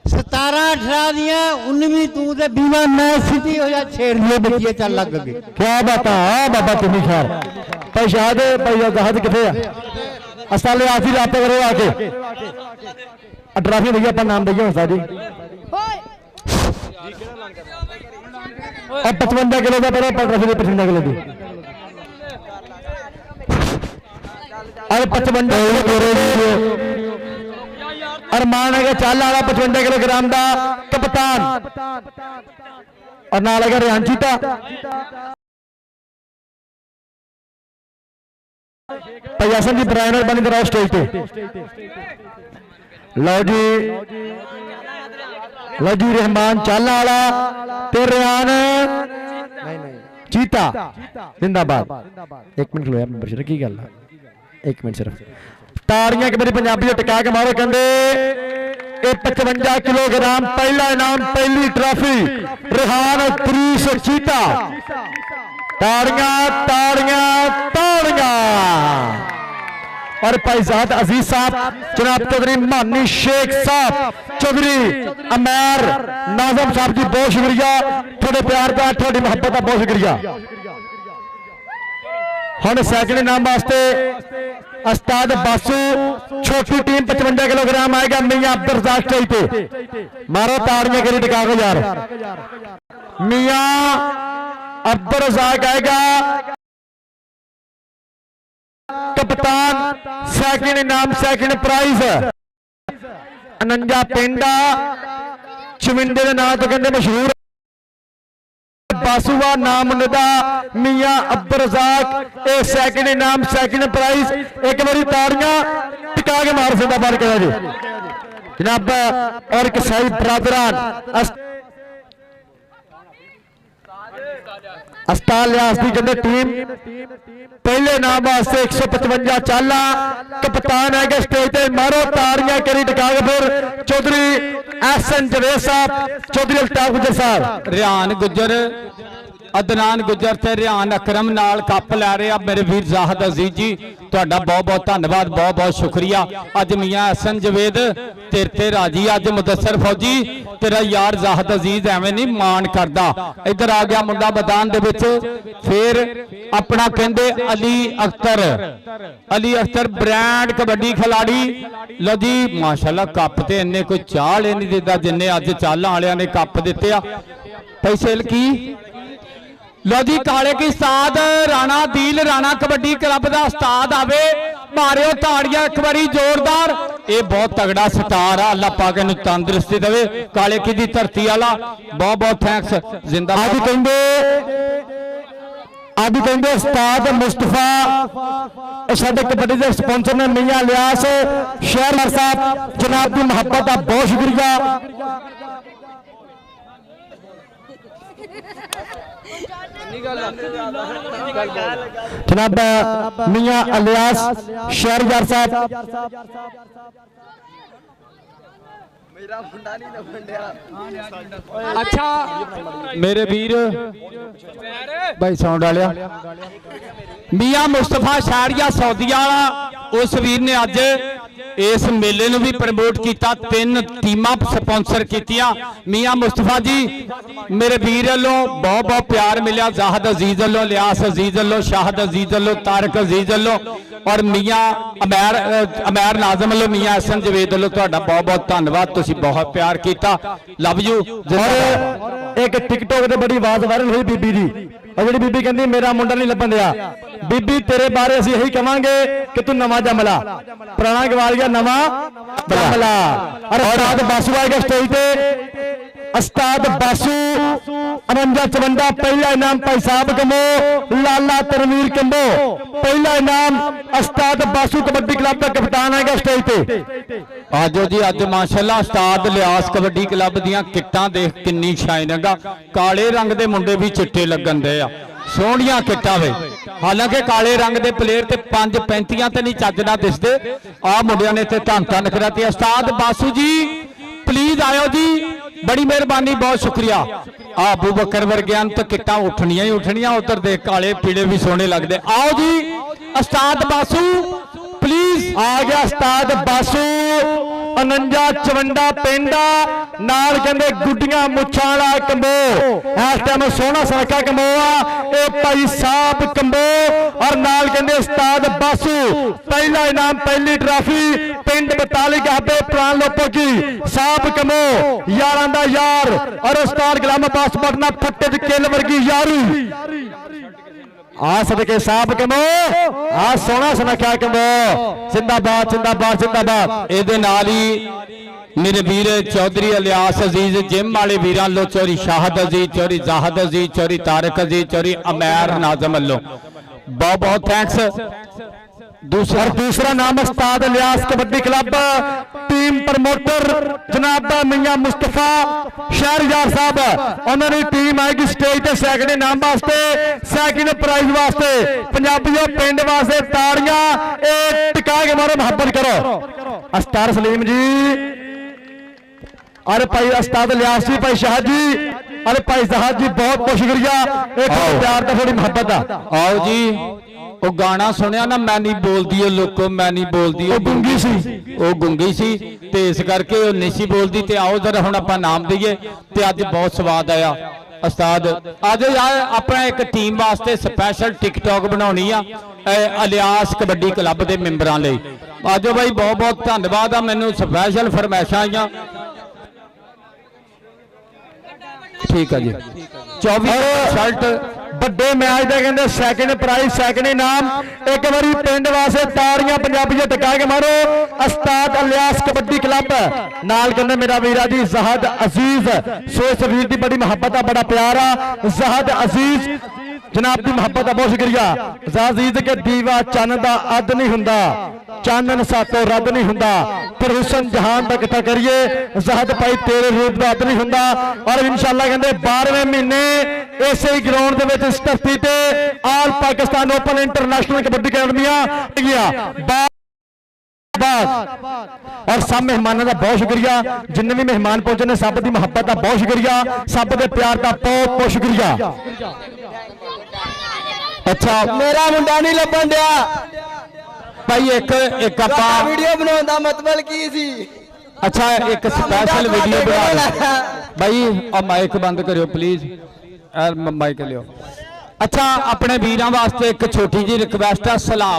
17 18 ਦੀਆਂ, 19ਵੀਂ ਤੂੰ ਤੇ 20 ਮੈਂ ਸਿੱਧੀ ਹੋ ਜਾ ਛੇੜ ਲਈ ਬੱਚੀਏ ਚੱਲ ਲੱਗ ਗਏ। ਕੀ ਬਾਤਾਂ ਬਾਬਾ ਤੁਮੀ ਖੈਰ। ਭਾਈ ਸ਼ਾਹਦ ਭਾਈ ਅਜ਼ਾਹਦ ਕਿੱਥੇ ਆ? ਅਸਲ ਆਖਿਰ ਆਪੇ ਕਰੋ ਆ ਕੇ ਟਰਾਫੀ ਭਈਆ ਆਪਾਂ ਨਾਮ ਦਈਏ ਉਸਤਾਦ ਜੀ। और 55 किलो का पड़ा 55 किलो की और 55 और मान है चल आ 55 किलोग्राम का कप्तान और नाल है रियान चीता पयासन जी ब्रायनर बनी कराओ स्टेज पे। लो जी रहमान चाला वाला ते रियान चीता जिंदाबाद। एक मिनट लो यार मेंबर की गल है, एक मिनट सिर्फ ताड़ियां कि मेरी पंजाबी टिका के मारो। कहंदे 55 किलोग्राम पहला इनाम पहली ट्रॉफी रिहान प्रीस चीता। ताड़ियां ताड़ियां ताड़ियां। और भाईजाद अजीज साहब जनाब चौधरी मानी शेख साहब चौधरी अमैर नाजम साहब जी बहुत शुक्रिया थोड़े प्यार का थोड़ी मोहब्बत का बहुत शुक्रिया। हम सैकड़े नाम वास्ते उस्ताद बासू छोटी टीम 55 किलोग्राम आएगा मियां अब्दुल रज़ाक स्टेज पे मारो ताड़ियां करी टिका को यार। मियां अब्दुल रज़ाक आएगा कप्तान सैकंड इनाम सैकंड प्राइज 49 पिंडा चविंडे के नाम तो कहते मशहूर बासूवा नाम उनका मियां अब्दुल रज़ाक ए सैकंड इनाम सैकंड प्राइज। एक बारी ताड़ियां टिका के मार सकता बार कहा जी जनाब। और कसाई बरादरान अस्ताल लिहाज की कहते टीम पहले नाम वास्ते 155 चाला कप्तान है स्टेज पे मारो ताड़ियां करी टिका के। फिर चौधरी एहसन जवेद साहब चौधरी अल्ताफ गुजर साहब रियान गुजर अदनान गुजर ते रियान अकरम नाल कप लै रहे आ मेरे वीर जाहद अजीज जी तुहाडा बहुत बहुत धन्यवाद बहुत बहुत शुक्रिया। अज मियां एहसन जवेद तेरे ते राजी अज मुदस्सर फौजी तेरा यार जाहद अजीज एवें नहीं मान करदा। इधर आ गया मुंडा मैदान दे विच फिर अपना कहंदे अली अख्तर ब्रांड कबड्डी खिलाड़ी। लो जी माशाल्लाह कप ते इन्ने कोई चाल नहीं दिता जिन्ने अज चालां वालियां ने कप दिते आ। पैसे की लो जी काले की उस्ताद राणा दील राणा कबड्डी क्लब का उस्ताद आवे ਮਾਰਿਓ ਤਾੜੀਆਂ ਇੱਕ ਵਾਰੀ ਜ਼ੋਰਦਾਰ। ਇਹ ਬਹੁਤ ਤਗੜਾ ਸਟਾਰ ਆ, ਅੱਲਾ ਪਾਕ ਇਹਨੂੰ ਤੰਦਰੁਸਤੀ ਦੇਵੇ। ਕਾਲੇ ਕੀ ਦੀ ਧਰਤੀ ਵਾਲਾ ਬਹੁਤ ਬਹੁਤ ਥੈਂਕਸ। ਜ਼ਿੰਦਾਬਾਦ। ਅੱਜ ਕਹਿੰਦੇ ਉਸਤਾਦ ਮੁਸਤਫਾ ਇਹ ਸਾਡੇ ਕਬੱਡੀ ਦੇ ਸਪਾਂਸਰ ਨੇ ਮੀਆਂ ਇਲਿਆਸ ਸ਼ਹਿਰਯਾਰ ਸਾਹਿਬ, ਜਨਾਬ ਦੀ ਮੁਹੱਬਤ ਦਾ ਬਹੁਤ ਸ਼ੁਕਰੀਆ। जनाब मियां इलियास शहरयार साहब अच्छा मेरे वीर भाई साउंड वालिया मियां मुस्तफा शहरिया सौदिया वाला उस वीर ने अज इस मेले नूं भी प्रमोट किया। 3 टीमां स्पॉन्सर कीतियां। मियां मुस्तफा जी मेरे वीर वालों बहुत बहुत प्यार मिलिया। जाहद अजीज वालों, लियास अजीज वालों, शाहद अजीज वालों, तारक अजीज वालों और मियां अमैर नाज़म वालों, मियां हसन जवेद वालों तुहाडा बहुत बहुत धन्नवाद। तुसीं बहुत प्यार किया। Love you. एक टिकटॉक ते बड़ी आवाज वायरल हुई बीबी दी, और जी बीबी कहती मेरा मुंडा नहीं लभन दिया। बीबी तेरे बारे असीं यही कहांगे कि तू नवा जमला, पुराना गवाल गया नवा जमला। और उस्ताद बासू आएगा स्टेज पे। उस्ताद बासू 49-54 पहला इनाम भाई साहब कमो, लाला तनवीर कंबो पहला इनाम। उस्ताद बासू कबड्डी क्लब का कप्तान आएगा स्टेज पे। आजो जी अज माशाअल्लाह उस्ताद लियास कबड्डी क्लब दियां किट्टां देख किन्नी शाइनिंग आ। काले रंग दे मुंडे भी चिट्टे लगन दे आ, सोहणियां किट्टां वे। हालांकि काले रंग दे प्लेयर ते 5-35 ते नहीं चज ना दिसदे। आ मुंडियां ने ते धन धन कराती। उस्ताद बासू जी प्लीज आयो जी, बड़ी मेहरबानी, बहुत शुक्रिया। अबू बकर वर्गियां तो किट्टां उठनियां ही उठनियां। उधर देख काले पीले भी सोहने लगदे। आओ जी उस्ताद बासू प्लीज। आ गया उस्ताद बासू 49-54 पिंडा नाल कहंदे गुड्डियां मुछां वाला कंबो। इस टाइम सोहना सड़का कंबोआ ए भाई साहब कंबो और नाल कहंदे उस्ताद बासू पहला इनाम, पहली ट्रॉफी पिंड 42 गहाबे प्राण लोपो की साहब कंबो यारां दा यार। और उस्ताद गुलाम अब्बास पटना फट्टे च किल वर्गी यारी आ सदके साहब कमो आ सोना सुनखा कमो। जिंदाबाद जिंदाबाद जिंदाबाद। ਇਹਦੇ ਨਾਲ ਹੀ मेरे वीर चौधरी इलियास अजीज जिम वाले वीरां लो चौरी शाहद अजीज, चौरी जाहद अजीज, चौरी तारक अजीज, चौरी अमैर नाज़म लो बहुत बहुत थैंक्स। दूसरा नाम उस्ताद Ilyas kabaddi club team promoter जनाब मियां मुस्तफा शहरयार साहब, उन्होंने टीम आएगी स्टेज पे सैकंड इनाम वास्ते, सैकंड प्राइज वास्ते। पंजाबियों पिंड वास्ते ताड़ियां टिका के मारो, मुहब्बत करो। अस्तार सलीम जी, अरे भाई उस्ताद इलियास जी, भाई शाह जी, अरे भाई जहाज जी बहुत बहुत शुक्रिया। एक प्यार का थोड़ी मुहब्बत का। आओ जी वो गाना सुनिया ना, मैं नहीं बोलदी ओ लोको, मैं नहीं बोलदी ओ गुंगी सी, वो गुंगी सी ते इस करके वो नहीं सी बोलदी। ते आओ जरा हुण आपां नाम दईए। ते अज बहुत स्वाद आया उस्ताद। आज यार अपना एक टीम वास्ते स्पैशल टिकटॉक बनाउणी आ इलियास कबड्डी क्लब दे मैंबरां लई। आजो भाई बहुत बहुत धन्नवाद आ। मैनूं स्पैशल फरमाइशां आईयां। ठीक है जी। 24 शर्ट बड़े मैच दे कहंदे सैकंड प्राइज, सैकंड इनाम। एक बारी पिंड वास्ते ताड़ियां पंजाबी टका के मारो। उस्ताद इलियास कबड्डी क्लब नाल कहंदे मेरा वीरा जी जहद अजीज। सो इस वीर दी बड़ी मुहब्बत आ, बड़ा प्यार आ। जहद अजीज जनाब की मुहब्बत का बहुत शुक्रिया। अजीज के दीवा चन्न दा अद नहीं हुंदा, चानन सातों रद्द नहीं हुंदा, पर हुसन जहान दा किता करिए। जहद भाई तेरे रूप दा अद नहीं हुंदा। और इंशाअल्लाह कहंदे 12वें महीने इसे ही ग्राउंड दे विच इस धरती ते all Pakistan open international kabaddi अकेडमियां गया। और सब मेहमानों का बहुत शुक्रिया, जिन्ने भी मेहमान पहुंचे ने सब की मुहब्बत का बहुत शुक्रिया, सब के प्यार का बहुत बहुत शुक्रिया। अच्छा मेरा मुंडा नहीं लभन दिया भाई एक आपां वीडियो बनाउण दा मतलब की सी। अच्छा एक स्पेशल वीडियो बना भाई। अब माइक बंद करियो प्लीज, माइक लियो। अच्छा अपने वीरां वास्ते एक छोटी जी रिक्वेस्ट है, सलाम